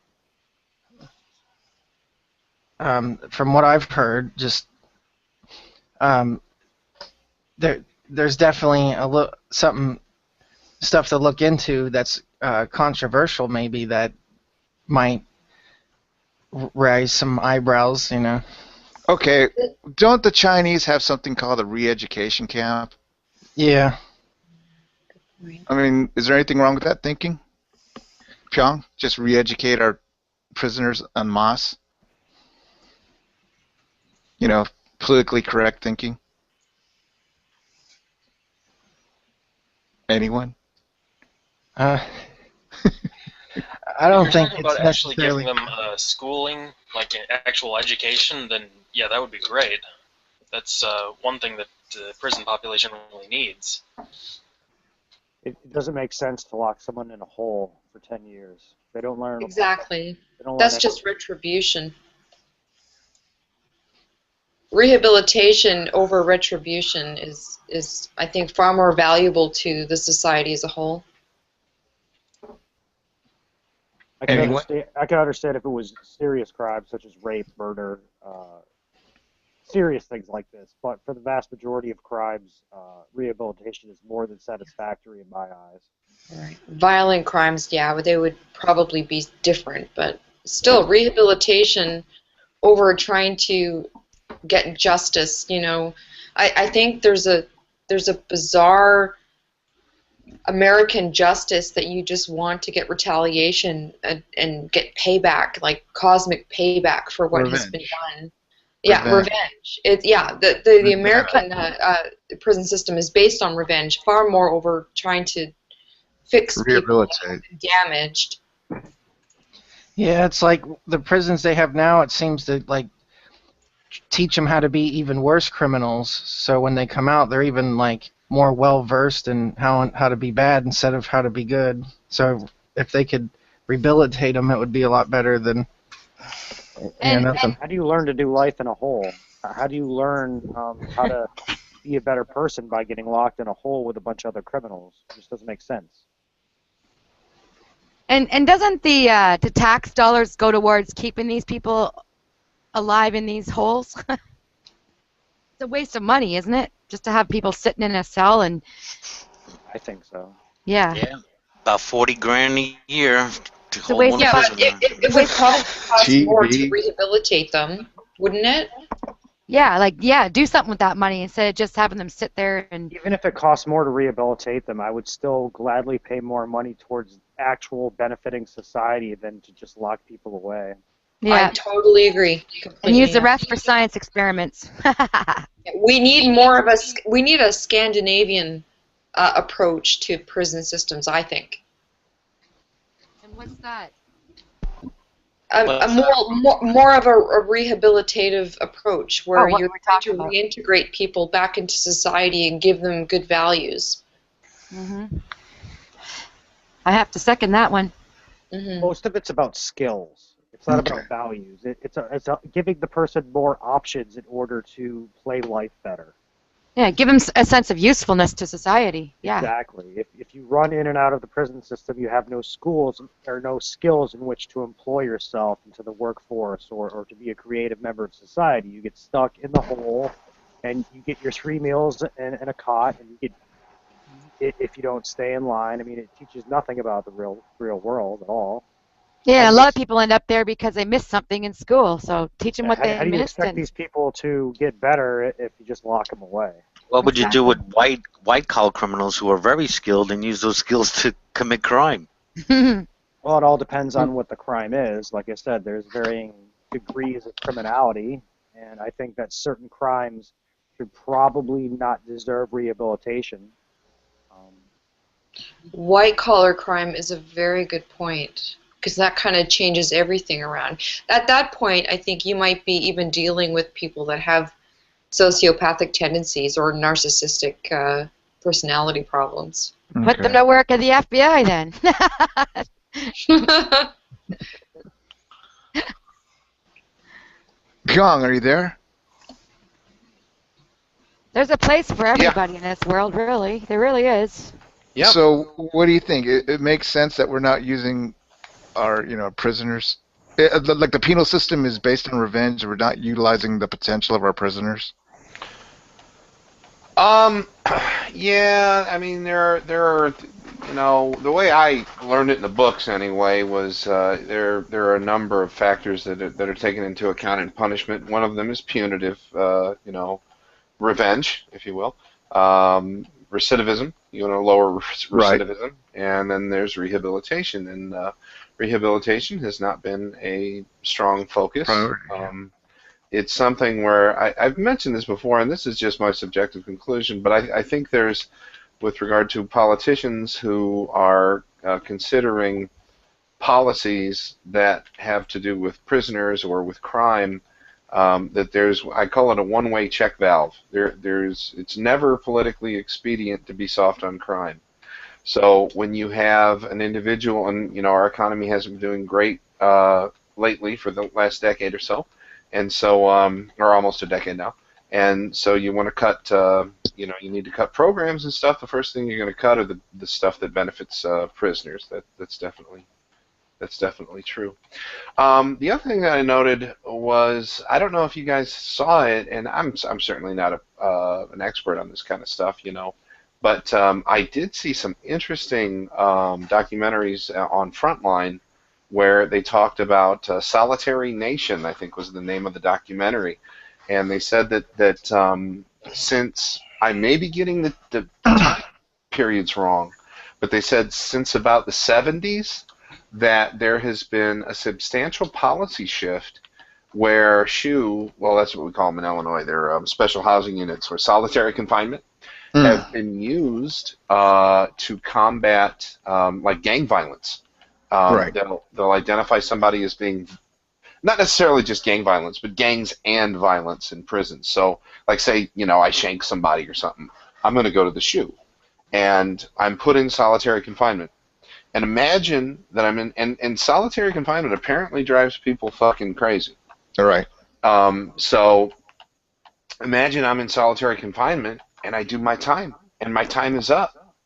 from what I've heard, just there's definitely stuff to look into that's controversial, maybe, that might raise some eyebrows, you know. Okay, don't the Chinese have something called a re-education camp? Yeah. I mean, is there anything wrong with that thinking? Pyong, just re-educate our prisoners en masse? You know, politically correct thinking? Anyone? I don't think You're talking it's about actually necessarily... giving them schooling, like an actual education, then yeah, that would be great. That's one thing that the prison population really needs. It doesn't make sense to lock someone in a hole for 10 years. They don't learn. Exactly. They don't That's learn just retribution. Rehabilitation over retribution is, I think, far more valuable to the society as a whole. I can understand if it was serious crimes such as rape, murder, serious things like this. But for the vast majority of crimes, rehabilitation is more than satisfactory in my eyes. Right. Violent crimes, yeah, they would probably be different, but still, rehabilitation over trying to get justice. You know, I think there's a bizarre American justice that you just want to get retaliation and get payback, like cosmic payback for what has been done. Yeah, revenge. The American prison system is based on revenge, far more over trying to fix people that have been damaged. Yeah, it's like the prisons they have now. It seems to like teach them how to be even worse criminals. So when they come out, they're even like more well versed in how to be bad instead of how to be good. So if they could rehabilitate them, it would be a lot better than nothing. How do you learn to do life in a hole? How do you learn how to be a better person by getting locked in a hole with a bunch of other criminals? It just doesn't make sense. And doesn't the tax dollars go towards keeping these people alive in these holes? It's a waste of money, isn't it? Just to have people sitting in a cell and. I think so. Yeah. Yeah. About $40,000 a year. It's a waste of money. It would probably cost more to rehabilitate them, wouldn't it? Yeah, do something with that money instead of just having them sit there and. Even if it costs more to rehabilitate them, I would still gladly pay more money towards actual benefiting society than to just lock people away. Yeah. I totally agree. And use the rest for science experiments. We need more of we need a Scandinavian approach to prison systems, I think. And what's that? More of a rehabilitative approach where you're trying to reintegrate people back into society and give them good values. Mm-hmm. I have to second that one. Mm-hmm. Most of it's about skills. It's not about values. It's giving the person more options in order to play life better. Yeah, give them a sense of usefulness to society. Yeah. Exactly. If you run in and out of the prison system, you have no schools or no skills in which to employ yourself into the workforce or to be a creative member of society. You get stuck in the hole, and you get your 3 meals and a cot, and you get if you don't stay in line. I mean, it teaches nothing about the real world at all. Yeah, a lot of people end up there because they missed something in school. So teach them what they missed. How do you expect these people to get better if you just lock them away? What would you do with white collar criminals who are very skilled and use those skills to commit crime? Well, it all depends on what the crime is. Like I said, there's varying degrees of criminality, and I think that certain crimes should probably not deserve rehabilitation. White collar crime is a very good point, because that kind of changes everything around. At that point, I think you might be even dealing with people that have sociopathic tendencies or narcissistic personality problems. Okay. Put them to work at the FBI then. Gong, are you there? There's a place for everybody in this world, really. There really is. Yep. So what do you think? It makes sense that we're not using our, prisoners. Like the penal system is based on revenge. We're not utilizing the potential of our prisoners. Yeah. I mean, there are, the way I learned it in the books anyway was there are a number of factors that are taken into account in punishment. One of them is punitive, revenge, if you will. Recidivism. You want to lower recidivism, right. And then there's rehabilitation, and rehabilitation has not been a strong focus. It's something where I've mentioned this before, and this is just my subjective conclusion, but I think there's, with regard to politicians who are considering policies that have to do with prisoners or with crime, that there's, I call it a one-way check valve. It's never politically expedient to be soft on crime. So when you have an individual, and our economy hasn't been doing great lately for the last decade or so, and so or almost a decade now, and so you want to cut, you need to cut programs and stuff. The first thing you're going to cut are the stuff that benefits prisoners. That's definitely true. The other thing that I noted was, I don't know if you guys saw it, and I'm certainly not an expert on this kind of stuff, but I did see some interesting documentaries on Frontline where they talked about Solitary Nation, I think was the name of the documentary, and they said that since I may be getting the time periods wrong, but they said since about the 70s that there has been a substantial policy shift where well, that's what we call them in Illinois. They're special housing units or solitary confinement have been used to combat like gang violence. Right. They'll identify somebody as being not necessarily just gang violence, but gangs and violence in prison. So, like, say, I shank somebody or something, I'm going to go to the SHU, and I'm put in solitary confinement. And imagine that I'm in, and solitary confinement apparently drives people fucking crazy. All right. So, imagine I'm in solitary confinement, and I do my time, and my time is up,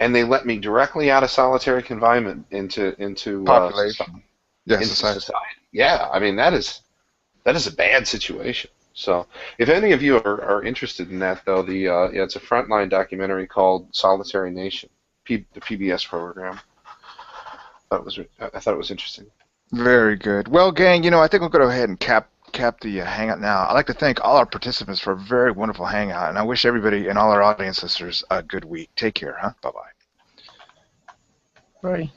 and they let me directly out of solitary confinement into population. Into society. Yeah, I mean that is a bad situation. So, if any of you are interested in that, though, it's a Frontline documentary called Solitary Nation, the PBS program. I thought it was interesting. Very good. Well, gang, I think we'll go ahead and cap the Hangout now. I'd like to thank all our participants for a very wonderful Hangout, and I wish everybody and all our audience listeners a good week. Take care, huh? Bye-bye. Bye.